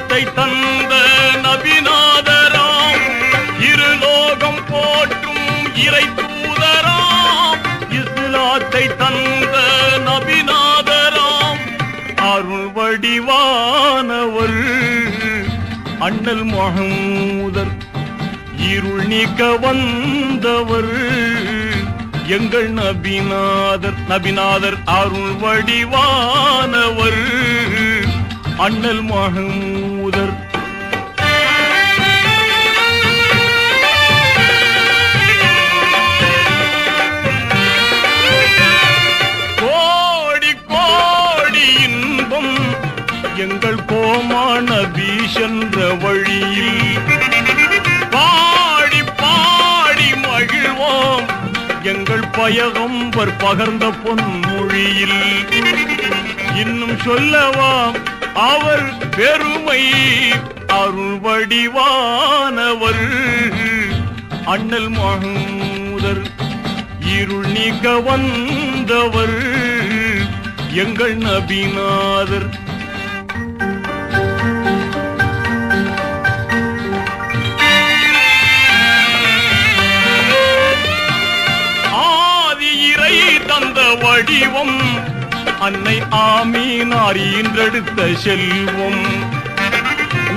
இஸ்லாத்தை தந்த நபிநாதராம் இருலோகம் போற்றும் இறை தூதராம் இஸ்லாத்தை தந்த நபிநாதராம் அருள் வடிவானவர் அண்ணல் முஹம்மதர் இருள் நீக்க வந்தவர் எங்கள் நபிநாதர் அருள் வடிவானவர் அண்ணல் முஹம்மதர் கோடி கோடி இன்பம் எங்கள் கோமான பீஷென்ற வழியில் பாடி பாடி மகிழ்வோம் எங்கள் பயகம்பர் பகர்ந்த பொன்மொழியில் இன்னும் சொல்லவாம் அவர் பெருமை அருள் வடிவானவர் அண்ணல் முஹம்மதர் இருள் நீக்க வந்தவர் எங்கள் நபிநாதர் ஆதி இறை தந்த வடிவம் அன்னை ஆமீனார் ஈன்றெடுத்த செல்வம்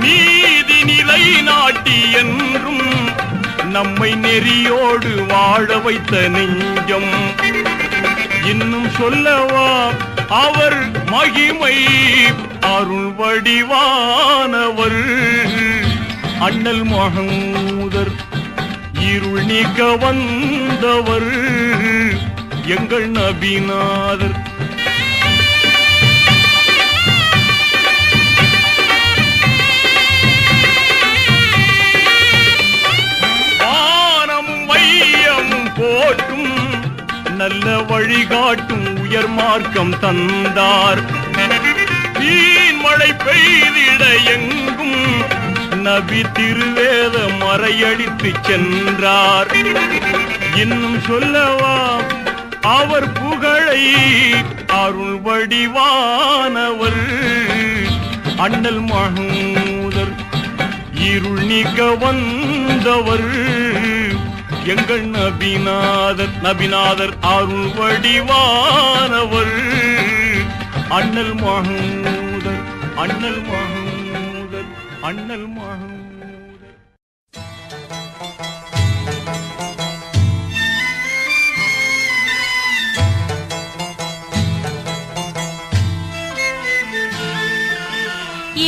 நீதி நிலை நாட்டி என்றும் நம்மை நெறியோடு வாழ வைத்த நெஞ்சம் இன்னும் சொல்லவா அவர் மகிமை அருள் வடிவானவர் அண்ணல் முஹம்மதர் இருள் நீக்க வந்தவர் எங்கள் நபிநாதர் போட்டும் நல்ல வழிகாட்டும் உயர் மார்க்கம் தந்தார் வீண் மழை பெய்திட எங்கும் நபி திருவேத மறையடித்து சென்றார் இன்னும் சொல்லவா அவர் புகழை அருள் வடிவானவர் அண்ணல் முஹம்மதர் இருள் நீக்க வந்தவர் எங்கள் நபிநாதர் அருள் வடிவானவர் அண்ணல் முஹம்மதர் அண்ணல் முஹம்மதர் அண்ணல் முஹம்மதர்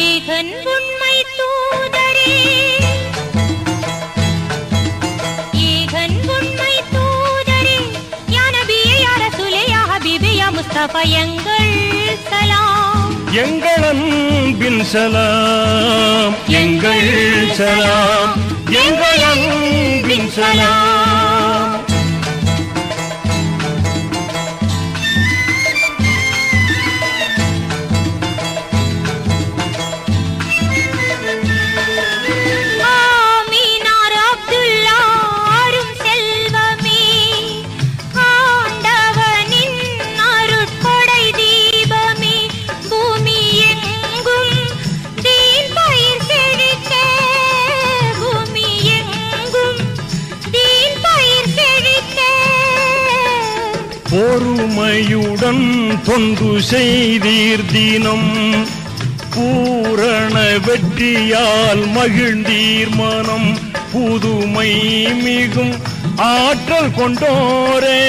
ஏகன் உண்மை தூதரே முஸ்தபா எங்கள் சலாம் எங்கள் அன்பின் சலாம் எங்கள் சலாம் எங்கள் அன்பின் சலாம் பொறுமையுடன் தொண்டு செய்தீர் தினம் பூரண வெற்றியால் மகிழ்ந்தீர் மனம் புதுமை மிகும் ஆற்றல் கொண்டோரே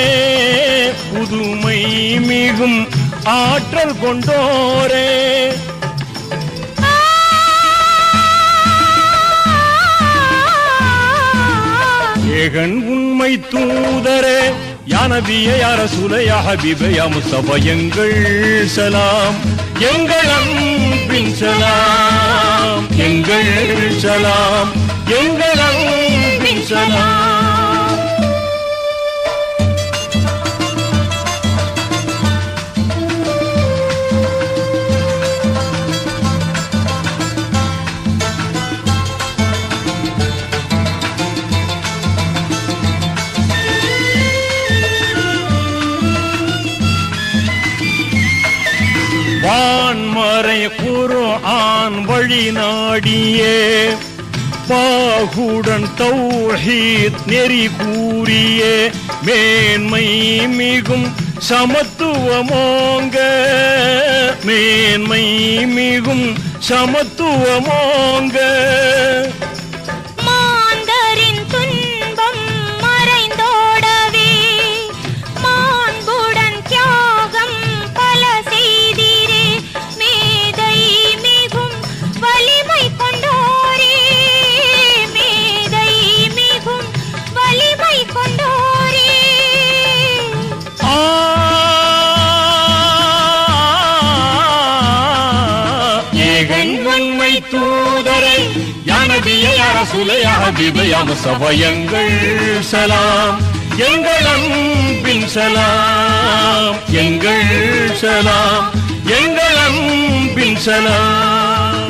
புதுமை மிகும் ஆற்றல் கொண்டோரே ஏகன் உண்மை தூதரே யா நபியே யா ரசூலே யா ஹபீபே யா முஸ்தபா எங்கள் சலாம் எங்கள் அன்பின் சலாம் எங்கள் சலாம் எங்கள் அன்பின் சலாம் வான்மறை என்னை குர்ஆன் வழி நாடியே பாகுடன் தௌஹீத் நெறி கூறியே மேன்மை மிகும் சமத்துவமோங்க மேன்மை மிகும் சமத்துவமோங்க மாந்தரின் துன்பம் மறைந்தோடவே மாண்புடன் தியாகம் பல செய்தீரே மேதை மிகும் வலிமை கொண்டோரே மேதை மிகும் வலிமை கொண்டோரே ஏகன் உண்மை தூதரே யா நபியே யா ரசூலே யா ஹபீபே யா முஸ்தபா எங்கள் சலாம் எங்கள் அன்பின் சலாம் எங்கள் சலாம் எங்கள் அன்பின் சலாம்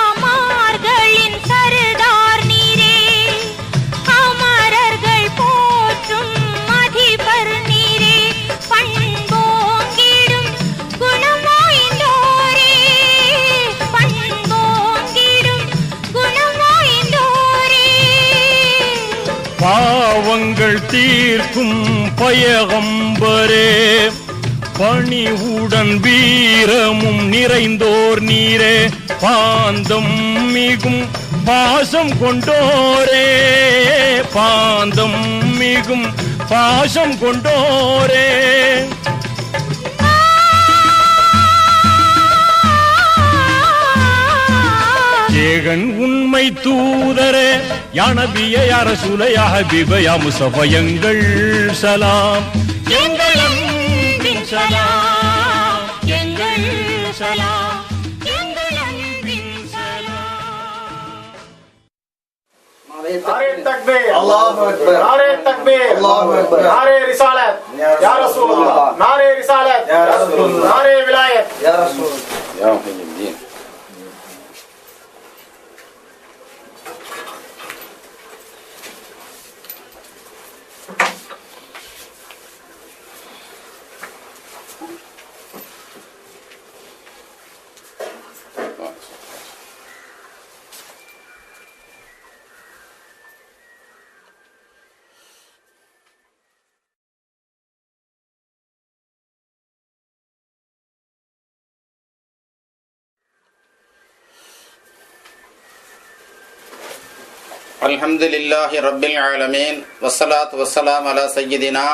அன்பியாமார்களின் சர்தார் நீரே அமரர்கள் போற்றும் அதிபர் நீரே பண்போங்கிடும் குணம் வாய்ந்தோரே பண்போங்கிடும் குணம் வாய்ந்தோரே பாவங்கள் தீர்க்கும் பயகம்பரே பணிவுடன் வீரமும் நிறைந்தோர் நீரே பாந்தம் மிகும் பாசம் கொண்டோரே பாந்தம் மிகும் பாசம் கொண்டோரே ஏகன் உண்மை தூதரே யா நபியே யா ரசூலே யா ஹபீபே யா முஸ்தபா எங்கள் சலாம் எங்கள் அன்பின் சலாம் எங்கள் சலாம் எங்கள் அன்பின் சலாம் नारे तकबीर अल्लाहु अकबर नारे तकबीर अल्लाहु अकबर नारे रिसालत या रसूल अल्लाह नारे रिसालत या रसूल नारे विलायत या रसूल या मुहिद्दीन अल्हम्दुलिल्लाहि रब्बिल आलमीन वस्सलातु वस्सलामु अला सय्यिदिना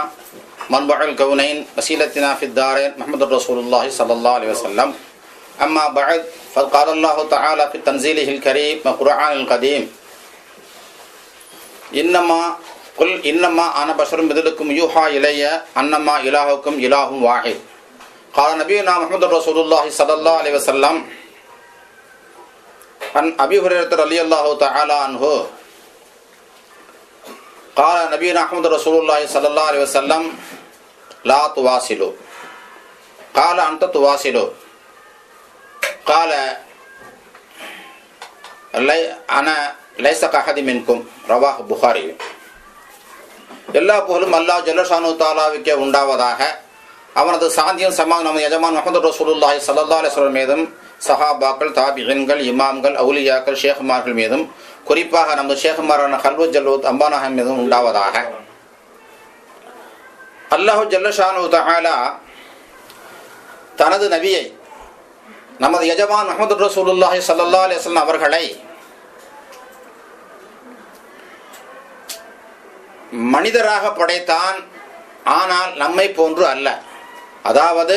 मनबउल कौनैन वसीलतिना फिद दारैन मुहम्मदुर रसूलुल्लाह सल्लल्लाहु अलैहि वसल्लम अम्मा बअद फक़ाल अल्लाहु तआला फी तंज़ीलिहिल करीम व क़ुरआनिल क़दीम इन्नमा अना बशरुम मिथलुकुम यूहा इलैय अन्नमा इलाहुकुम इलाहुन वाहिद क़ाल नबियुना मुहम्मदुर रसूलुल्लाह सल्लल्लाहु अलैहि वसल्लम अन अबी हुरैरह रज़ियल्लाहु तआला अन्हु قال نبينا محمد رسول الله صلى الله عليه وسلم لا تواصلوا قال أنت تواصلوا قال أنا ليس كأحد منكم رواه البخاري எல்லா புகழும் அல்லாஹ் ஜல்லஷானு தாலாவுக்கே உண்டாவதாக. அவனது சாந்தியும் சமான் நமது எஜமான் முஹம்மது ரசூலுல்லாஹி ஸல்லல்லாஹு அலைஹி வஸல்லம் மீதும் சஹாபாக்கள் தாபிஈன்கள் இமாம்கள் அவுலியாக்கள் ஷேഖ்மார்கள் மீதும் குறிப்பாக நமது ஷேഖ்மாரான ஹல்வத் ஜல்லூத் அம்பானஹம் மீதும் உண்டாவதாக. அல்லாஹ் ஜல்லஷானு தஆலா தனது நபியை நமது எஜமான் முஹம்மது ரசூலுல்லாஹி ஸல்லல்லாஹு அலைஹி வஸல்லம் அவர்களை மனிதராக படைத்தான், ஆனால் நம்மை போன்று அல்ல. அதாவது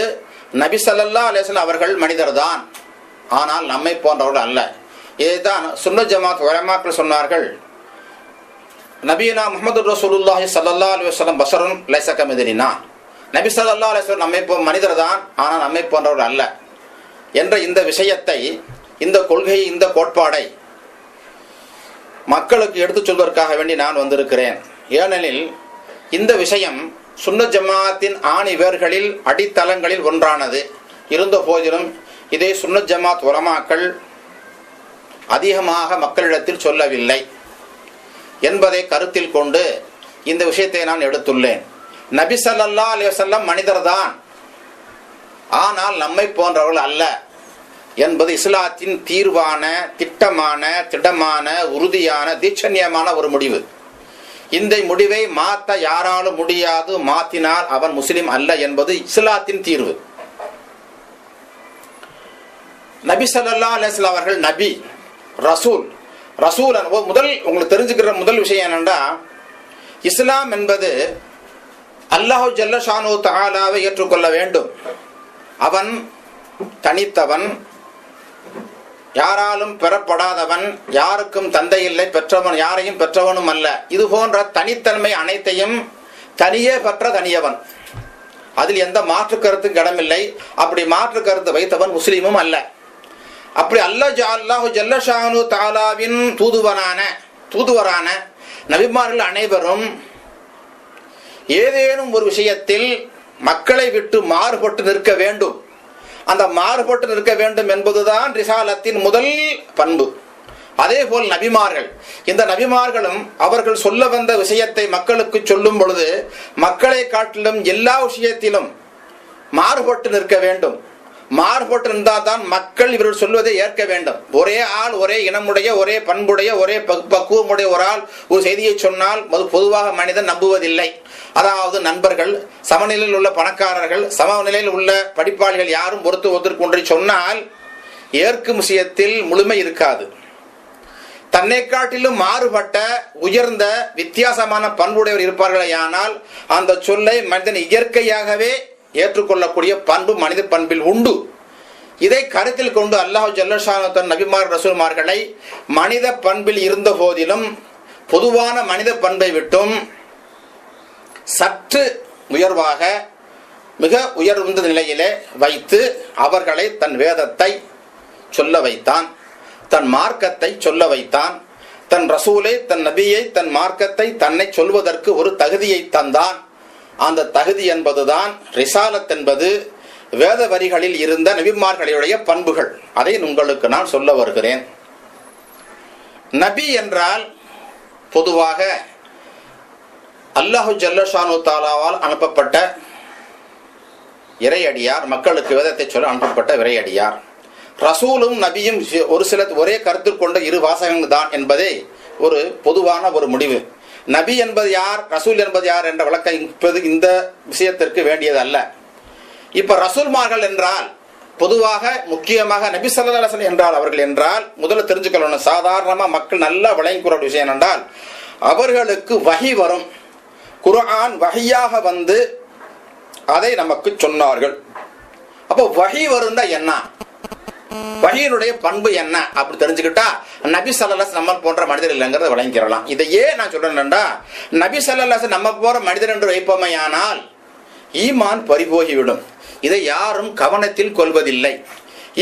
நபி ஸல்லல்லாஹு அலைஹி வஸல்லம் அவர்கள் மனிதர்தான், ஆனால் நம்மை போன்றவர்கள் அல்ல. இதைத்தான் சுன்னத் ஜமாத் உலமாக்கள் சொன்னார்கள். நபியுனா முஹம்மது ரசூலுல்லாஹி ஸல்லல்லாஹு அலைஹி வஸல்லம் பஷருன் லைஸ கமித்லினா, நபி ஸல்லல்லாஹு அலைஹி வஸல்லம் நம்மை மனிதர்தான், ஆனால் நம்மை போன்றவர்கள் அல்ல என்ற இந்த விஷயத்தை, இந்த கொள்கையை, இந்த கோட்பாடை மக்களுக்கு எடுத்துச் சொல்வதற்காக வேண்டி நான் வந்திருக்கிறேன். ஏனெனில் இந்த விஷயம் சுன்னத் ஜமாத்தின் ஆணி வேர்களில் அடித்தளங்களில் ஒன்றானது. இருந்த போதிலும் இதை சுன்னத் ஜமாத் உலமாக்கள் அதிகமாக மக்களிடத்தில் சொல்லவில்லை என்பதை கருத்தில் கொண்டு இந்த விஷயத்தை நான் எடுத்துள்ளேன். நபி ஸல்லல்லாஹு அலைஹி வஸல்லம் மனிதர்தான், ஆனால் நம்மை போன்றவர்கள் அல்ல என்பது இஸ்லாத்தின் தீர்வான, திடமான, உறுதியான, தீட்சண்யமான ஒரு முடிவு. இந்த முடிவை மாற்ற யாராலும் முடியாது. மாற்றினால் அவன் முஸ்லிம் அல்ல என்பது இஸ்லாத்தின் தீர்வு. நபி ஸல்லல்லாஹு அலைஹி வஸல்லம் அவர்கள் நபி, ரசூல். ரசூல் முதல் உங்களுக்கு தெரிஞ்சுக்கிற முதல் விஷயம் என்னன்னா, இஸ்லாம் என்பது அல்லாஹ் ஜல்ல ஷானு தஆலாவை ஏற்றுக்கொள்ள வேண்டும். அவன் தனித்தவன், யாராலும் பெறப்படாதவன், யாருக்கும் தந்தை இல்லை, பெற்றவன் யாரையும் பெற்றவனும் அல்ல. இது போன்ற தனித்தன்மை அனைத்தையும் தனியே பெற்ற தனியவன். அதில் எந்த மாற்று கருத்தும் இடமில்லை. அப்படி மாற்று கருத்து வைத்தவன் முஸ்லீமும் அல்ல. அப்படி அல்லாஹ் ஜல்ல ஷானு தஆலாவின் தூதுவரான நபிமார்கள் அனைவரும் ஏதேனும் ஒரு விஷயத்தில் மக்களை விட்டு மாறுபட்டு நிற்க வேண்டும். அந்த மாறுபட்டு நிற்க வேண்டும் என்பதுதான் ரிசாலத்தின் முதல் பண்பு. அதே போல் நபிமார்கள், இந்த நபிமார்களும் அவர்கள் சொல்ல வந்த விஷயத்தை மக்களுக்கு சொல்லும் பொழுது மக்களை காட்டிலும் எல்லா விஷயத்திலும் மாறுபட்டு நிற்க வேண்டும். மாறுபட்டு இருந்தால் தான் மக்கள் இவர்கள் சொல்வதை ஏற்க வேண்டும். ஒரே ஆள், ஒரே இனமுடைய, ஒரே பண்புடைய, ஒரே பக்குவமுடைய ஒரு ஆள் ஒரு செய்தியை சொன்னால் அது பொதுவாக மனிதன் நம்புவதில்லை. அதாவது நண்பர்கள், சமநிலையில் உள்ள பணக்காரர்கள், சமநிலையில் உள்ள படிப்பாளிகள் யாரும் ஒருத்தருக்கு ஒன்றை சொன்னால் ஏற்கும் விஷயத்தில் முழுமை இருக்காது. தன்னை காட்டிலும் மாறுபட்ட, உயர்ந்த, வித்தியாசமான பண்புடையவர் இருப்பார்களே ஆனால் அந்த சொல்லை மனிதன் இயற்கையாகவே ஏற்றுக்கொள்ளக்கூடிய பண்பு மனித பண்பில் உண்டு. இதை கருத்தில் கொண்டு அல்லாஹ் ஜல்ல ஷானு தன் நபிமார் ரசூல்மார்களை மனித பண்பில் இருந்த போதிலும் பொதுவான மனித பண்பை விட்டும் சற்று உயர்வாக, மிக உயர்ந்த நிலையிலே வைத்து அவர்களை தன் வேதத்தை சொல்ல வைத்தான், தன் மார்க்கத்தை சொல்ல வைத்தான், தன் ரசூலை, தன் நபியை, தன் மார்க்கத்தை தன்னை சொல்வதற்கு ஒரு தகுதியை தந்தான். அந்த தகுதி என்பதுதான் ரிசாலத் என்பது வேத வரிகளில் இருந்த நபிமார்களுடைய பண்புகள். அதை உங்களுக்கு நான் சொல்ல வருகிறேன். நபி என்றால் பொதுவாக அல்லாஹு ஜல்ல ஷானு தஆலாவால் அனுப்பப்பட்ட இறையடியார், மக்களுக்கு வேதத்தை சொல்ல அனுப்பப்பட்ட இறையடியார். ரசூலும் நபியும் ஒரு சில ஒரே கருத்தில் கொண்ட இரு வாசகங்கள் தான் என்பதே ஒரு பொதுவான ஒரு முடிவு. நபி என்பது யார், ரசூல் என்பது யார் என்ற விளக்கம் இப்போது இந்த விஷயத்திற்கு வேண்டியது அல்ல. இப்ப ரசூல்மார்கள் என்றால் பொதுவாக முக்கியமாக நபி ஸல்லல்லாஹு அலைஹி வஸல்லம் என்றால் அவர்கள் என்றால் முதல்ல தெரிஞ்சுக்கணும். சாதாரணமா மக்கள் நல்லா விளங்கிக்கிற விஷயம் என்றால் அவர்களுக்கு வஹி வரும். குர்ஆன் வஹியாக வந்து அதை நமக்கு சொன்னார்கள். அப்போ வஹி வருந்தா என்ன, வஹியினுடைய பண்பு என்ன அப்படி தெரிஞ்சுக்கிட்டா நபி ஸல்லல்லாஹு அலைஹி வஸல்லம் நம்ம போன்ற மனிதர் இல்லைங்கிறத விளங்கிக்கிறலாம். இதை ஏன் நான் சொல்றேன்டா, நபி ஸல்லல்லாஹு அலைஹி வஸல்லம் நம்ம போற மனிதர் என்று வைப்போமையானால் ஈமான் பறிபோகிவிடும். இதை யாரும் கவனத்தில் கொள்வதில்லை.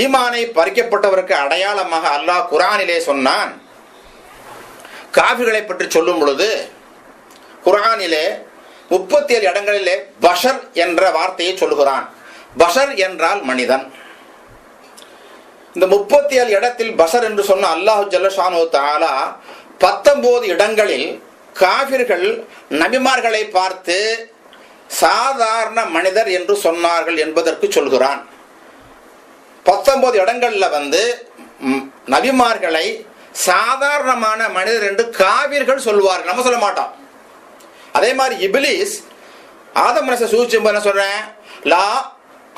ஈமானை பறிக்கப்பட்டவருக்கு அடையாளமாக அல்லாஹ் குர்ஆனிலே சொன்னான். காஃபிர்களை பற்றி சொல்லும் பொழுது குர்ஆனிலே 37 இடங்களிலே பஷர் என்ற வார்த்தையை சொல்லுகிறான். பஷர் என்றால் மனிதன். இந்த 37 இடத்தில் பஷர் என்று சொன்ன அல்லாஹ் ஜல்ல ஷானு தஆலா 19 இடங்களில் காஃபிர்கள் நபிமார்களை பார்த்து சாதாரண மனிதர் என்று சொன்னார்கள் என்பதற்கு சொல்கிறான். 19 இடங்கள்ல வந்து நபிமார்களை சாதாரணமான மனிதர் என்று காஃபிர்கள் சொல்வார்கள், நம்ம சொல்ல மாட்டோம். அதே மாதிரி இப்லீஸ் ஆதம் அலைஹிஸ்ஸலாம் சூழ்ச்சி என்ன சொல்றேன், லா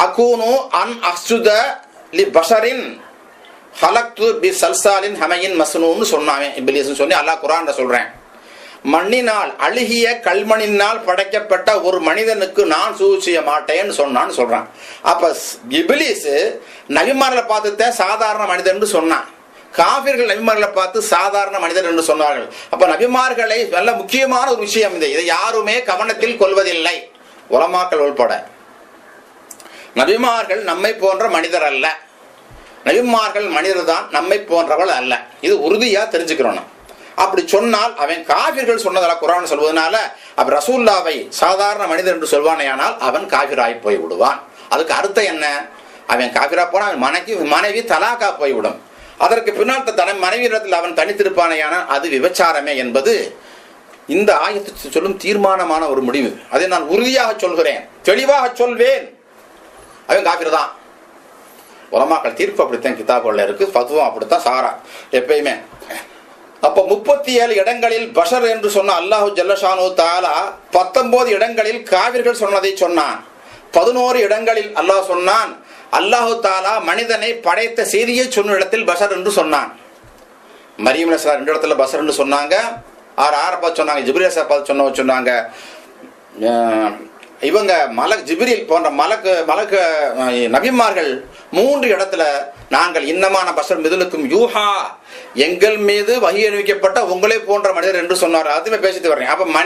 அகூனு அன் அஸ்ஜுத லி பஷரின் ஹலக்து பி சல்சாலின் ஹமையின் மஸ்னூன்னு சொன்னாங்க. இப்லீஸ் சொல்லி அல்லாஹ் குர்ஆன்ல சொல்றேன், மண்ணினால் அழுகிய கல்மணினால் படைக்கப்பட்ட ஒரு மனிதனுக்கு நான் சூழ்ச்சி செய்ய மாட்டேன்னு சொன்னான்னு சொல்றான். அப்ப இப்லீஸ் நபிமார்களை பார்த்து சாதாரண மனிதன் என்று சொன்னான். காஃபிர்கள் நபிமார்களை பார்த்து சாதாரண மனிதர் என்று சொன்னார்கள். அப்ப நபிமார்களை நல்ல முக்கியமான ஒரு விஷயம் இது. இதை யாருமே கவனத்தில் கொள்வதில்லை, உலமாக்கள் உள்பட. நபிமார்கள் நம்மை போன்ற மனிதர் அல்ல. நபிமார்கள் மனிதர் தான், நம்மை போன்றவள் அல்ல. இது உறுதியா தெரிஞ்சுக்கிறோம். அப்படி சொன்னால் அவன் காஃபிர்கள் சொன்னதால குர்ஆன் சொல்வதனால அப்ப ரசூலுல்லாவை சாதாரண மனிதர் என்று சொல்வானேயானால் அவன் காஃபிராய் போய் விடுவான். அதுக்கு அர்த்தம் என்ன, அவன் காஃபிரா போனா அவன் மனைவி தலாக்கா போய்விடும். அதற்கு பின்னால் தன் மனைவியிடத்தில் அவன் தனித்திருப்பானேயான அது விபச்சாரமே என்பது இந்த ஆயத்து சொல்லும் தீர்மானமான ஒரு முடிவு. அதை நான் உறுதியாக சொல்கிறேன், தெளிவாக சொல்வேன். அவன் காபிர் தான். உலமாக்கள் தீர்ப்பு அப்படித்தான் கிதாபுல இருக்கு, ஃபத்வா அப்படித்தான் சாரா எப்பயுமே. அப்ப 37 இடங்களில் பஷர் என்று சொன்ன அல்லாஹு ஜல்லஷானு தஆலா 19 இடங்களில் காவிர்கள் சொன்னதை சொன்னான். 11 இடங்களில் அல்லாஹ் சொன்னான் அல்லாஹு தஆலா மனிதனை படைத்த செய்தியை சொன்ன இடத்தில் பஷர் என்று சொன்னான். மரியம் அலைஹிஸ்ஸலாம் 2 இடத்துல பஷர் என்று சொன்னாங்க. ஆரப்பா சொன்னாங்க, ஜிப்ரீல் அலைஹிஸ்ஸலாம் சொன்னாங்க. இவங்க மலக் ஜிப்ரீல் போன்ற மலக்கு நபிமார்கள் 3 இடத்துல நாங்கள் இன்னமான பஷர் மிதுலுக்கும் யூஹா, எங்கள் மீது வஹி அணிவிக்கப்பட்ட உங்களே போன்ற மனிதர் என்று சொன்னார். அதுமே பேசிட்டு வர்றேன். அப்ப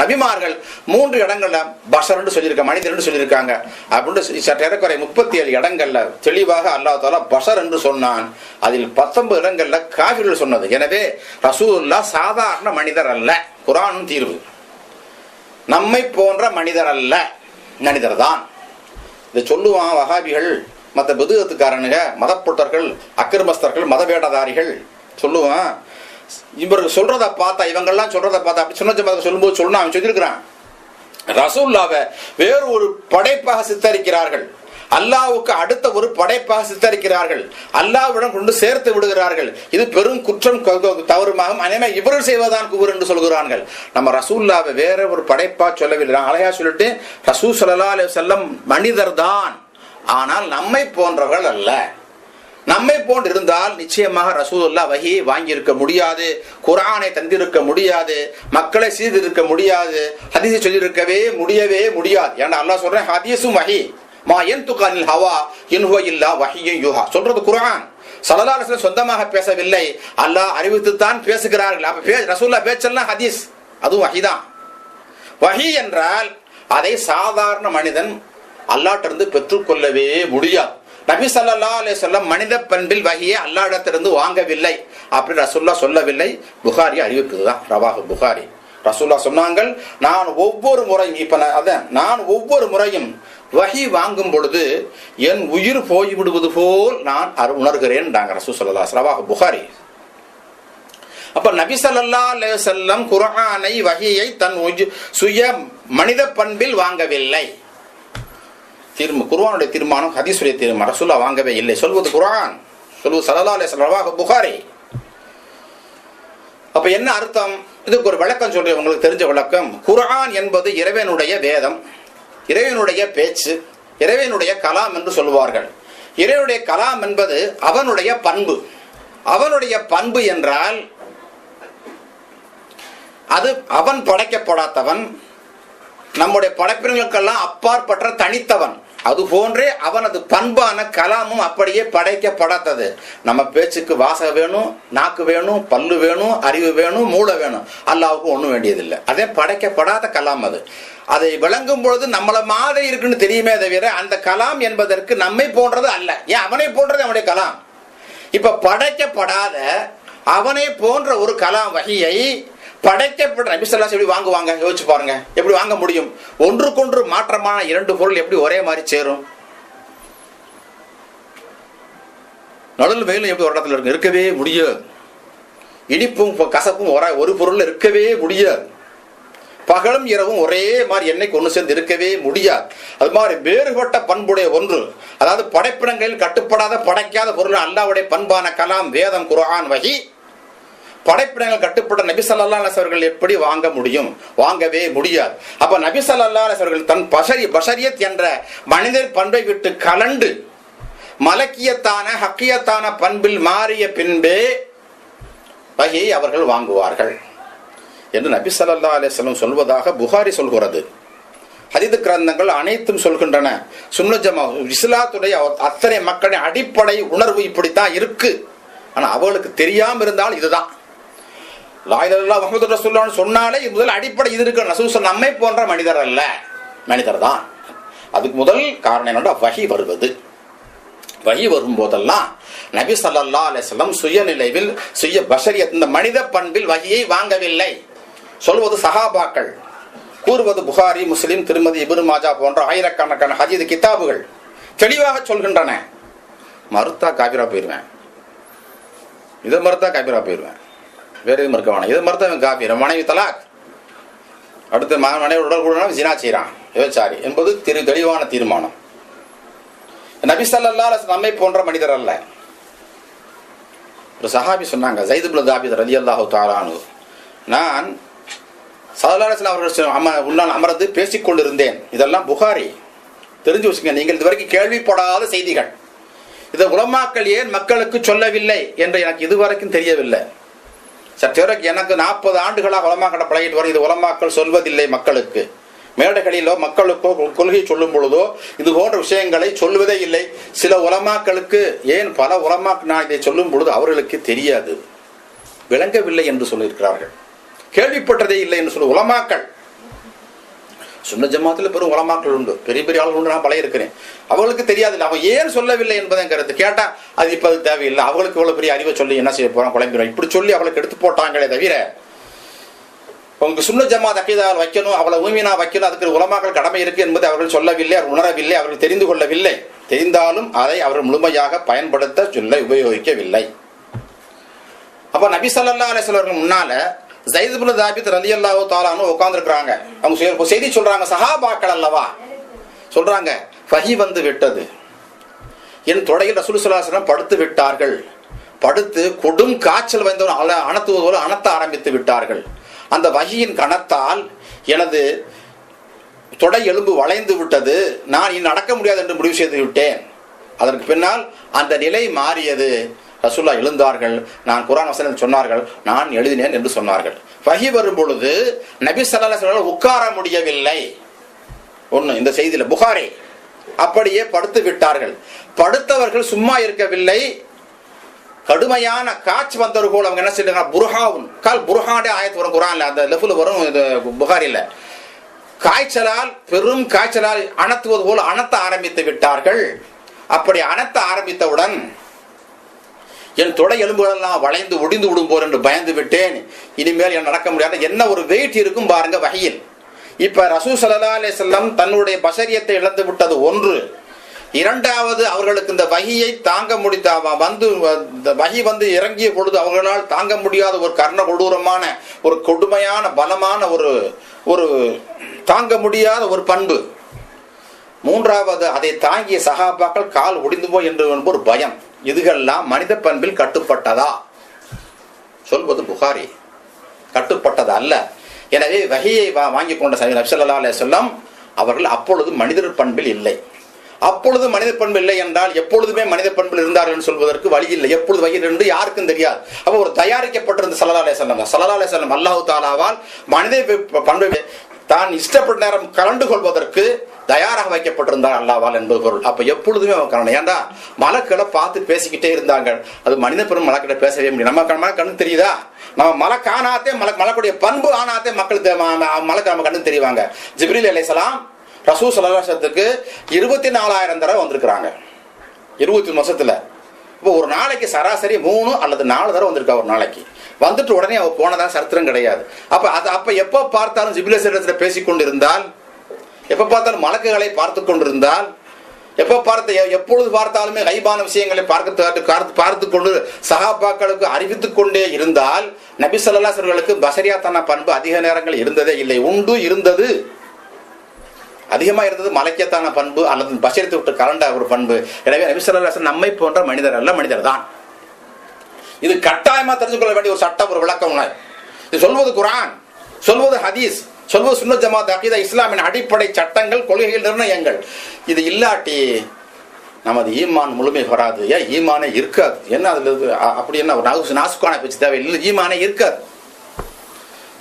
நபிமார்கள் 3 இடங்கள்ல பஷர் என்று சொல்லியிருக்காங்க, மனிதர் என்று சொல்லியிருக்காங்க. அப்படின்னு சற்றேறக்குறை 37 இடங்கள்ல தெளிவாக அல்லாஹ் தஆலா பஷர் என்று சொன்னான். அதில் 19 இடங்கள்ல காஃபிர்கள் சொன்னது. எனவே ரசூலுல்லாஹ் சாதாரண மனிதர் அல்ல. குர்ஆன் தீர்வு, நம்மை போன்ற மனிதர் அல்ல, மனிதர் தான். இதை சொல்லுவான் வஹாபிகள், மற்ற பிதுஅத்துக்காரனுங்க, மதப்புட்டர்கள், அக்கிரமஸ்தர்கள், மதவேடதாரிகள் சொல்லுவான். இவர்கள் சொல்றத பார்த்தா, இவங்கெல்லாம் சொல்றத பார்த்தா, அப்படி சொன்ன சொல்லும்போது சொல்லணும், அவன் சொல்லியிருக்கிறான் ரசூலுல்லாஹ்வை வேறு ஒரு படைப்பாக சித்தரிக்கிறார்கள், அல்லாஹ்வுக்கு அடுத்த ஒரு படைப்பாக சித்தரிக்கிறார்கள், அல்லாஹ்விடம் கொண்டு சேர்த்து விடுகிறார்கள். இது பெரும் குற்றம் தவறுமாகும். அனைமே இவர்கள் செய்வதான் குஃபர் என்று சொல்கிறார்கள். நம்ம ரசூலுல்லாஹ்வை வேற ஒரு படைப்பா சொல்லவில்லை. அழகா சொல்லிட்டு ரசூல் ஸல்லல்லாஹு அலைஹி வஸல்லம் மனிதர் தான், ஆனால் நம்மை போன்றவர்கள் அல்ல. நம்மை போன்று இருந்தால் நிச்சயமாக ரசூலுல்லாஹ் வஹியை வாங்கி இருக்க முடியாது, குர்ஆனை தந்திருக்க முடியாது, மக்களை சீர்திருக்க முடியாது, ஹதீஸை சொல்லியிருக்கவே முடியாது. ஏன்னா அல்லாஹ் சொல்றேன் ஹதீஸும் வஹி மா யன்துகு அனில் ஹவா இன் ஹுவ இல்லா வஹியுன் யூஹா. சொல்றது குர்ஆன். ஸல்லல்லாஹு அலைஹி வஸல்லம் சொந்தமாக பேசவில்லை, அல்லாஹ் அறிவித்து தான் பேசுகிறார்கள். அப்ப ரசூலுல்லாஹ் பேச்செல்லாம் ஹதீஸ், அதுவும் வஹி தான். வஹி என்றால் அதை சாதாரண மனிதன் அல்லாஹ்விடமிருந்து பெற்றுக்கொள்ளவே முடியாது. நபி ஸல்லல்லாஹு அலைஹி வஸல்லம் மனித பண்பில் வஹியை அல்லாஹ்விடமிருந்து வாங்கவில்லை, அப்படி ரசூலுல்லாஹ் சொல்லவில்லை. புகாரி அறிவிப்புதான், ரவாஹு புகாரி. ரசூலுல்லாஹ் சொன்னாங்கள், நான் ஒவ்வொரு முறையும் வஹி வாங்கும் பொழுது என் உயிர் போய்விடுவது போல் நான் உணர்கிறேன். ரசூல் ஸல்லல்லாஹு அலைஹி வஸல்லம், ரவாஹு புகாரி. அப்ப நபி ஸல்லல்லாஹு அலைஹி வஸல்லம் குர்ஆனை வஹியை தன் சுய மனித பண்பில் வாங்கவில்லை. குர்ஆனுடைய தீர்மானம், ஹதீஸுடைய தீர்மானம். ரசூலுல்லாஹ் வாங்கவே இல்லை. சொல்வது குர்ஆன், சொல்வது ஸல்லல்லாஹு அலைஹி வஸல்லம், ரவாஹு புகாரி. அப்ப என்ன அர்த்தம்? இதுக்கு ஒரு விளக்கம் சொல்றேன், உங்களுக்கு தெரிஞ்ச விளக்கம். குர்ஆன் என்பது இறைவனுடைய வேதம், இறைவனுடைய பேச்சு, இறைவனுடைய கலாம் என்று சொல்வார்கள். இறைவனுடைய கலாம் என்பது அவனுடைய பண்பு. அவனுடைய பண்பு என்றால் அது அவன் படைக்கப்படாதவன், நம்முடைய படைப்பினங்களுக்கெல்லாம் அப்பாற்பட்ட தனித்தவன். அது போன்றே அவனது பண்பான கலாமும் அப்படியே படைக்கப்படாதது. நம்ம பேச்சுக்கு வாசம் வேணும், நாக்கு வேணும், பல்லு வேணும், அறிவு வேணும், மூளை வேணும். அல்லாஹ்வுக்கு ஒண்ணும் வேண்டியதில்லை. அதே படைக்கப்படாத கலாம் அது. அதை விளங்கும் பொழுது நம்மள மாதிரி இருக்குன்னு தெரியுமே தவிர அந்த கலாம் என்பதற்கு நம்மை போன்றது அல்ல. ஏன் அவனை போன்றது அவனுடைய கலாம். இப்ப படைக்கப்படாத அவனை போன்ற ஒரு கலாம் வஹியை படைக்கப்பட்ட நபி ஸல்லல்லாஹு அலைஹி வஸல்லம் எப்படி வாங்குவாங்க? யோசிச்சு பாருங்க, எப்படி வாங்க முடியும்? ஒன்றுக்கொன்று மாற்றமான 2 பொருள் எப்படி ஒரே மாதிரி சேரும்? நடுவில் வெயிலும் எப்படி ஒரு இடத்துல இருக்கவே முடியாது. இனிப்பும் கசப்பும் ஒரு பொருள் இருக்கவே முடியாது. பகலும் இரவும் ஒரே மாதிரி என்னைக்கு ஒன்று சேர்ந்து இருக்கவே முடியாது. அது மாதிரி வேறுபட்ட பண்புடைய ஒன்று, அதாவது படைப்பிடங்களில் கட்டுப்படாத படைக்காத பொருள் அல்லாஹ்வுடைய பண்பான கலாம், வேதம், குர்ஆன், வஹி. படைப்பிடங்கள் கட்டுப்பட்ட நபி ஸல்லல்லாஹு அலைஹி வஸல்லம் எப்படி வாங்க முடியும்? வாங்கவே முடியாது. அப்ப நபி ஸல்லல்லாஹு அலைஹி வஸல்லம் தன் பஷரியத் என்ற மனிதர் பண்பை விட்டு கலண்டு மலக்கியத்தான ஹக்கியத்தான பண்பில் மாறிய பின்பே வஹியை அவர்கள் வாங்குவார்கள் என்று நபி ஸல்லல்லாஹு அலைஹி வஸல்லம் சொல்வதாக புகாரி சொல்கிறது. ஹதீஸ் கிரந்தங்கள் அனைத்தும் சொல்கின்றன. சுன்னத் ஜமாஅத் இஸ்லாத்துடைய அத்தனை மக்களின் அடிப்படை உணர்வு இப்படித்தான் இருக்கு. ஆனா அவளுக்கு தெரியாம இருந்தால் இதுதான். லா இலாஹா இல்லல்லாஹ் முஹம்மது ரசூலுல்லாஹ் சொன்னாலே முதல் அடிப்படை இது இருக்கு. ரசூல் நம்மை போன்ற மனிதர் அல்ல, மனிதர் தான். அதுக்கு முதல் காரணம் என்னன்னா வஹி வருவது. வஹி வரும் போதெல்லாம் நபி ஸல்லல்லாஹு அலைஹி வஸல்லம் சுயநிலைவில் சுய பஷரியத் இந்த மனித பண்பில் வஹியை வாங்கவில்லை. சொல்வது சஹாபாக்கள், கூறுவது புகாரி, முஸ்லிம், திருமதி, இப்னு மாஜா போன்ற ஆயிரக்கணக்கான ஹதீஸ் கிதாபுகள் தெளிவாக சொல்கின்றன. மறுத்தா காபிரா போயிருவேன். இதை மறுத்தா காபீரா போயிடுவேன், வேற எதுவும் மறுக்க வேணாம். இதை மறுத்தா இவன் காபீர். மனைவி தலாக், அடுத்த மனைவி உடல் கூட ஜினா செய்யறான், விபச்சாரி என்பது தெளிவான தீர்மானம். நபி ஸல்லல்லாஹு அலைஹி வஸல்லம் நம்மை போன்ற மனிதர் அல்ல. ஒரு சஹாபி சொன்னாங்க, ஸைத் இப்னு தாபித் ரலியல்லாஹு தஆலா அன்ஹு, நான் ஸல்லல்லாஹு அலைஹி வஸல்லம் அவர்கள் உன்னால் அமர்ந்து பேசிக்கொண்டிருந்தேன். இதெல்லாம் புகாரி, தெரிஞ்சு வச்சுங்க, நீங்கள் இதுவரைக்கும் கேள்விப்படாத செய்திகள். இதை உலமாக்கள் ஏன் மக்களுக்கு சொல்லவில்லை என்று எனக்கு இதுவரைக்கும் தெரியவில்லை. சற்றேறக்கு எனக்கு 40 ஆண்டுகளாக உலமாக்களை பழகிட்டு வரும். இது உலமாக்கள் சொல்வதில்லை மக்களுக்கு. மேடைகளிலோ மக்களுக்கோ கொள்கை சொல்லும் பொழுதோ இது போன்ற விஷயங்களை சொல்வதே இல்லை. சில உலமாக்களுக்கு, ஏன் பல உலமாக்கள் நான் இதை சொல்லும் பொழுது அவர்களுக்கு தெரியாது, விளங்கவில்லை என்று சொல்லியிருக்கிறார்கள், கேள்விப்பட்டதே இல்லை என்று சொல்லி உலமாக்கள். சுன்னத் ஜமாத்தில் பெரும் உலமாக்கள் உண்டு, பெரிய பெரிய ஆளுகள் உண்டு, நான் பழைய இருக்கிறேன். அவங்களுக்கு தெரியாது, அவன் ஏன் சொல்லவில்லை என்பதை கருத்து கேட்டா அது இப்ப அது தேவையில்லை, அவங்களுக்கு இவ்வளவு பெரிய அறிவை சொல்லி என்ன செய்ய போறான், குழம்பிடுவான், இப்படி சொல்லி அவளுக்கு எடுத்து போட்டாங்களே தவிர, உங்களுக்கு சுன்னத் ஜமாத் அகீதாவில் வைக்கணும், அவளை ஊமினா வைக்கணும், அதுக்கு உலமாக்கள் கடமை இருக்கு என்பதை அவர்கள் சொல்லவில்லை, அவர் உணரவில்லை, அவர்கள் தெரிந்து கொள்ளவில்லை. தெரிந்தாலும் அதை அவர்கள் முழுமையாக பயன்படுத்த சொல்ல உபயோகிக்கவில்லை. அப்ப நபி ஸல்லல்லாஹு அலைஹி வஸல்லம் முன்னால ஸைத் இப்னு தாபித் ரலியல்லாஹு தஆலா அன்ஹு உட்கார்ந்திருக்காங்க. அவங்க செய்தி சொல்றாங்க, சஹாபாக்கள் அல்லவா சொல்றாங்க, வஹி வந்து விட்டது, என் தொடையில் ரசூல் ஸல்லல்லாஹு அலைஹி வஸல்லம் படுத்து விட்டார்கள், படுத்து கொடும் காய்ச்சல் வந்தவர் அனத்துவது போல அனத்த ஆரம்பித்து விட்டார்கள். அந்த வஹியின் கணத்தால் எனது தொடை எலும்பு வளைந்து விட்டது, நான் இனி நடக்க முடியாது என்று முடிவு செய்து விட்டேன். அதற்கு பின்னால் அந்த நிலை மாறியது. ரசூல்லா எழுந்தார்கள், நான் குர்ஆன் வசனம் சொன்னார்கள், நான் எழுதினேன் என்று சொன்னார்கள். வஹி வரும் பொழுது நபி ஸல்லல்லாஹு அலைஹி வஸல்லம் உட்கார முடியவில்லை. ஒண்ணு இந்த செய்தியில புகாரி, அப்படியே படுத்து விட்டார்கள். படுத்தவர்கள் சும்மா இருக்கவில்லை, கடுமையான காய்ச்சி வந்தவர் போல அவங்க என்ன செய்யறாங்க, புர்ஹாவுன் கால் புர்ஹானே ஆயத்து வரும் குர்ஆன்ல, அந்த லெஃப்ல வரும் புகாரில. காய்ச்சலால், பெரும் காய்ச்சலால் அனத்துவது போல அனத்த ஆரம்பித்து விட்டார்கள். அப்படி அனத்த ஆரம்பித்தவுடன் என் தொடை எலும்புகள் எல்லாம் வளைந்து ஒடிந்து விடும் போர் என்று பயந்து விட்டேன். இனிமேல் என் நடக்க முடியாது. என்ன ஒரு வெயிட் இருக்கும் பாருங்க வஹியில். இப்ப ரசூல் ஸல்லல்லாஹு அலைஹி வஸல்லம் தன்னுடைய பஷரியத்தை இழந்து விட்டது ஒன்று. இரண்டாவது, அவர்களுக்கு இந்த வஹியை தாங்க முடித்த வஹி வந்து இறங்கிய பொழுது அவர்களால் தாங்க முடியாத ஒரு கர்ண கொடூரமான, ஒரு கொடுமையான, பலமான ஒரு தாங்க முடியாத ஒரு பண்பு. மூன்றாவது, அதை தாங்கிய சஹாபாக்கள் கால் ஒடிந்து போய் என்று ஒரு பயம். இதுகெல்லாம் மனித பண்பில் கட்டுப்பட்டதா? சொல்வது புகாரி, கட்டுப்பட்டது அல்ல. எனவே வஹியை வாங்கி கொண்ட நபி ஸல்லல்லாஹு அலைஹி வஸல்லம் அவர்கள் அப்பொழுது மனிதர் பண்பில் இல்லை. அப்பொழுது மனித பண்பு இல்லை என்றால் எப்பொழுதுமே மனித பண்பில் இருந்தார்கள் சொல்வதற்கு வழி இல்லை. எப்பொழுது வகை என்று யாருக்கும் தெரியாது. அப்ப ஒரு தயாரிக்கப்பட்டிருந்த ஸல்லல்லாஹு அலைஹி வஸல்லம் அல்லாஹ் தஆலாவால் மனித பண்பை தான் இஷ்டப்பட்ட நேரம் கலந்து கொள்வதற்கு தயாராக வைக்கப்பட்டிருந்தார் அல்லாஹ்வால் என்பது பொருள். அப்ப எப்பொழுதுமே காரணம், ஏன்டா மலக்களை பார்த்து பேசிக்கிட்டே இருந்தாங்க. அது மனித பெரும் மலக்கிட்ட பேசவே முடியும். நம்ம கண்ணு தெரியுதா? நம்ம மலை காணாத்தே மலக்குடைய பண்பு ஆனாத்தே மக்களுக்கு மலக்கு நம்ம கண்ணு தெரிவாங்க. ஜிப்ரீல் அலைஹிஸ்ஸலாம் ரசூல் ஸல்லல்லாஹு அலைஹி வஸல்லத்துக்கு 24,000 தடவை வந்திருக்கிறாங்க 23 வருஷத்துல. இப்போ ஒரு நாளைக்கு சராசரி 3 அல்லது 4 தடவை வந்திருக்கா ஒரு நாளைக்கு. வந்துட்டு உடனே அவ போனதா சரித்திரம் கிடையாது. அப்ப எப்ப பார்த்தாலும் ஜிப்ரீல் ஸல்லல்லாஹு பேசிக் கொண்டிருந்தால், எப்ப பார்த்தாலும் மலக்குகளை பார்த்து கொண்டிருந்தால், எப்பொழுது பார்த்தாலுமே கைபான விஷயங்களை பார்த்து கொண்டு சஹாபாக்களுக்கு அறிவித்துக் கொண்டே இருந்தால், நபி ஸல்லல்லாஹு அலைஹி வஸல்லம் பஷரியாத்தான பண்பு அதிக நேரங்கள் இருந்ததே இல்லை. உண்டு, இருந்தது, அதிகமா இருந்தது மலக்கியத்தான பண்பு அல்லது பஷரியத்தை விட்டு கலண்ட ஒரு பண்பு. எனவே நபி ஸல்லல்லாஹு அலைஹி வஸல்லம் நம்மை போன்ற மனிதர் அல்ல, மனிதர் தான். இது கட்டாயமா தெரிந்து கொள்ள வேண்டிய ஒரு சட்டம், ஒரு விளக்கம். இது சொல்வது குர்ஆன், சொல்வது ஹதீஸ், சொல்வது சுன்னத் ஜமாத் அகீதா, இஸ்லாமின் அடிப்படை சட்டங்கள், கொள்கைகள், நிர்ணயங்கள். இது இல்லாட்டி நமது ஈமான் முழுமை வராது. ஏன் ஈமானே இருக்காது. என்ன அதுல அப்படி என்ன ஒரு நாசுக்கான பேச்சு தேவை இல்லை, ஈமானே இருக்காது.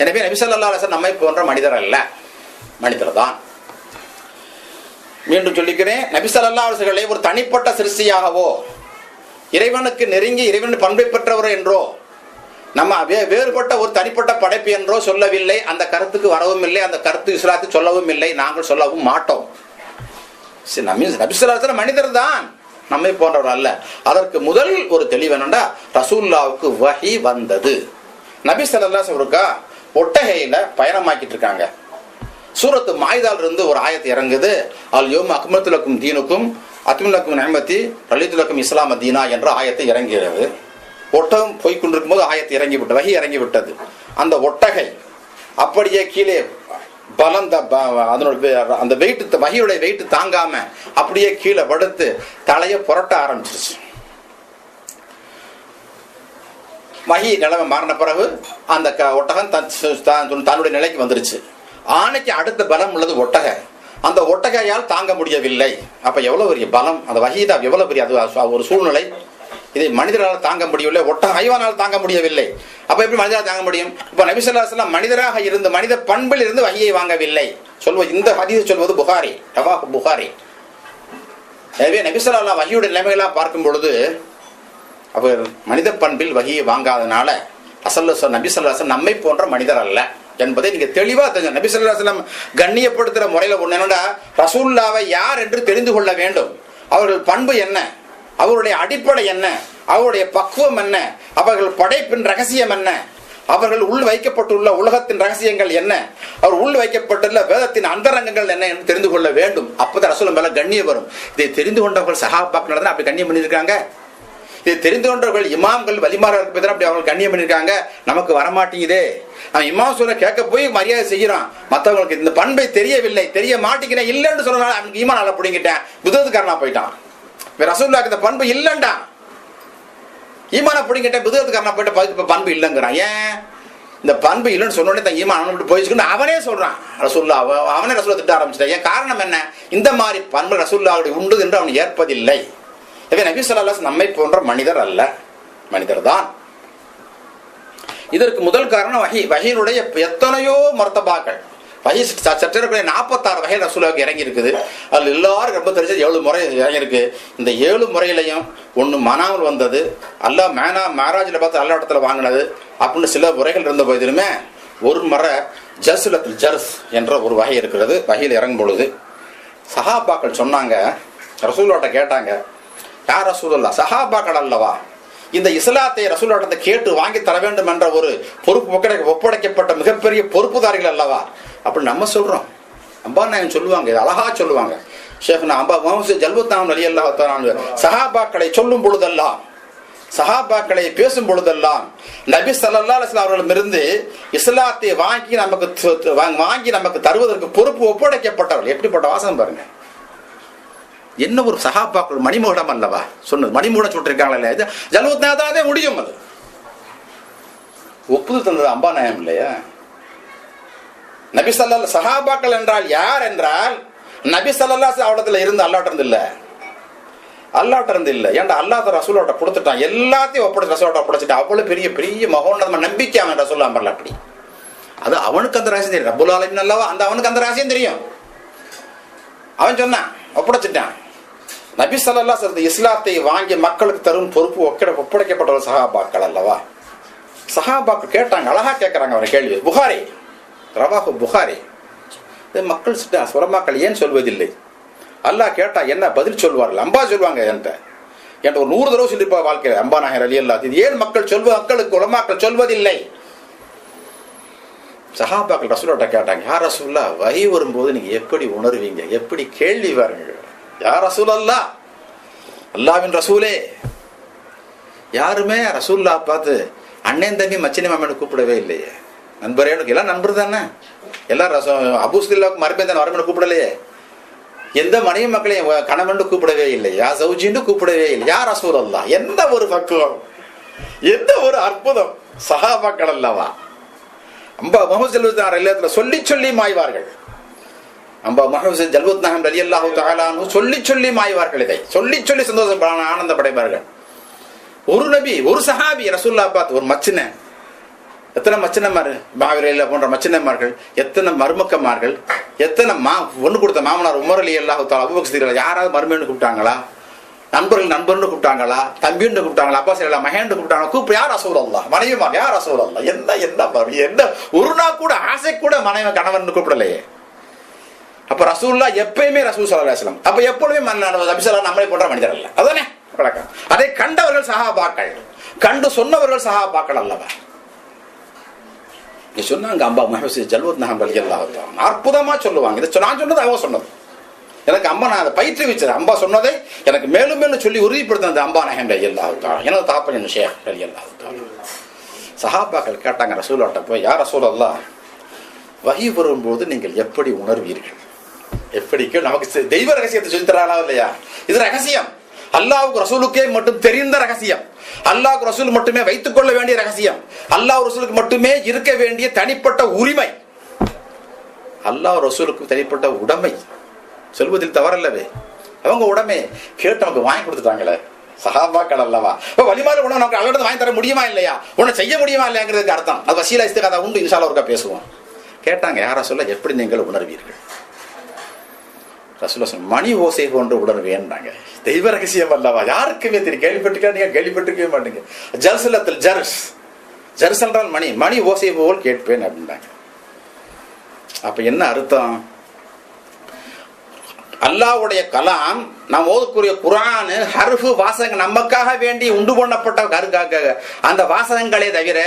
எனவே நபி ஸல்லல்லாஹு அலைஹி வஸல்லம் நம்மை போன்ற மனிதர் அல்ல, மனிதர் தான். மீண்டும் சொல்லிக்கிறேன், நபி ஸல்லல்லாஹு அலைஹி வஸல்லம் ஒரு தனிப்பட்ட சிருஷ்டியாகவோ, இறைவனுக்கு நெருங்கி இறைவன் பண்பை பெற்றவர் என்றோ, நம்ம வேறுபட்ட ஒரு தனிப்பட்ட படைப்பு என்றோ சொல்லவில்லை. அந்த கருத்துக்கு வரவும் இல்லை, அந்த கருத்து இஸ்லாத்தை சொல்லவும் இல்லை, நாங்கள் சொல்லவும் மாட்டோம். நபி ஸல்லல்லாஹு அலைஹி வஸல்லம் மனிதர் தான், நம்மை போன்றவர் அல்ல. அதற்கு முதல் ஒரு தெளிவு என்னன்னா, ரசூலுல்லாஹ்வுக்கு வஹி வந்தது. நபி ஸல்லல்லாஹு அலைஹி வஸல்லம் ஒட்டகையில பயணமாக்கிட்டு இருக்காங்க. சூரத்து மாயிதால இருந்து ஒரு ஆயத்து இறங்குது. அல் யௌம அக்மல்து லக்கும் தீனுக்கும் அத்மம்து லக்கும் நிஅமதி ரலிது லக்கும் இஸ்லாம தீனா என்ற ஆயத்து இறங்குகிறது. ஒட்டகம் போய் கொண்டிருக்கும் போது ஆயத்து இறங்கி விட்டது, வகி இறங்கி விட்டது. அந்த ஒட்டகை அப்படியே கீழே பலம் அதனோட அந்த வெயிட் வகியுடைய வெயிட் தாங்காம அப்படியே கீழே படுத்து தலையை புரட்ட ஆரம்பிச்சிருச்சு. வகி நிலைமை மாறின பிறகு அந்த ஒட்டகம் தன்னுடைய நிலைக்கு வந்துருச்சு. ஆணைக்கு அடுத்த பலம் உள்ளது ஒட்டகை. அந்த ஒட்டகையால் தாங்க முடியவில்லை. அப்ப எவ்வளவு பெரிய பலம் அந்த வகிதா, எவ்வளவு பெரிய அது ஒரு சூழ்நிலை. இதை மனிதரால் தாங்க முடியவில்லை, ஹைவானால் தாங்க முடியவில்லை. அப்ப எப்படி மனிதரால் தாங்க முடியும்? இப்ப நபி ஸல்லல்லாஹு அலைஹி வஸல்லம் மனிதராக இருந்து மனித பண்பில் இருந்து வகியை வாங்கவில்லை. இந்த ஹதீஸ் சொல்வது புகாரி, ரவாஹ் புகாரி. எனவே நபி ஸல்லல்லாஹு அலைஹி வஸல்லம் வகியுடைய நிலைமைகளாக பார்க்கும் பொழுது அவர் மனித பண்பில் வகியை வாங்காதனால நபி ஸல்லல்லாஹு அலைஹி வஸல்லம் நம்மை போன்ற மனிதர் அல்ல என்பதை நீங்க தெளிவா தெரிஞ்சு. நபி ஸல்லல்லாஹு அலைஹி வஸல்லம் கண்ணியப்படுத்துற முறையில ஒண்ணு என்னன்னா, ரசூலுல்லாஹ்வை யார் என்று தெரிந்து கொள்ள வேண்டும். அவர்கள் பண்பு என்ன, அவருடைய அடிப்படை என்ன, அவருடைய பக்குவம் என்ன, அவர்கள் படைப்பின் ரகசியம் என்ன, அவர்கள் உள் வைக்கப்பட்டுள்ள உலகத்தின் ரகசியங்கள் என்ன, அவர் உள் வைக்கப்பட்டுள்ள வேதத்தின் அந்தரங்கங்கள் என்ன என்று தெரிந்து கொள்ள வேண்டும். அப்பதான் ரசூலுல்லாஹ் மேல கண்ணியம் வரும். இதை தெரிந்து கொண்டவர்கள் சஹாபாக்கள் நடந்தா அப்படி கண்ணியம் பண்ணியிருக்காங்க. இதை தெரிந்து கொண்டவர்கள் இமாம்கள் வலிமார்கள் அப்படி அவர்கள் கண்ணியம் பண்ணியிருக்காங்க. நமக்கு வரமாட்டேங்குதே, அவன் இமாம் சொல்ல கேட்க போய் மரியாதை செய்யறான். மற்றவங்களுக்கு இந்த பண்பை தெரியவில்லை, தெரிய மாட்டேங்கிறேன், இல்லைன்னு சொன்னாலும் அவனுக்கு ஈமான் நல்லா பிடிங்கிட்டேன், புத்தகத்துக்காரனா போயிட்டான். ரசூலுல்லாஹ்க்கு இந்த பண்பு இல்லைண்டா, ஈமான பிடிங்கிட்டேன், புத்தகத்துக்காரனா போயிட்டு பண்பு இல்லைங்கிறான். ஏன் இந்த பண்பு இல்லைன்னு சொன்னோடனே தான் ஈமான் போயிடுச்சுன்னு அவனே சொல்றான். ரசூலுல்லாஹ் அவனே ரசூலுல்லாஹ் திட்ட ஆரம்பிச்சிட்டான். ஏன் காரணம் என்ன? இந்த மாதிரி பண்பு ரசூலுல்லாஹ்வுடைய உண்டு என்று அவன் ஏற்பதில்லை. எனவே நபி ஸல்லல்லாஹு அலைஹி வஸல்லம் நம்மை போன்ற மனிதர் அல்ல, மனிதர் தான். இதற்கு முதல் காரணம் வஹீனுடைய எத்தனையோ மர்த்தபாக்கள். வஹீ சற்றே 46 வகையில் ரசூலுல்லாஹ்வுக்கு இறங்கி இருக்குது. அதில் எல்லாரும் ரொம்ப தெரிஞ்சது 7 முறை இறங்கியிருக்கு. இந்த 7 முறையிலையும் ஒன்று மனாமல் வந்தது, அல்லாஹ் மேராஜில் பார்த்து அல்லா இடத்துல வாங்கினது அப்படின்னு சில முறைகள் இருந்த போதிலுமே ஒரு முறை ஜஸ்லத்துல் ஜர்ஸ் என்ற ஒரு வகை இருக்கிறது. வகையில் இறங்கும் பொழுது சஹாபாக்கள் சொன்னாங்க, ரசூலுல்லாஹ்ட்ட கேட்டாங்க, யார் ரசூலுல்லாஹ், சஹாபாக்கள் அல்லவா இந்த இஸ்லாத்தை ரசூலுல்லாஹ்ட்ட கேட்டு வாங்கி தர வேண்டும் என்ற ஒரு பொறுப்பு ஒப்படைக்கப்பட்ட மிகப்பெரிய பொறுப்புதாரிகள் அல்லவா அப்படின்னு நம்ம சொல்றோம். அம்பா நாயகம் சொல்லுவாங்க, அழகா சொல்லுவாங்க. ஷேக்னா அம்பா முஹம்மது ஜல்வத்தான் ரலியல்லாஹு தஆலா சஹாபாக்களை சொல்லும் பொழுதெல்லாம், சஹாபாக்களை பேசும் பொழுதெல்லாம் நபி ஸல்லல்லாஹு அலைஹி வஸல்லம் அவர்களிடமிருந்து இஸ்லாத்தை வாங்கி நமக்கு தருவதற்கு பொறுப்பு ஒப்படைக்கப்பட்டவர்கள். எப்படிப்பட்ட வாசகம் பாருங்க. என்ன ஒரு சஹாபாக்கள், மணிமகுடம் அல்லவா சொன்னது, மணிமகுடம் சொல்லிருக்காங்களே, ஜல்வத்னாதாவே முடியும். அது ஒப்புதல் தந்தது அம்பா நாயம் இல்லையா? நபி ஸல்லல்லாஹு சஹாபாக்கள் என்றால் யார் என்றால் நபி ஸல்லல்லாஹு அவடத்துல இருந்து அல்லாஹ்ட்ட இருந்து இல்ல, அல்லாஹ்ட்ட இருந்து இல்ல. ஏன்டா அல்லாஹ் ரசூலுல்லாஹ்ட்ட கொடுத்துட்டான், எல்லாத்தையும் ஒப்படைச்சு ரசூலுல்லாஹ்ட்ட ஒப்படைச்சிட்டான். அவ்வளவு பெரிய பெரிய மகோன்னதமான நம்பிக்கை அவன் ரசூலுல்லாஹ் வரல. அப்படி அது அவனுக்கு அந்த ரகசியம் தெரியும். ரப்புல் ஆலமீன் அல்லவா, அந்த அவனுக்கு அந்த ரகசியம் தெரியும். அவன் சொன்னான், ஒப்படைச்சிட்டான். நபி ஸல்லல்லாஹு அலைஹி வஸல்லம் இஸ்லாத்தை வாங்கி மக்களுக்கு தரும் பொறுப்பு ஒப்படைக்கப்பட்ட சஹாபாக்கள் அல்லவா. சஹாபாக்கள் கேட்டாங்க, அழகா கேட்கறாங்க அவரை கேள்வி. புகாரி, ரவாஹு புகாரி. மக்கள் சுரமாக்கள் ஏன் சொல்வதில்லை? அல்லாஹ் கேட்டா என்ன பதில் சொல்வார்கள்? அம்பா சொல்லுவாங்க என்கிட்ட ஒரு 100 தடவை சொல்லிருப்பா வாழ்க்கையில அம்பா நாயர் ரலியல்லாஹு. இது ஏன் மக்களுக்கு உலமாக்கள் சொல்வதில்லை? சஹாபாக்கள் ரசூலுல்லாஹ்ட்ட கேட்டாங்க, யார் ரசூலுல்லாஹ் வஹி வரும்போது நீங்க எப்படி உணர்வீங்க, எப்படி கேள்வி வாருங்க? யார் ரசூலுல்லாஹ், அல்லாஹ்வின் ரசூலே. யாருமே ரசூலுல்லாஹ் பார்த்து அண்ணன் தம்பி மச்சினி மாமன்னு கூப்பிடவே இல்லையே. நண்பரே, எல்லாம் நண்பர் தானே, எல்லாம் அபூஸ்தில்லாவுக்கு மறுபேன் வரமன்னு கூப்பிடலையே. எந்த மனைவி மக்களையும் கணவன் கூப்பிடவே இல்லை, யா சௌஜின்னு கூப்பிடவே இல்லை. யார் ரசூலுல்லாஹ், எந்த ஒரு பக்குவம், எந்த ஒரு அற்புதம். சஹாபாக்கள் அல்லவா. அம்பா முஹம்மது ஜல்வத்னா ரலியல்லாஹு சொல்லி சொல்லி மாய்வார்கள். அம்பா முஹம்மது ஜல்வத்னா ரலியல்லாஹு தஆலா சொல்லி சொல்லி மாய்வார்கள். இதை சொல்லி சொல்லி சந்தோஷம் ஆனந்தப்படைப்பார்கள். ஒரு நபி, ஒரு சஹாபி ரசூலுல்லாஹ் பார்த்து, ஒரு மச்சின, எத்தனை மச்சினமார் மாவீரல்ல போன்ற மச்சினமார்கள், எத்தனை மருமக்கமார்கள், எத்தனை ஒண்ணு கொடுத்த மாமனார் உமர் ரலியல்லாஹு தஆலா, அபூபக்கர் சித்திக், யாராவது மருமன்னு கூப்பிட்டாங்களா? நண்பர்கள் நண்பர்னு கூப்பிட்டாங்களா? தம்பின்னு கூப்பிட்டாங்களா? அப்பாஸ் மகேன்னு கூப்பிட்டாங்களா? கூப்பிட்டு யார் ரசூலுல்லாஹ், மனைவிமா யார் ரசூலுல்லாஹ். என்ன ஒரு நாள் கூட ஆசை கூட மனைவி கணவன் கூப்பிடலையே. அப்ப ரசூலுல்லாஹ் எப்பயுமே ரசூல் ஸல்லல்லாஹு அலைஹி வஸல்லம், அப்ப எப்பொழுதுமே நபி ஸல்லல்லாஹு நம்மளை போன்ற மனிதர் அல்ல. அதானே வழக்கம். அதை கண்டவர்கள் சஹாபாக்கள், கண்டு சொன்னவர்கள் சஹாபாக்கள் அல்லவா. சொன்னாங்க அம்பா முஹம்மது ஜல்வத்னா ரலியல்லாஹு தஆலா அற்புதமா சொல்லுவாங்க. இதை நான் சொன்னது, அவங்க சொன்னது. எனக்கு அம்மா நான் அதை பயிற்றுவிச்சது, அம்பா சொன்னதை எனக்கு மேலும் மேலும் சொல்லி உறுதிப்படுத்தினது அம்பா நாயகம் ரலியல்லாஹு தஆலா, எனது தாப்பன் ஷேக் ரலியல்லாஹு தஆலா. சஹாபாக்கள் கேட்டாங்க ரசூலுல்லாஹ்ட்ட போய், யா ரசூலல்லாஹ், வஹி வரும்போது நீங்கள் எப்படி உணர்வீர்கள்? எப்படி நமக்கு தெய்வ ரகசியத்தை சொல்லி தராங்களா இல்லையா? இது ரகசியம், அல்லாஹ்வுக்கு ரசூலுக்கே மட்டும் தெரிந்த ரகசியம், அல்லாஹ்வுக்கு ரசூல் மட்டுமே வைத்துக் கொள்ள வேண்டிய ரகசியம், அல்லாஹ் ரசூலுக்கு மட்டுமே இருக்க வேண்டிய தனிப்பட்ட உரிமை, அல்லாஹ் ரசூலுக்கு தனிப்பட்ட உடைமை சொல்வதில் தவறல்லவே. அவங்க உடமை கேட்டு நமக்கு வாங்கி கொடுத்துட்டாங்களே சஹாபாக்கள் அல்லவா. வலிமாறு உணவு நமக்கு அல்லது வாங்கி தர முடியுமா இல்லையா, உன்னை செய்ய முடியுமா இல்லையாங்கிறதுக்கு அர்த்தம். அது வசீலா இஸ்திகாதா உண்டு, இன்ஷா அல்லாஹ் ஒருக்கா பேசுவோம். கேட்டாங்க, யாரா சொல்ல எப்படி நீங்கள் உணர்வீர்கள்? ரசூலுல்லாஹ் மணி ஓசை போன்று உணர்வேன்றாங்க. தெய்வ ரகசியம் அல்லவா, யாருக்குமே தெரியும். கேள்விப்பட்டிருக்கவே மாட்டீங்க. ஜல்சலத்தில் ஜர்ஸ் என்றால் மணி, மணி ஓசை போல் கேட்பேன் அப்படின்றாங்க. அப்ப என்ன அர்த்தம்? அல்லாஹ்வுடைய கலாம், நாம் ஓதக்கூடிய குர்ஆன் ஹர்ஃபு வாசகம் நமக்காக வேண்டி உண்டு பண்ணப்பட்ட அந்த வாசகங்களே தவிர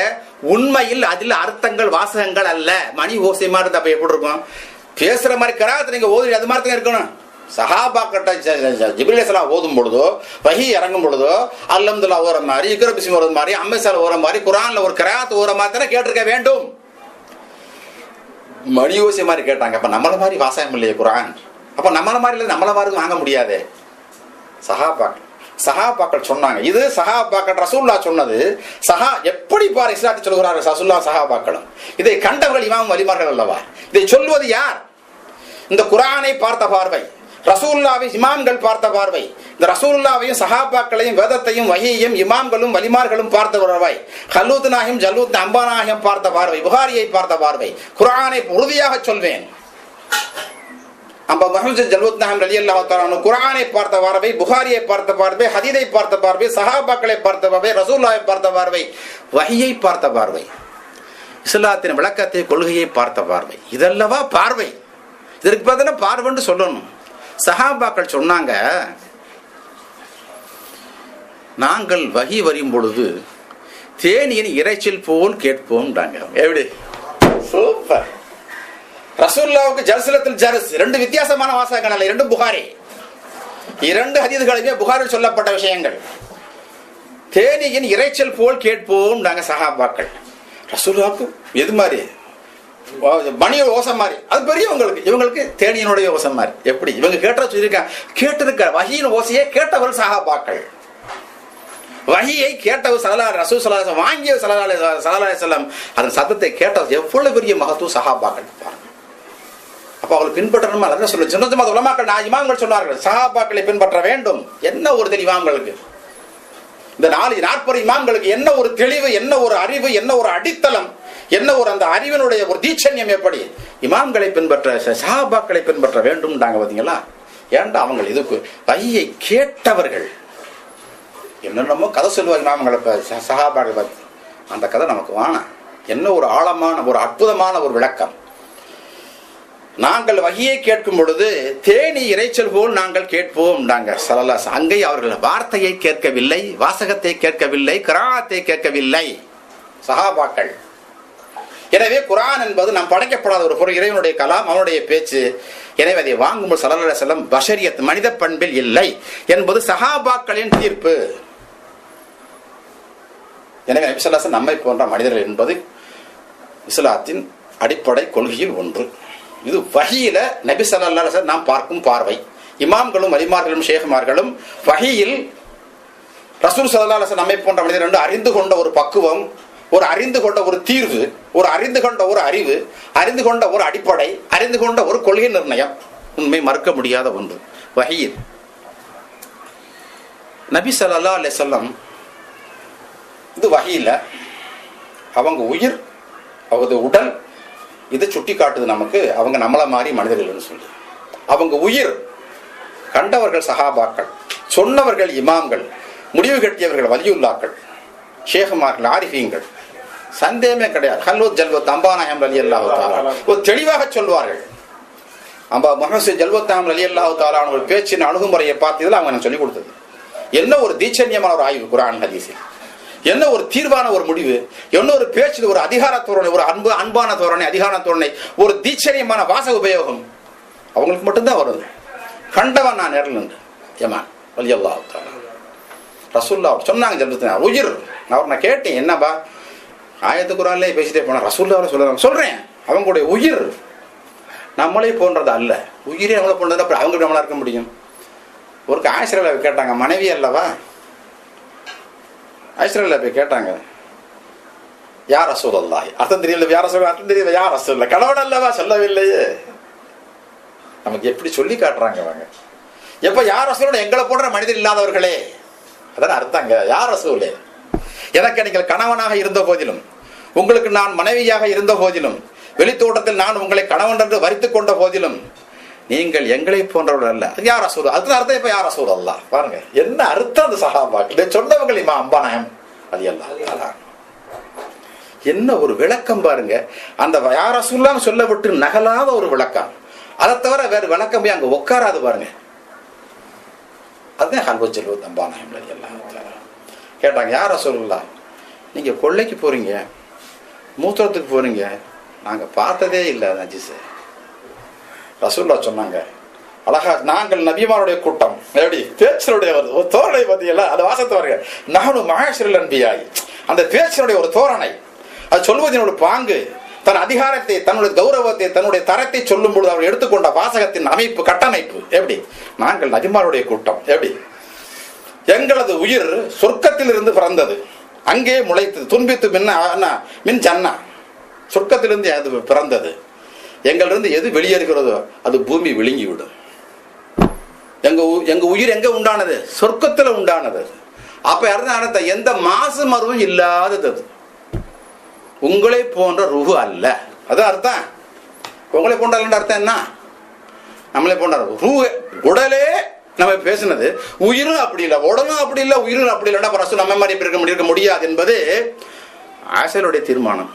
உண்மையில் அதில் அர்த்தங்கள் வாசகங்கள் அல்ல. மணி ஓசை மாதிரி இருந்தா அப்ப எப்படி இருக்கும்? பேசுற மாதிரி கராத்து நீங்க ஓதி அது மாதிரி தான் இருக்கணும். சஹாபாக்கிட்ட ஜிப்ரீல் அலைஹிஸ்ஸலாம் ஓதும் பொழுதோ, வஹி இறங்கும் பொழுதோ, அல்ஹம்துலில்லாஹ் ஓர மாதிரி, இக்ரா பிஸ்மி ஓர மாதிரி, அம்மைசால் ஓர மாதிரி, குர்ஆன்ல ஒரு கராத்து ஓர மாதிரி தானே கேட்டிருக்க வேண்டும். மணி ஓசை மாதிரி கேட்டாங்க. அப்ப நம்மள மாதிரி வாசகம் இல்லையே குர்ஆன், அப்ப நம்மள மாதிரி இல்லை, நம்மள மாதிரி வாங்க முடியாது. சஹாபாக்கள் சொன்னாங்க. இது சஹாபாக்கள் ரசூலுல்லாஹ் சொன்னது. எப்படி பாரு இஸ்லாத்தை சொல்கிறார்கள் ரசூலுல்லாஹ் சஹாபாக்களும். இதை கண்டவர்கள் இமாம் வலிமார்கள் அல்லவா. இதை சொல்வது யார்? இந்த குர்ஆனை பார்த்த பார்வை, ரசூலுல்லாஹ்வை இமாம்கள் பார்த்த பார்வை, இந்த ரசூலுல்லாஹ்வையும் சஹாபாக்களையும் வேதத்தையும் வஹீயையும் இமாம்களும் வலிமார்களும் பார்த்த பார்வை, ஹலூத் நாயகம் ஜல்லூத் அம்பா நாயகம் பார்த்த பார்வை, புகாரியை பார்த்த பார்வை. குர்ஆனை உறுதியாக சொல்வேன், குர்ஆனை பார்த்த பார்வை, புகாரியை பார்த்த பார்வை, ஹதீஸை பார்த்த பார்வை, சஹாபாக்களை பார்த்த பார்வை, ரசூலுல்லாஹை பார்த்த பார்வை, வஹீயை பார்த்த பார்வை, இஸ்லாத்தின் விளக்கத்தை கொள்கையை பார்த்த பார்வை. இதல்லவா பார்வை. இதற்கு பார்த்தா பார்வைன்னு சொல்லணும். சஹாபாக்கள் சொன்னாங்க, நாங்கள் வஹி வரும் பொழுது தேனியின் இறைச்சல் போல் கேட்போம்ன்றாங்க. எப்படி சூப்பர். ரசூலுல்லாஹ்வுக்கு ஜல்சலத்துல் ஜர்ஸ் ரெண்டு வித்தியாசமான வாசகங்கள் அல்ல, இரண்டும் புகாரி. இரண்டு ஹதீஸ்களுமே புகாரில் சொல்லப்பட்ட விஷயங்கள். தேனியின் இறைச்சல் போல் கேட்போம் நாங்க சஹாபாக்கள். ரசூலுல்லாஹ்வுக்கு எது மாதிரி? மணிய ஓசம் மாதிரி. அது பெரியவங்களுக்கு, இவங்களுக்கு தேனியினுடைய ஓசம் மாதிரி. எப்படி இவங்க கேட்டிருக்க வஹீயின் ஓசையை கேட்டவர்கள் சஹாபாக்கள். வஹீயை கேட்டவர் ஸல்லல்லாஹு அலைஹி வஸல்லம், வாங்கிய ஸல்லல்லாஹு அலைஹி வஸல்லம் அதன் சத்தத்தை கேட்டவர் எவ்வளவு பெரிய மகத்துவ சஹாபாக்கள் பாருங்க. அப்ப அவங்களை பின்பற்றணுமா? அதான் சொல்ல சுன்னத்துல் உலமாக்கள் இமாம்கள் சொன்னார்கள், சஹாபாக்களை பின்பற்ற வேண்டும். என்ன ஒரு தெளிவு இமாம்களுக்கு, இந்த 40 இமாம்களுக்கு என்ன ஒரு தெளிவு, என்ன ஒரு அறிவு, என்ன ஒரு அடித்தளம், என்ன ஒரு அந்த அறிவினுடைய ஒரு தீட்சண்யம். எப்படி இமாம்களை பின்பற்ற சஹாபாக்களை பின்பற்ற வேண்டும் பாத்தீங்களா? ஏன்டா அவங்க இதுக்கு வஹீயை கேட்டவர்கள். என்னென்னமோ கதை சொல்லுவாங்க இமாம்களை சஹாபாக்களை பத்தி, அந்த கதை நமக்கு வேணாம். என்ன ஒரு ஆழமான ஒரு அற்புதமான ஒரு விளக்கம். நாங்கள் வஹீயை கேட்கும் பொழுது தேனி இறைச்சல் போல் நாங்கள் கேட்போம். அங்கே அவர்கள் வார்த்தையை கேட்கவில்லை, வாசகத்தை கேட்கவில்லை, கிராத்தை கேட்கவில்லை சஹாபாக்கள். எனவே குர்ஆன் என்பது நாம் படைக்கப்படாத ஒரு பொருள், இறைவனுடைய கலாம், அவனுடைய பேச்சு. எனவே அதை வாங்கும்போது ஸல்லல்லாஹு அலைஹி வஸல்லம் பஷரியத் மனித பண்பில் இல்லை என்பது சஹாபாக்களின் தீர்ப்பு. எனவே நபி ஸல்லல்லாஹு அலைஹி வஸல்லம் நம்மை போன்ற மனிதர்கள் என்பது இஸ்லாத்தின் அடிப்படை கொள்கையில் ஒன்று. இது வஹீல நபி ஸல்லல்லாஹு அலைஹி வஸல்லம் நாம் பார்க்கும் பார்வை. இமாம்களும் வலிமார்களும் ஷேகுமார்களும் வஹீயில் ரசூல் ஸல்லல்லாஹு அலைஹி வஸல்லம் நம்மை போன்ற மனிதர்கள் அறிந்து கொண்ட ஒரு பக்குவம், ஒரு அறிந்து கொண்ட ஒரு தீர்வு, ஒரு அறிந்து கொண்ட ஒரு அறிவு, அறிந்து கொண்ட ஒரு அடிப்படை, அறிந்து கொண்ட ஒரு கொள்கை நிர்ணயம், உண்மை மறுக்க முடியாத ஒன்று வஹீயில். நபி ஸல்லல்லாஹு அலைஹி வஸல்லம் இது வஹீல அவங்க உயிர், அவங்க உடல், இதை சுட்டி காட்டுது நமக்கு. அவங்க நம்மள மாதிரி மனிதர்கள் சொல்லி, அவங்க உயிர் கண்டவர்கள் சஹாபாக்கள், சொன்னவர்கள் இமாம்கள், முடிவு கட்டியவர்கள் வலியுல்லாக்கள், ஷேகுமார்கள், ஆரிஃபீன்கள். சந்தேகமே கிடையாது. ஹல்வத் ஜல்வத் அம்பா நாயகம் ரலியல்லாஹு தஆலா ஒரு தெளிவாக சொல்வார்கள். அம்பா முஹம்மது ஜல்வத் நாயகம் ரலியல்லாஹு தஆலா ஒரு பேச்சின் அணுகுமுறையை பார்த்ததில் அவங்க எனக்கு சொல்லிக் கொடுத்தது. என்ன ஒரு தீட்சண்யமான ஒரு ஆய்வு குர்ஆன் ஹதீஸில், என்ன ஒரு தீர்வான ஒரு முடிவு, என்ன ஒரு பேச்சில் ஒரு அதிகார தோரணை, ஒரு அன்பான தோரணை, அதிகார தோரணை, ஒரு தீட்சண்யமான வாசக உபயோகம் அவங்களுக்கு மட்டும்தான் வருது. கண்டவன் நான் நேரில் நின்று ஏமா ரலியல்லாஹு தஆலா ரசூல்லா சொன்னாங்க சொல்றது உயிர். அவர் நான் கேட்டேன் என்னப்பா ஆயத்து குரான்லேயே பேசிட்டே போனா ரசூல்லாவில் சொல்றேன் அவங்களுடைய உயிர் நம்மளே போன்றது அல்ல. உயிரே நம்மளை போன்றது அப்புறம் அவங்க நம்மளா இருக்க முடியும். ஒரு ஆயிஷா கேட்டாங்க, மனைவி அல்லவா, ஆயிஷா போய் கேட்டாங்க யார் ரசூலுல்லாஹ், அர்த்தம் தெரியல, யார் ரசூல் அர்த்தம் தெரியல, யார் ரசூல் கணவன் அல்லவா சொல்லவில்லையே. நமக்கு எப்படி சொல்லி காட்டுறாங்க அவங்க. எப்ப யார் ரசூலோட எங்களை போன்ற மனிதர் இல்லாதவர்களே, அதான் அர்த்தங்க. யார் ரசூலே, எனக்கு நீங்கள் கணவனாக இருந்த போதிலும், உங்களுக்கு நான் மனைவியாக இருந்த போதிலும், வெளித்தோட்டத்தில் நான் உங்களை கணவன் என்று வரித்துக் கொண்ட போதிலும், நீங்கள் எங்களை போன்றவர்கள் அல்ல. யார் ரசூல், அதுக்கு அர்த்தம் இப்ப யார் ரசூல் அல்லாஹ். பாருங்க என்ன அர்த்தம் அந்த சஹாபாக்கள் சொன்னவங்க. இமாம் அம்பானாயம் ரலியல்லாஹு என்ன ஒரு விளக்கம் பாருங்க. அந்த யார் ரசூலுல்லாஹ் சொல்லப்பட்டு நகலாத ஒரு விளக்கம். அதை தவிர வேறு விளக்கம் போய் அங்க உட்காராது பாருங்க. அதுதான் ஹல்வத் ஜல்வத் அம்பானாயம் ரலியல்லாஹு கேட்டாங்க யார் ரசூலுல்லாஹ், நீங்க கொள்ளைக்கு போறீங்க, மூத்திரத்துக்கு போறீங்க, நாங்க பார்த்ததே இல்லை நஜீஸ். ரசூலுல்லாஹ் சொன்னாங்க அழகா, நாங்கள் நபிமாருடைய கூட்டம், எப்படி பேச்சருடைய ஒரு தோரணை பத்தியல்ல, அந்த வாசத்தை வருங்க நஹ்னு மஆஷிரல் அன்பியாய், அந்த பேச்சருடைய ஒரு தோரணை, அது சொல்வதனோட பாங்கு, தன் அதிகாரத்தை, தன்னுடைய கௌரவத்தை, தன்னுடைய தரத்தை சொல்லும் பொழுது அவர் எடுத்துக்கொண்ட வாசகத்தின் அமைப்பு, கட்டமைப்பு எப்படி, நாங்கள் நபிமாருடைய கூட்டம், எப்படி எங்களது உயிர் சொர்க்கத்தில் இருந்து பிறந்தது, அங்கே முளைத்தது, துன்பித்து மின் ஜன்னா, சொர்க்கத்திலிருந்து அது பிறந்தது, எங்களிருந்து எது வெளியேறுகிறதோ அது பூமி விழுங்கிவிடும். எங்க உயிர் எங்க உண்டானது, சொர்க்கத்தில் உண்டானது. அப்ப அர்த்தம் எந்த மாசு மருவும் இல்லாதது, உங்களை போன்ற ருஹு அல்ல. அதான் அர்த்தம். உங்களை போன்ற அர்த்தம் என்ன, நம்மளே போன்ற ரூஹ் உடலே நம்ம பேசினது, உயிரும் அப்படி இல்லை, உடலும் அப்படி இல்லை, உயிரும் அப்படி இல்லைன்னா ரசூல் நம்ம மாதிரி இருக்க முடியாது என்பது ஆயிஷாவுடைய தீர்மானம்.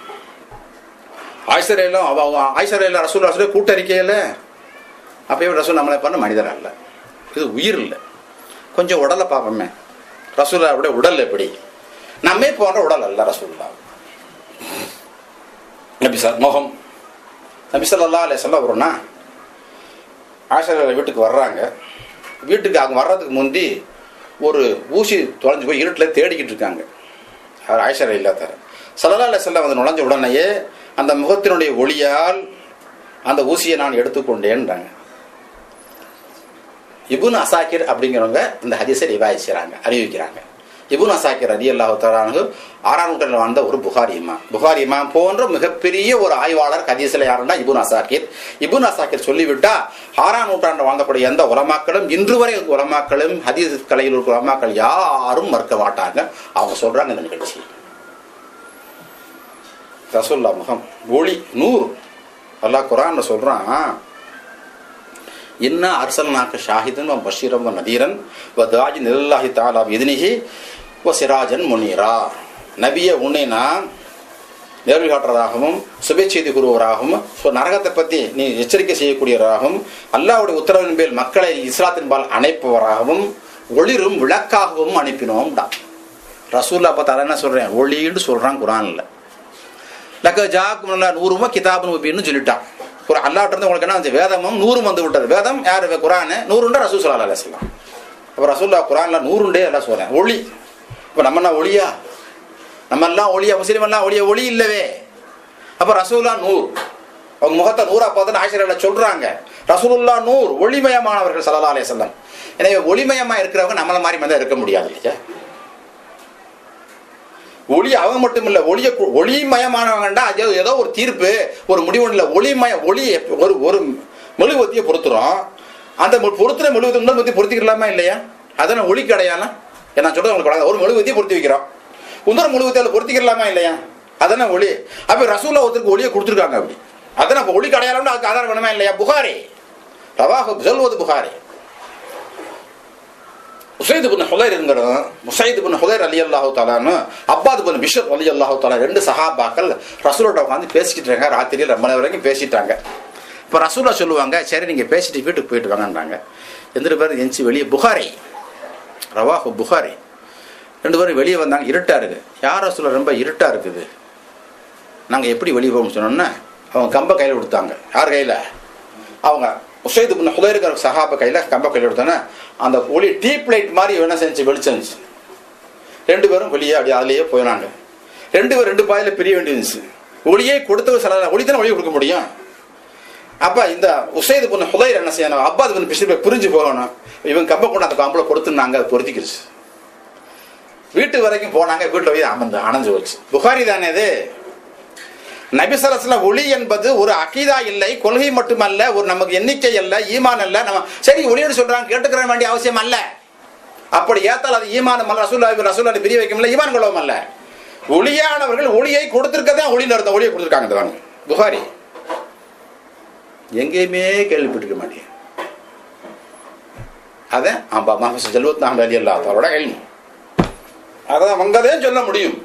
ஆயிஷா ரசூல் கூட்டறிக்கையில் அப்பயே ரசூல் நம்மளை பண்ண மனிதர் அல்ல, இது உயிர் இல்லை. கொஞ்சம் உடலை பார்ப்போமே, ரசூலுல்லாஹ்வுடைய உடல் எப்படி, நம்மே போன்ற உடல் அல்ல ரசூலுல்லாஹ். நபி சார் முகம், நபி ஸல்லல்லாஹு அலைஹி வஸல்லம் வரும்னா ஆயிஷா வீட்டுக்கு வர்றாங்க. வீட்டுக்கு அவங்க வர்றதுக்கு முந்தி ஒரு ஊசி தொலைஞ்சு போய் இருட்டில் தேடிக்கிட்டு இருக்காங்க. அவர் ஆயிஷா இல்லாத ஸல்லல்லாஹு அலைஹி வஸல்லம் வந்து நுழைஞ்ச உடனேயே அந்த முகத்தினுடைய ஒளியால் அந்த ஊசியை நான் எடுத்துக்கொண்டேன்றாங்க. இப்னு அசாக்கிர் அப்படிங்கிறவங்க இந்த ஹதீஸை ரிவாயிச்சாங்க, அறிவிக்கிறாங்க. இப்னு அசாக்கிர் ரலியல்லாஹு தஆலா அன்ஹு 6ஆம் நூற்றாண்டில் வாழ்ந்த ஒரு புகாரி இமாம் போன்ற மிகப்பெரிய ஒரு ஆய்வாளர். ஹதீஸ்ல யாருன்னா இப்னு அசாக்கிர். இப்னு அசாக்கிர் சொல்லிவிட்டா 6ஆம் நூற்றாண்டு வாழ்ந்தக்கூடிய எந்த உலமாக்களும், இன்று வரை உலமாக்களும், ஹதீஸ் கலையில் இருக்கிற உலமாக்கள் யாரும் மறுக்க மாட்டாங்க. அவங்க சொல்றாங்க இந்த நிகழ்ச்சி ரசூலுல்லாஹ் முகம் ஒளி நூறு. அல்லாஹ் குர்ஆன்ல சொல்றான், இன்னா அர்சல்நாக ஷாஹிதன் வ பஷீரன் வ நதீரன் வ தாஜின் இலல்லாஹி தஆலா பிஇذنஹி வ சிராஜன் முனீரா. நபியே, உன்னை நான் நேர்வழி காட்டுறதாகவும் சுப செய்தி கூறுவராகவும், நரகத்தை பற்றி நீ எச்சரிக்கை செய்யக்கூடியவராகவும், அல்லாஹ்வுடைய உத்தரவின் மேல் மக்களை இஸ்லாத்தின்பால் அணைப்பவராகவும், ஒளிரும் விளக்காகவும் அனுப்பினோம். ரசூலுல்லாஹ் பார்த்தா என்ன சொல்றேன், ஒளின்னு சொல்றான் குர்ஆன்ல. லக்க ஜாக்கும் நூறுமா கிதாபுன் முபீன்னு சொல்லிட்டான். அல்லாஹ்ட்ட இருந்து உங்களுக்கு என்ன வேதமும் நூறும் வந்து விட்டது. வேதம் யார், குர்ஆன். நூறுண்டா ரசூல் ஸல்லல்லாஹு அலைஹி வஸல்லம். அப்போ ரசூலுல்லாஹ் குர்ஆன்ல நூறுண்டே எல்லாம் சொல்றேன் ஒளி. இப்போ நம்ம என்ன ஒளியா, நம்ம எல்லாம் ஒளியா, முஸ்லீம் எல்லாம் ஒளியா, ஒளி இல்லவே. அப்போ ரசூலுல்லாஹ் நூறு, அவங்க முகத்தை நூறா பார்த்து ஆயிஷா சொல்றாங்க. ரசூலுல்லாஹ் நூறு, ஒளிமயமானவர்கள் ஸல்லல்லாஹு அலைஹி வஸல்லம். எனவே ஒளிமயமா இருக்கிறவங்க நம்மள மாதிரி வந்து இருக்க முடியாது இல்லையா. ஒளி அவங்க மட்டும் இல்ல, ஒளிமயமானவங்கண்டா ஏதோ ஒரு தீர்ப்பு, ஒரு முடிவு இல்லை. ஒளி ஒரு மெழுகுவத்தியை பொறுத்துறோம், அந்த பொறுத்துற மெழுகுவத்தி பொருத்திக்கலாமா இல்லையா? அதான் ஒளிக்கு அடையாளம். நான் சொல்றது உங்களுக்கு ஒரு மெழுகுவத்தியை பொருத்தி வைக்கிறோம், இன்னொரு மெழுகுவத்தியால பொருத்திக்கலாமா இல்லையா? அதான ஒளி. அப்ப ரசூலுல்லாஹ் ஒருத்தருக்கு ஒளியை கொடுத்துருக்காங்க. அப்படி அதான் ஒளிக்கு அடையாளம், அதுக்கு ஆதாரம் வேணுமா இல்லையா? புகாரி ரவாஹு சொல்வது புகாரி. உஸைத் இப்னு ஹுதைர் என்கிறவன், உஸைத் இப்னு ஹுதைர் ரலியல்லாஹு தஆலான்னு, அப்பாத் இப்னு பிஷ்ர் ரலியல்லாஹு தஆலா, ரெண்டு சஹாபாக்கள் ரசூலோட உட்காந்து பேசிக்கிட்டு இருக்காங்க. ராத்திரியில் ரொம்ப நேரம் வரைக்கும் பேசிட்டாங்க. இப்போ ரசூலுல்லாஹ் சொல்லுவாங்க, சரி நீங்கள் பேசிட்டு வீட்டுக்கு போயிட்டு வாங்கன்றாங்க. ரெண்டு பேரும் எந்திச்சு வெளியே, புகாரி ரவாஹு புகாரி, ரெண்டு பேரும் வெளியே வந்தாங்க. இருட்டா இருக்கு. யார் ரசூலுல்லாஹ் ரொம்ப இருட்டா இருக்குது, நாங்கள் எப்படி வெளியே போகணும்னு சொன்னோன்னா அவங்க கம்பை கையில் கொடுத்தாங்க. யார் கையில்? அவங்க உசைத் இப்னு ஹுதைர் சஹாபா கையில கம்ப கையில் எடுத்தோன்னே அந்த ஒளி டீப் லைட் மாதிரி என்ன செஞ்சு வெளிச்சந்துச்சு. 2 பேரும் வெளியே அப்படி அதுலயே போயினாங்க. 2 பேர் 2 பாயில பிரிய வேண்டியிருந்துச்சு. ஒளியை கொடுத்தவர் சில ஒளி தானே ஒளி கொடுக்க முடியும். அப்ப இந்த உசைத் இப்னு ஹுதைர் என்ன செய்யணும், அப்பாஸ் இப்னு பிஷ்ர் புரிஞ்சு போகணும். இவங்க கம்ப கொண்டு அந்த கம்பளை கொடுத்துனாங்க, அது பொருத்திக்கிடுச்சு. வீட்டு வரைக்கும் போனாங்க, வீட்டுல போய் அணைஞ்சு வச்சு. புகாரி தானே இது. நபி ஸல்லல்லாஹு அலைஹி வஸல்லம் ஒளி என்பது ஒரு அகீதா இல்லை, கொள்கை மட்டுமல்ல, ஒரு நமக்கு எண்ணிக்கை அல்ல, ஈமான் அல்ல. நம்ம சரி ஒளின்னு சொல்றாங்க, கேட்டுக்கிற வேண்டிய அவசியம் அல்ல. அப்படி ஏத்தால் அது ஈமான் அல்ல, ரசூலுல்லாஹி பிரிய வைக்கல, ஈமான் கொள்ளவும் அல்ல. ஒளியானவர்கள் ஒளியை கொடுத்திருக்கதான் ஒளி நடந்த ஒளியை கொடுத்திருக்காங்க. புகாரி எங்கேயுமே கேள்விப்பட்டிருக்க மாட்டேன். அதான் அதான் வங்கதே சொல்ல முடியும்.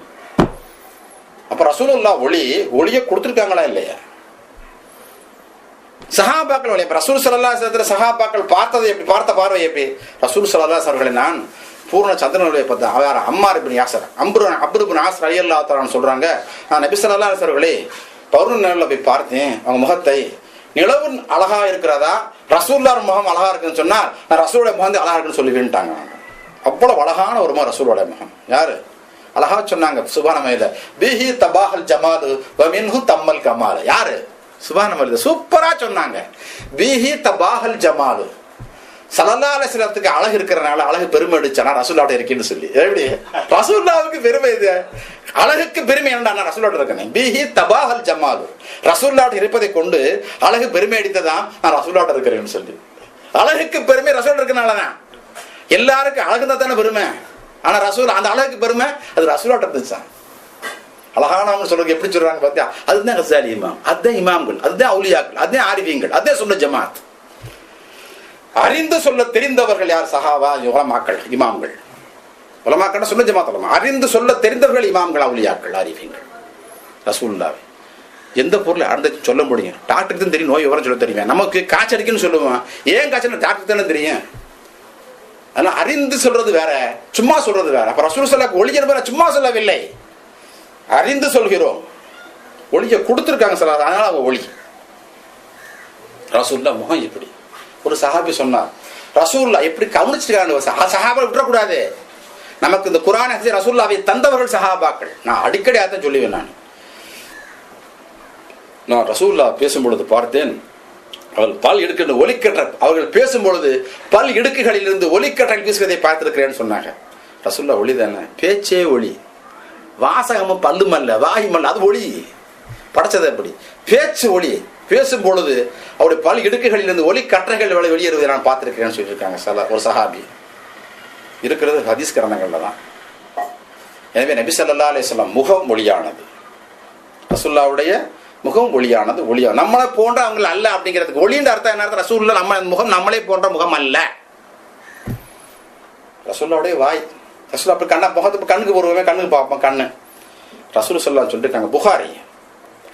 அப்ப ரசூலுல்லாஹ் ஒளியை கொடுத்திருக்காங்களா இல்லையா? சஹாபாக்கள் ஒளி. ரசூல் ஸல்லல்லாஹு அலைஹி வஸல்லம் சஹாபாக்கள் பார்த்தது எப்படி, பார்த்த பார்வை எப்படி? ரசூல் ஸல்லல்லாஹு அலைஹி அவர்களை நான் பூர்ண சந்திரனுடைய பார்த்தேன். அவர் அம்மார் இப்னு யாஸர் அம்ரு இப்னு ஆஸ் ரலியல்லாஹு தஆலா சொல்றாங்க, நான் நபி ஸல்லல்லாஹு அலைஹி அவர்களை பௌர்ணமி நாளில் போய் பார்த்தேன். அவங்க முகத்தை நிலவு அழகா இருக்கிறதா, ரசூலுல்லாஹ் முகம் அழகா இருக்குன்னு சொன்னா நான் ரசூலுடைய முகம் அழகா இருக்குன்னு சொல்லிவிட்டாங்க. அவ்வளவு அழகான ஒரு முகம் ரசூலுடைய முகம். யாரு அழகா சொன்னாங்க? சுப்ஹானல்லாஹ் பிஹி தபாஹல் ஜமால் வ மின்ஹு தம்மல் கமால். யாரு? சுப்ஹானல்லாஹ் சூப்பரா சொன்னாங்க. பிஹி தபாஹல் ஜமால். ஸல்லல்லாஹு அலைஹி வஸல்லத்துக்கு அழகு இருக்கிறனால அழகு பெருமை அடிச்சானா ரசூலுல்லாஹ் இருக்கேன்னு சொல்லி. எப்படி ரசூலுல்லாஹ்வுக்கு பெருமை இது? அழகுக்கு பெருமை என்னடா ரசூலுல்லாஹ் இருக்கேன். பிஹி தபாஹல் ஜமால். ரசூலுல்லாஹ் இருப்பதை கொண்டு அழகு பெருமை அடித்ததான் நான் ரசூலுல்லாஹ் இருக்கிறேன்னு சொல்லி. அழகுக்கு பெருமை ரசூலுல்லாஹ் இருக்கனாலதான். எல்லாருக்கும் அழகு தான் தானே பெருமை. ஆனா ரசூல் அந்த அழகுக்கு பெருமை அது ரசூலுல்லாஹ் இருந்துச்சான். அழகானவங்க சொல்றது எப்படி சொல்றாங்க பாத்தியா? அதுதான் கசாலி இமாம், அதுதான் இமாம்கள், அதுதான் அவுலியாக்கள், அதுதான் ஆரிஃபீன்கள், அதுதான் சுன்னத் ஜமாத். அறிந்து சொல்ல தெரிந்தவர்கள் யார்? சஹாபா, உலமாக்கள், இமாம்கள். உலமாக்கள் சுன்னத் ஜமாத் உலமா. அறிந்து சொல்ல தெரிந்தவர்கள் இமாம்கள், அவுலியாக்கள், ஆரிஃபீன்கள். ரசூலுல்லாஹ் எந்த பொருளை அந்த சொல்ல முடியும்? டாக்டருக்கு தான் தெரியும், நோய் விவரம் சொல்ல தெரியும். நமக்கு காய்ச்சடிக்குன்னு சொல்லுவான். ஏன் காய்ச்சல் டாக்டருக்கு தானே தெரியும். அதனால அறிந்து சொல்றது வேற, சும்மா சொல்றது வேற. அப்ப ரசூல் ஸல்லல்லாஹு ஒளி என்பதை சும்மா சொல்லவில்லை, அறிந்து சொல்கிறோம். ஒளியை கொடுத்திருக்காங்க சொல்ல, அதனால அவங்க ஒளி. ரசூலுல்லாஹ் முகம் எப்படி? ஒரு சஹாபி சொன்னார், ரசூலுல்லாஹ் எப்படி கவனிச்சிருக்காங்க. சஹாபா விட்டுறக்கூடாது. நமக்கு இந்த குர்ஆன் ஹதீஸ் ரசூலுல்லாஹ்வை தந்தவர்கள் சஹாபாக்கள். நான் அடிக்கடி அதான் சொல்லுவேன். நான் ரசூலுல்லாஹ் பேசும்பொழுது பார்த்தேன், அவர்கள் பல் இடுக்கின்ற ஒலிக்கற்ற அவர்கள் பேசும்பொழுது பல் இடுக்குகளில் இருந்து ஒலிக்கற்றை வீசுவதை பார்த்திருக்கிறேன்னு சொன்னாங்க. ரசூலுல்லாஹ் ஒளி தானே, பேச்சே ஒளி, வாசகமும் பல்லும் அல்ல, வாயும் அல்ல, அது ஒளி. படைச்சது எப்படி? பேச்சு ஒளி. பேசும் பொழுது அவருடைய பல் இடுக்குகளில் இருந்து ஒலி கற்றைகள் வெளியேறுவதை நான் பார்த்திருக்கிறேன்னு சொல்லியிருக்காங்க ஒரு சஹாபி. இருக்கிறது ஹதீஸ் கிரந்தங்கள்ல தான். எனவே நபி ஸல்லல்லாஹு அலைஹி வஸல்லம் முகம் ஒளியானது, ரசூலுல்லாஹ்வுடைய முகம் ஒளியானது. ஒளியா நம்மளை போன்ற அவங்க அல்ல அப்படிங்கிறதுக்கு ஒளின்ற அர்த்தம் என்ன? ரசூலுல்லாஹ் நம்ம முகம் நம்மளே போன்ற முகம் அல்ல. ரசூலுல்லாஹ்வுடைய வாய், ரசூலுல்லாஹ் அப்படி கண்ணா முகத்துக்கு கண்ணுக்கு போடுவோமே, கண்ணுக்கு பார்ப்போம் கண்ணு. ரசூல் ஸல்லல்லாஹு சொல்லிருக்காங்க. புகாரி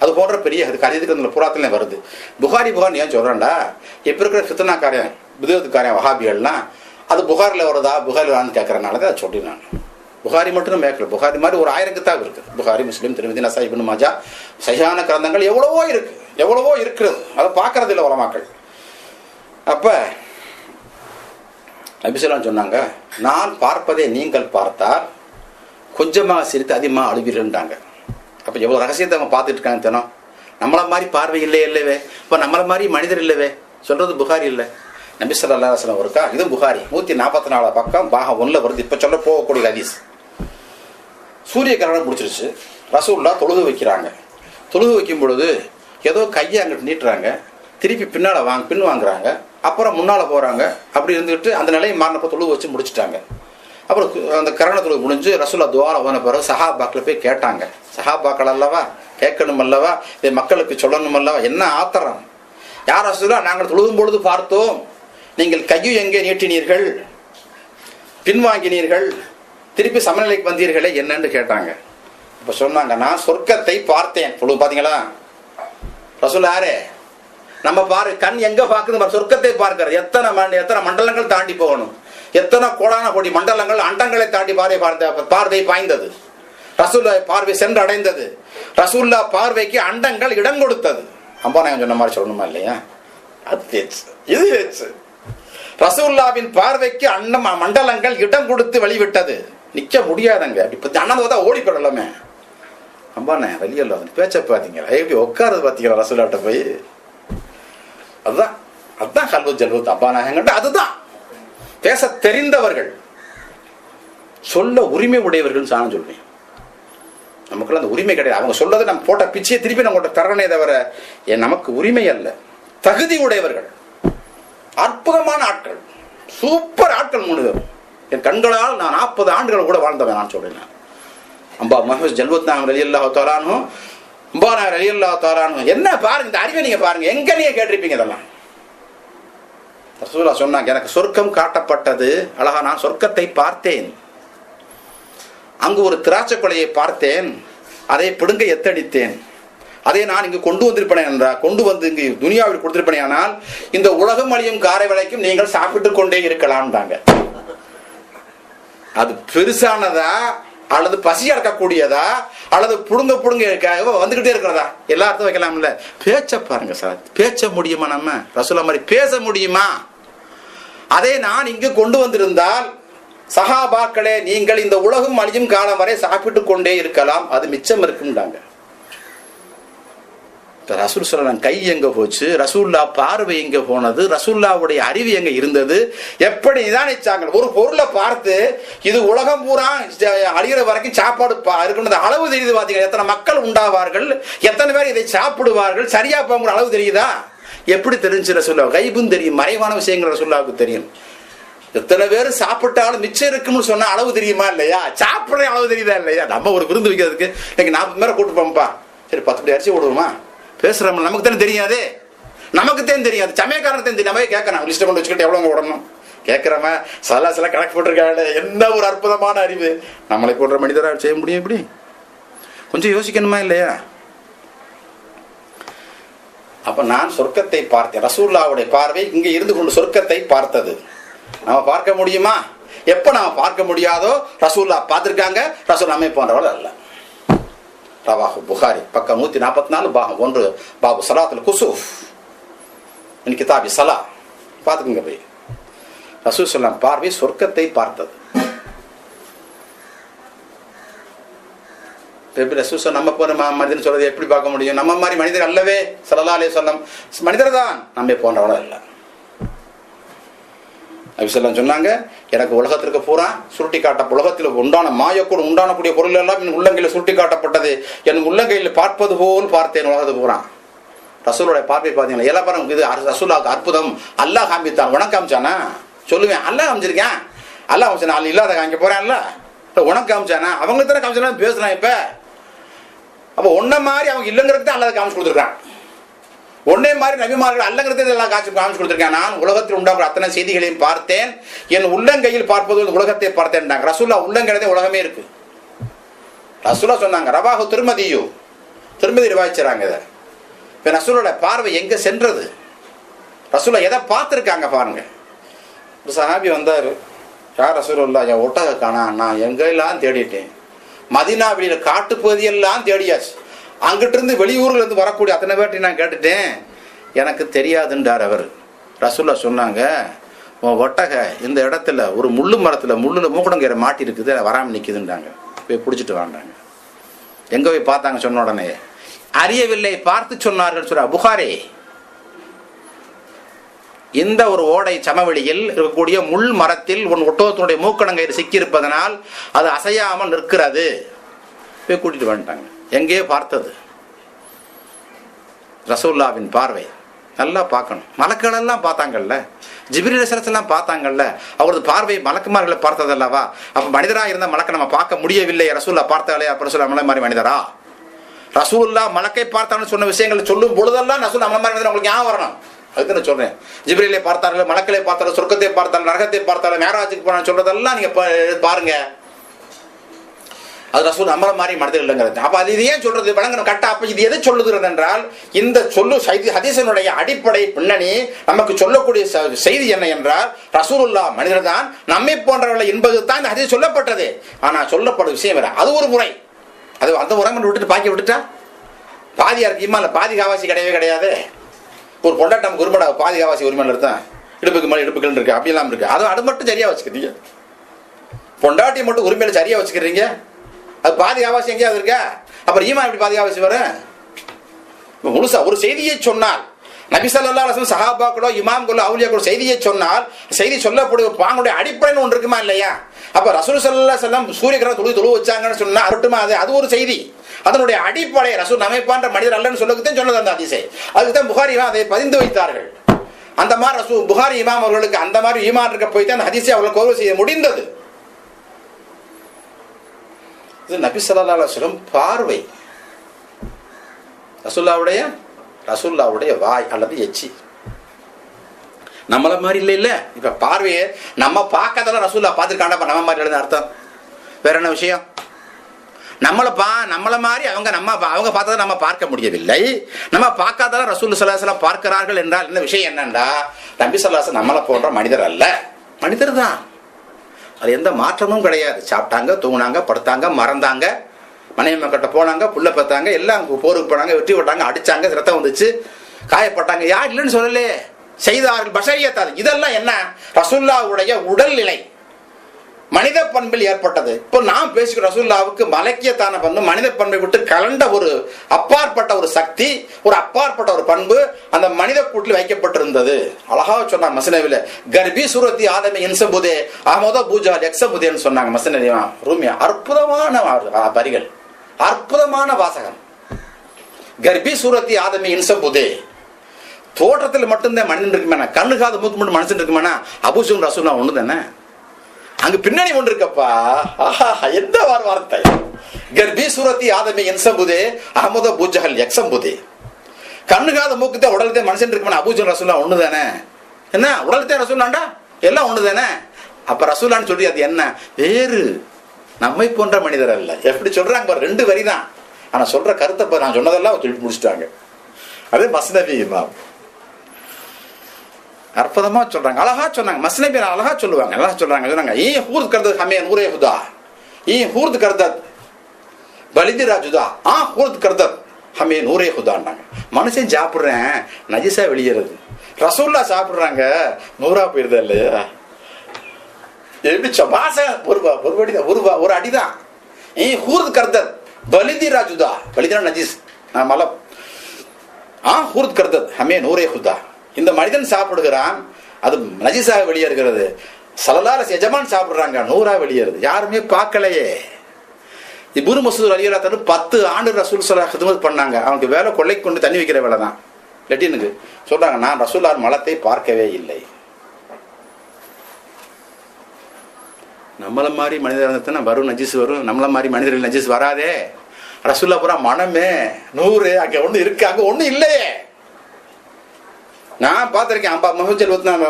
அது போன்ற பெரிய கரியதுக்கு புறாத்துல வருது. புகாரி ஏன் சொல்றேன்டா, இப்ப இருக்கிற ஃபித்னாக்காரன் விதத்துக்காரன் வஹாபிகள்லாம் அது புகாரில் வருதா புகாரிலான்னு கேட்கறதுனால தான் அதை சொல்லி நான். புகாரி மட்டும் மேற்கல, புகாரி மாதிரி ஒரு 1000 கிதாப் இருக்கு. புகாரி, முஸ்லிம், திருமதி, நசாய், இப்னு மாஜா, சஹீஹான கிரந்தங்கள் எவ்வளவோ இருக்கிறது. அதை பார்க்கறது இல்லை உலமாக்கள். அப்ப நபி ஸல்லல்லாஹு சொன்னாங்க, நான் பார்ப்பதை நீங்கள் பார்த்தால் கொஞ்சமாக சிரித்து அதிகமாக அழுவீர்கள்ன்றாங்க. அப்ப எவ்வளவு ரகசியத்தை அவங்க பார்த்துட்டு இருக்காங்க. தினம் நம்மள மாதிரி பார்வை இல்லவே, இப்ப நம்மள மாதிரி மனிதர் இல்லவே சொல்றது புகாரி இல்லை. நபி ஸல்லல்லாஹு அலைஹி வஸல்லம் இருக்கா, இது புகாரி 144 பக்கம் பாகம் 1ல வருது. இப்ப சொல்ல போகக்கூடிய ஹதீஸ். சூரிய கிரகணம் முடிச்சிருச்சு. ரசூலுல்லாஹ் தொழுது வைக்கிறாங்க. தொழுது வைக்கும் பொழுது ஏதோ கையை அங்கிட்டு நீட்டுறாங்க, திருப்பி பின்னால பின் வாங்குறாங்க, அப்புறம் முன்னால போறாங்க. அப்படி இருந்துகிட்டு அந்த நிலையை மாறினப்ப தொழுது வச்சு முடிச்சுட்டாங்க. அப்புறம் அந்த கரண தொழுது முடிஞ்சு ரசூலுல்லாஹ் துஆல போன பிறகு சஹாபாக்களை போய் கேட்டாங்க. சஹாபாக்கள் அல்லவா, கேட்கணும் அல்லவா, இதை மக்களுக்கு சொல்லணும் அல்லவா, என்ன ஆத்திரம். யார் ரசூலுல்லாஹ், நாங்கள் தொழுதும் பொழுது பார்த்தோம், நீங்கள் கையை எங்கே நீட்டினீர்கள், பின்வாங்கினீர்கள், திருப்பி சமநிலைக்கு வந்தீர்களே என்னன்னு கேட்டாங்க. இப்ப சொன்னாங்க, நான் சொர்க்கத்தை பார்த்தேன். பாத்தீங்களா ரசூலுல்லாஹ் யாரு? நம்ம பாரு, கண் எங்க பாக்குது, சொர்க்கத்தை பார்க்கிறது. எத்தனை மண்டலங்கள் தாண்டி போகணும், எத்தனை கோடான கோடி மண்டலங்கள் அண்டங்களை தாண்டி பார்வை பாய்ந்தது. ரசூலுல்லாஹ் பார்வை சென்று அடைந்தது. ரசூலுல்லாஹ் பார்வைக்கு அண்டங்கள் இடம் கொடுத்தது. அம்பாநாயகம் சொன்ன மாதிரி சொல்லணுமா இல்லையா? அது பேச்சு, இது பேச்சு. ரசூலுல்லாவின் பார்வைக்கு அன்னம் மண்டலங்கள் இடம் கொடுத்து வழிவிட்டது. நிக்க முடியாதங்க. இப்ப அண்ணன் பார்த்தா ஓடி போடலாமே. அம்பாண்ணே வெளியல்ல பேச்ச பாத்தீங்களா, எப்படி உட்காரது பாத்தீங்களா ரசூலாட்ட போய். அதுதான் அதுதான் கல்வ ஜல்வத் அப்பானாகங்கிட்ட. அதுதான் பேச தெரிந்தவர்கள், சொல்ல உரிமை உடையவர்கள் நான் சொல்றேன். நமக்குள்ள அந்த உரிமை கிடையாது. அவங்க சொல்றதை நம்ம போட்ட பிச்சையை திருப்பி நம்ம தரனே தவிர நமக்கு உரிமை அல்ல. தகுதி உடையவர்கள், அற்புதமான ஆட்கள், சூப்பர் ஆட்கள். 3 பேரும் என் கண்களால் நான் 40 ஆண்டுகள் கூட வாழ்ந்தவன் நான் சொல்றேன். அம்பா மஹூஸ் ஜல்வத் நாகம் ரலியல்லாஹு தஆலானு, அம்பா நாகம் ரலியல்லாஹு தஆலானு. என்ன பாருங்க, இந்த அறிவை நீங்க பாருங்க. எங்க நீங்க கேட்டிருப்பீங்க இதெல்லாம். ரசூலுல்லாஹ் சொன்னாங்க, எனக்கு சொர்க்கம் காட்டப்பட்டது. அழகா நான் சொர்க்கத்தை பார்த்தேன். அங்கு ஒரு திராட்சை கொலையை பார்த்தேன். அதை பிடுங்க எத்தடித்தேன். அதை நான் இங்கு கொண்டு வந்திருப்பேன் என்றால், கொண்டு வந்து இங்கு துனியாவில் கொடுத்திருப்பேன். ஆனால் இந்த உலகம் அழியும் காரை வரைக்கும் நீங்கள் சாப்பிட்டுக் கொண்டே இருக்கலாம்டாங்க. அது பெருசானதா அல்லது பசி அடக்கக்கூடியதா அல்லது புடுங்க வந்துகிட்டே இருக்கிறதா? எல்லா அர்த்தம் வைக்கலாம்ல. பேச்ச பாருங்க சார். பேச்ச முடியுமா? நம்ம ரசூலுல்லாஹ் மாதிரி பேச முடியுமா? அதை நான் இங்கு கொண்டு வந்திருந்தால், சஹாபாக்களே நீங்கள் இந்த உலகம் அழியும் காலம் வரை சாப்பிட்டு கொண்டே இருக்கலாம், அது மிச்சம் இருக்கும்டாங்க. ரசூல் ஸல்லல்லாஹு கை எங்க போச்சு? ரசூலுல்லாஹ் பார்வை எங்க போனது? ரசூலுல்லாஹ்வுடைய அறிவு எங்க இருந்தது? எப்படி நிதானிச்சாங்க? ஒரு பொருளை பார்த்து இது உலகம் பூரா அழிகிற வரைக்கும் சாப்பாடு இருக்குன்னு அளவு தெரியுது. பாத்தீங்கன்னா எத்தனை மக்கள் உண்டாவார்கள், எத்தனை பேர் இதை சாப்பிடுவார்கள், சரியா போகிற அளவு தெரியுதா? எப்படி தெரிஞ்சு ரசூலுல்லாஹ்? கைபும் தெரியும், மறைவான விஷயங்கள் ரசூலுல்லாஹ்வுக்கு தெரியும். எத்தனை பேர் சாப்பிட்டாலும் மிச்சம் இருக்குன்னு சொன்னா அளவு தெரியுமா இல்லையா? சாப்பிட்ற அளவு தெரியுதா இல்லையா? நம்ம ஒரு விருந்து வைக்கிறதுக்கு இன்னைக்கு 40 பேரை கூட்டு போப்பா, சரி 10 படி அரிசி விடுவோமா? பேசுறோம், நமக்கு தானே தெரியாது. நமக்கு தான் தெரியாது, சமயக்காரனுக்கு தெரியும். நம்ம கேட்கணும், லிஸ்ட்டை கொண்டு வச்சுக்கிட்டு எவ்வளவு விடணும் கேட்கிறவன் சில கணக்கு போட்டிருக்காங்க. என்ன ஒரு அற்புதமான அறிவு! நம்மளை போன்ற மனிதராக செய்ய முடியும். இப்படி கொஞ்சம் யோசிக்கணுமா இல்லையா? அப்ப நான் சொர்க்கத்தை பார்த்தேன். ரசூலுல்லாஹ்வுடைய பார்வை இங்கே இருந்து கொண்டு சொர்க்கத்தை பார்த்தது. நம்ம பார்க்க முடியுமா? எப்ப நாம பார்க்க முடியாதோ ரசூலுல்லாஹ் பார்த்திருக்காங்க. ரசூலுல்லாஹ் நம்மை போன்றவர்கள் அல்ல. ரவாஹு புகாரி பக்கம் 144 பாகம் 1 பாபு ஸலாத்துல் குஸூஃப் இன் கிதாபி ஸலா. பார்த்துக்குங்க போய். ரசூல் ஸல்லல்லாஹு பார்வை சொர்க்கத்தை பார்த்தது. ரசூல் நம்ம போற மனிதன் சொல்றது எப்படி பார்க்க முடியும்? நம்ம மாதிரி மனிதர் அல்லவே ஸல்லல்லாஹு அலைஹி வஸல்லம். மனிதர் தான், நம்மை போன்றவர்கள் அல்ல. நபிசல்லாம் சொன்னாங்க, எனக்கு உலகத்திற்கு பூரா சுருட்டி காட்ட, உலகத்தில் உண்டான மாயக்கூட உண்டானக்கூடிய பொருள் எல்லாம் என் உள்ளங்கையில் சுருட்டி காட்டப்பட்டது. என் உள்ளங்கையில் பார்ப்பது போல் பார்த்தேன் உலகத்துக்கு பூரா. ரசூலுடைய பார்வை பார்த்தீங்களா? எல்லாம் பாருங்க, இது ரசூலுல்லாஹ்வுக்கு அற்புதம். அல்லாஹ் காமித்தான். உனக்கு காமிச்சானா? சொல்லுவேன், அல்லாஹ் காமிச்சிருக்கேன். அல்லாஹ் காமிச்சானா? அல்ல இல்லாத காமிக்க போறேன்ல. உனக்கு காமிச்சானா? அவங்க தானே காமிச்சானா பேசுறான். இப்ப அப்ப ஒன்ன மாதிரி அவங்க இல்லைங்கிறது தான் அல்லாஹ் காமிச்சு கொடுத்துருக்கான். ஒன்னே மாதிரி நபிமார்கள் அல்லங்கிறது எல்லாம் காமிச்சு கொடுத்திருக்கேன். நான் உலகத்தில் உண்டாகிற அத்தனை செய்திகளையும் பார்த்தேன். என் உள்ளங்கையில் பார்ப்பது உலகத்தை பார்த்தேன். ரசூலுல்லாஹ் உள்ளங்கையிலே உலகமே இருக்கு. ரசூலுல்லாஹ் சொன்னாங்க. ரவாஹு திருமதியு, திருமதி ரிவாய்ச்சாங்க. இதை இப்ப ரசூலுடைய பார்வை எங்க சென்றது? ரசூலுல்லாஹ் எதை பார்த்திருக்காங்க பாருங்க. ஒரு சஹாபி வந்தாரு. யார் ரசூலுல்லாஹ்? என் ஒட்டக காணா, நான் எங்கெல்லாம் தேடிட்டேன். மதீனா வெளியில காட்டு பகுதியெல்லாம் தேடியாச்சு. அங்கிட்டு இருந்து வெளியூர்ல இருந்து வரக்கூடிய அத்தனை பேர்ட்டி நான் கேட்டுட்டேன், எனக்கு தெரியாதுன்றார் அவர். ரசூலுல்லாஹ் சொன்னாங்க, உன் ஒட்டக இந்த இடத்துல ஒரு முள்ளு மரத்துல முள்ளுல மூக்கடங்கரை மாட்டி இருக்குது, வராம நிக்குதுன்றாங்க. போய் பிடிச்சிட்டு வாண்டாங்க. எங்க போய் பார்த்தாங்க? சொன்ன உடனே அறியவில்லை, பார்த்து சொன்னார்கள். சொல்ற புகாரி, இந்த ஒரு ஓடை சமவெளியில் இருக்கக்கூடிய முள் மரத்தில் உன் ஒட்டகத்தினுடைய மூக்கடங்கயிறு சிக்கி இருப்பதனால் அது அசையாமல் நிற்கிறது. போய் கூட்டிட்டு வந்துட்டாங்க. எங்கே பார்த்தது? ரசூலுல்லாஹ்வின் பார்வை நல்லா பார்க்கணும். மலக்குகள் எல்லாம் பார்த்தாங்கல்ல, ஜிப்ரீல் அலைஹிஸ்ஸலாம் பார்த்தாங்கல்ல, அவரது பார்வை மலக்குமார்களை பார்த்ததல்லவா? அப்ப மனிதராக இருந்த மலக்கை நம்ம பார்க்க முடியவில்லை. ரசூலுல்லாஹ் பார்த்தாலே அப்ப ரசூலுல்லாஹ் நம்மள மாதிரி மனிதரா? ரசூலுல்லாஹ் மலக்கை பார்த்தான்னு சொன்ன விஷயங்கள் சொல்லும் பொழுதெல்லாம் ரசூலுல்லாஹ் நம்மள மாதிரி உங்களுக்கு ஞாபகம் வரணும். அதுக்கு நான் சொல்றேன். ஜிப்ரீலை பார்த்தார்கள், மலக்களை பார்த்தார்கள், சொர்க்கத்தை பார்த்தார்கள், நரகத்தை பார்த்தார்கள், மேராஜுக்கு போனான்னு சொல்றதெல்லாம் நீங்க பாருங்க. அது ரசூல் நம்மள மாதிரி மனிதர் இல்லைங்கிறது. அப்ப அது இது ஏன் சொல்றது? வழங்கணும் கட்டா. அப்ப இது எதை சொல்லுகிறது என்றால், இந்த ஹதீஸினுடைய அடிப்படை பின்னணி நமக்கு சொல்லக்கூடிய செய்தி என்ன என்றால், ரசூலுல்லாஹ் மனிதர் தான், நம்மை போன்றவர்களை என்பது தான் இந்த ஹதீஸ் சொல்லப்பட்டது. ஆனா சொல்லப்படும் விஷயம் வேற. அது ஒரு முறை. அது அந்த முறை விட்டுட்டு பாக்கி விட்டுட்டா பாதியா இருக்கு. இம்மா பாதி காவாசி கிடையவே கிடையாது. ஒரு பொண்டாட்டி நமக்கு உரிமை பாதுகாவாசி உரிமையில் இருந்தான் இடுப்புக்கு மேலே இடுப்புகள் இருக்கு அப்படிலாம் இருக்கு. அது மட்டும் சரியா வச்சுக்கிறீங்க. பொண்டாட்டி மட்டும் உரிமையில சரியா வச்சுக்கிறீங்க. அது பாதுகாவாசி எங்கேயாவது இருக்கா? அப்புறம் ஈமான் எப்படி பாதுகாவாசி வரும்? முழுசா ஒரு செய்தியை சொன்னால் நபி ஸல்லல்லாஹு அலைஹி வஸல்லம் சஹாபாக்களோ இமாம்களோ அவுலியாக்களோ செய்தியை சொன்னால் செய்தி சொல்லக்கூடிய பாங்களுடைய அடிப்படைன்னு ஒன்று இருக்குமா இல்லையா? அப்ப ரசூல் ஸல்லல்லாஹு அலைஹி வஸல்லம் சூரிய கிரகணம் தொழு வச்சாங்கன்னு சொன்னா மட்டுமா அது ஒரு செய்தி. அதனுடைய அடிப்படை ரசூல் நம்மைப்பான்ற மனிதர் அல்லன்னு சொல்லத்தான் சொன்னது அந்த ஹதீஸை. அதுக்கு தான் புகாரி அதை பதிந்து வைத்தார்கள். அந்த மாதிரி ரசூல் புகாரி இமாம் அவர்களுக்கு அந்த மாதிரி ஈமான் இருக்க போய் தான் அந்த ஹதீஸை அவர்கள் கோர்வு செய்ய முடிந்தது. இது நபி ஸல்லல்லாஹு அலைஹி வஸல்லம் பார்வை, ரசூலுல்லாஹ்வுடைய வாய் அல்லது எச்சி. நம்மள மாதிரி இல்ல. இப்ப பார்வையை நம்ம பார்க்காதெல்லாம் ரசூலுல்லாஹ் பார்த்துருக்காண்டா நம்ம மாதிரி இல்லைன்னு அர்த்தம். வேற என்ன விஷயம்? நம்மள மாதிரி அவங்க பார்த்ததை நம்ம பார்க்க முடியவில்லை. நம்ம பார்க்காதெல்லாம் ரசூல் ஸல்லல்லாஹு அலைஹி வஸல்லம் பார்க்கிறார்கள் என்றால் இந்த விஷயம் என்னண்டா, நபி ஸல்லல்லாஹு அலைஹி வஸல்லம் நம்மளை போன்ற மனிதர் அல்ல, மனிதர் தான். அது எந்த மாற்றமும் கிடையாது. சாப்பிட்டாங்க, தூங்கினாங்க, படுத்தாங்க, மறந்தாங்க, மனைவி மக்கள்கிட்ட போனாங்க, புள்ள பார்த்தாங்க, எல்லாம் போருக்கு போனாங்க, வெற்றி விட்டாங்க, அடிச்சாங்க, ரத்தம் வந்துச்சு, காயப்பட்டாங்க. யார் இல்லைன்னு சொல்லலே, செய்தார்கள் பஷரியத்தாது. இதெல்லாம் என்ன? ரசூலுல்லாஹ்வுடைய உடல்நிலை மனித பண்பில் ஏற்பட்டது. இப்போ நாம் பேசிக்கிற ரசூலுல்லாஹ்வுக்கு மலக்கியத்தான பண்பு, மனித பண்பை விட்டு கலண்ட ஒரு அப்பாற்பட்ட ஒரு சக்தி, ஒரு அப்பாற்பட்ட ஒரு பண்பு அந்த மனித கூட்டில் வைக்கப்பட்டிருந்தது. அழகா சொன்னாங்க மஸ்னவில, கர்பி சூரத்தி ஆதமி இன்சபுதே அஹமதோ பூஜா எக்ஸபுதேன்னு சொன்னாங்க மஸ்னவி ரூமியா. அற்புதமான வரிகள், அற்புதமான வாசகம். கர்பி சூரத்தி ஆதமி இன்சபுதே, தோற்றத்தில் மட்டும்தான் மனிதன் இருக்குமானா, கண்ணுக்காத மூக்கு மட்டும் மனுஷன் இருக்குமானா, அபூசும் ரசூலுல்லாஹ் ஒண்ணு தானே. அங்கு பின்னணி ஒன்று இருக்கப்பா. எந்த வார்த்தை? கர்பி சூரத்தி ஆதமி இன்சபுதே அஹமதோ பூஜஹல் எக்ஸபுதே. கண்ணுக்காத மூக்குத்தே உடலத்தே மனுஷன் இருக்குமானா, அபூசும் ரசூலுல்லாஹ் ஒண்ணு தானே. என்ன உடலத்தே ரசூலுல்லாஹ்டா எல்லாம் ஒண்ணு தானே. அப்ப ரசூலுல்லாஹ்னு சொல்லி அது என்ன? வேறு, நம்மை போன்ற மனிதர் அல்ல. எப்படி சொல்றாங்க? 2 வரி தான். ஆனா சொல்ற கருத்தை நான் சொன்னதெல்லாம் சொல்லி முடிச்சுட்டாங்க. அது மஸ்னவி இமாம் அற்புதமா சொல்றாங்க, அழகா சொன்னாங்க. மஸ்னவி அழகா சொல்லுவாங்க, அழகா சொல்றாங்க. ஈ ஹூர்த் கர்தத் ஹமே நூரே ஹுதா, ஈ ஹூர்த் கர்தத் பலிதிரா ஜுதா, ஹூர்த் கர்தத் ஹமே நூரே ஹுதான்னாங்க. மனுஷன் சாப்பிடுறேன் நஜிசா வெளியேறது, ரசூலுல்லாஹ் சாப்பிடுறாங்க நூறா போயிருதா இல்லையா? எப்படி ஒரு அடிதான். ஹூர்த் கர்தத் பலிதிரா ஜுதா, பலிதிரா நஜிஸ் மலம், ஹூர்த் கர்தத் ஹமே நூரே ஹுதா. இந்த மனிதன் சாப்பிடுகிறான், அது நஜிஸாக வெளியேறுகிறது. ஸல்லல்லாஹு அலைஹி எஜமான் சாப்பிடுறாங்க, நூறா வெளியேறுது. யாருமே பார்க்கலையே. இப்னு மஸ்ஊத் ரலியல்லாஹு அன்ஹு 10 ஆண்டு ரசூல் ஸல்லல்லாஹு அலைஹி வஸல்லம் பண்ணாங்க. அவனுக்கு வேலை கொள்ளைக்கு கொண்டு தண்ணி வைக்கிற வேலை தான். லெட்டினுக்கு சொல்றாங்க, நான் ரசூலுல்லாஹ் மலத்தை பார்க்கவே இல்லை. நம்மள மாதிரி மனிதர் வரும் நஜிஸ் வரும், நம்மள மாதிரி மனிதர்கள் நஜிஸ் வராதே. ரசூலுல்லாஹ் பூரா மனமே 100, அங்க ஒண்ணு இருக்கு, அங்க ஒண்ணு இல்லையே. நான் பார்த்திருக்கேன்.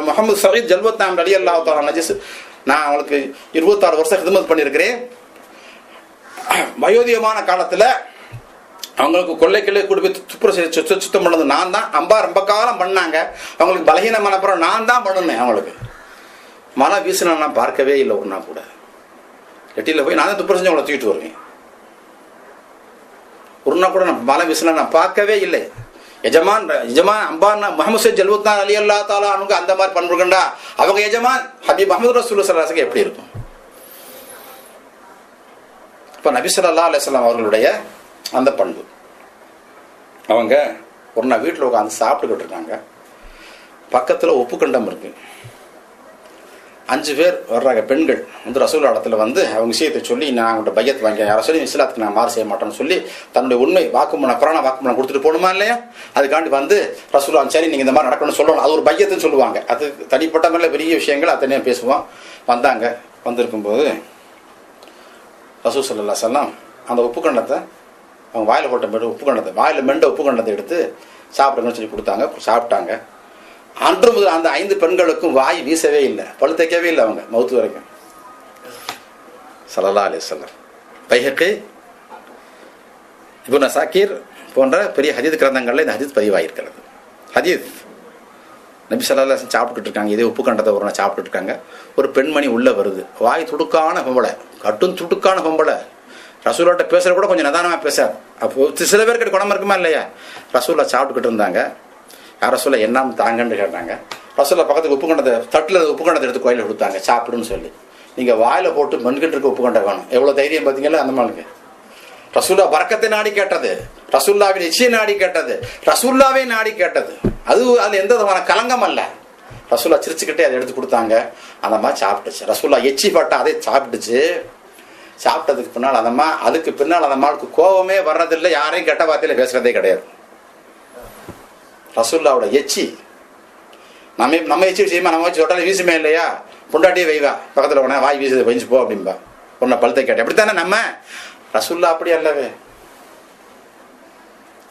முகமது சயீத் ஜல்வத்னாம் ரலியல்லாஹு தஆலா நஜிஸ். நான் அவங்களுக்கு 26 வருஷம் ஹிதமத் பண்ணியிருக்கிறேன். வயோதிகமான காலத்துல அவங்களுக்கு கொள்ளைக்கிள்ளை கூட்டி போய் துப்புரவு சுத்தம் பண்ணது நான் தான். ரொம்ப காலம் பண்ணாங்க. அவங்களுக்கு பலகீனமான அப்புறம் நான் தான் பண்ணினேன். அவங்களுக்கு மழை வீசினா நான் பார்க்கவே இல்லை. ஒரு நாள் கூட எட்டியில் போய் நான் தான் துப்புரவு செஞ்சு அவங்களை தூக்கிட்டு வருவேன். ஒரு நாள் கூட நான் மழை வீசினா நான் பார்க்கவே இல்லை. எஜமான் அம்பான் முஹம்மது சையத் ஜல்வத்னான் ரலியல்லாஹு தஆலா அன்ஹு அந்த மாதிரி பண்புகண்டா அவங்க எஜமான் ஹபீப் முஹம்மது ரசூலுல்லாஹி ஸல்லல்லாஹு அலைஹி வஸல்லம் எப்படி இருக்கும்? இப்ப நபி ஸல்லல்லாஹு அலைஹி வஸல்லம் அவர்களுடைய அந்த பண்பு. அவங்க ஒரு நாள் வீட்டில் உட்காந்து சாப்பிட்டுக்கிட்டு இருக்காங்க. பக்கத்துல உப்பு கண்டம் இருக்கு. 5 பேர் வர்றாங்க, பெண்கள் வந்து ரசூலுல்லாஹ் இடத்துல வந்து அவங்க விஷயத்தை சொல்லி, நான் அவங்கள்ட்ட பையத் வாங்க, யாரை சொல்லி இஸ்லாத்துக்கு நான் மாறு செய்ய மாட்டேன்னு சொல்லி தன்னுடைய உண்மை வாக்குமூலம் புராண வாக்குமூலம் கொடுத்துட்டு போகணுமா இல்லையா? அதுக்காண்டி வந்து ரசூலுல்லாஹ் சரி நீங்க இந்த மாதிரி நடக்கணும்னு சொல்லணும், அது ஒரு பையத்துன்னு சொல்லுவாங்க. அது தனிப்பட்ட மேல பெரிய விஷயங்கள் அத்தனையே பேசுவோம். வந்தாங்க. வந்திருக்கும்போது ரசூல் ஸல்லல்லாஹு அலைஹி வஸல்லம் அந்த உப்பு கண்டத்தை அவங்க வாயில போட்ட உப்பு கண்டத்தை வாயில மெண்ட உப்பு கண்டத்தை எடுத்து சாப்பிடுங்கன்னு சொல்லி கொடுத்தாங்க. சாப்பிட்டாங்க. அன்று முதல் அந்த 5 பெண்களுக்கும் வாய் வீசவே இல்லை, பழு தைக்கவே இல்லை அவங்க மௌத்து வரைக்கும். ஸல்லல்லாஹு அலைஹி வஸல்லம் பைஹகி, இப்னு அஸாகிர் போன்ற பெரிய ஹதீஸ் கிரந்தங்கள்ல இந்த ஹதீஸ் பதிவாயிருக்கிறது. ஹதீஸ் நபி ஸல்லல்லாஹு அலைஹி வஸல்லம் சாப்பிட்டுட்டு இருக்காங்க. இதே உப்பு கண்டத்தை ஒரு நாள் சாப்பிட்டுட்டு இருக்காங்க. ஒரு பெண்மணி உள்ள வருது. வாய் துடுக்கான பொம்பளை, கட்டும் துடுக்கான பொம்பளை. ரசூலுல்லாஹ்ட்ட பேசுற கூட கொஞ்சம் நிதானமா பேச. அப்போ சில பேருக்கு குணம் இருக்குமா இல்லையா? ரசூலுல்லாஹ் சாப்பிட்டுக்கிட்டு இருந்தாங்க. யார சொல்ல என்னாம தாங்கன்னு கேட்டாங்க. ரசூல்லா பக்கத்துக்கு உப்பு கண்டத்தை தட்டில் உப்பு கண்டத்தை எடுத்து கோயிலில் கொடுத்தாங்க சாப்பிடுன்னு சொல்லி. நீங்கள் வாயில் போட்டு மண்கிட்டு இருக்க உப்பு கண்டை வேணும். எவ்வளோ தைரியம் பார்த்தீங்களா அந்த மாளுக்கு. ரசூல்லா பரக்கத்தை நாடி கேட்டது, ரசூல்லாவின் எச்சியை நாடி கேட்டது, ரசூல்லாவே நாடி கேட்டது. அது எந்த விதமான கலங்கம் அல்ல. ரசூல்லா சிரிச்சுக்கிட்டே அதை எடுத்து கொடுத்தாங்க. அந்த மாதிரி சாப்பிட்டுச்சு. ரசூல்லா எச்சி பட்டா அதை சாப்பிட்டுச்சு. சாப்பிட்டதுக்கு பின்னால் அந்த அதுக்கு பின்னால் அந்த மாளுக்கு கோபமே வர்றதில்லை, யாரையும் கெட்ட வார்த்தையில பேசுறதே கிடையாது. ரசூல்லாவோட எச்சி நம்ம எச்சி விஷயமா நம்ம வச்சு தொட்டாலும் வீசுமே இல்லையா, பொண்டாட்டியே வைவா பக்கத்தில் உடனே வாய் வீசுது வைஞ்சு போ அப்படின்பா, உன்னை பழுத்தை கேட்டேன் அப்படித்தானே நம்ம. ரசூல்லா அப்படி அல்லவே.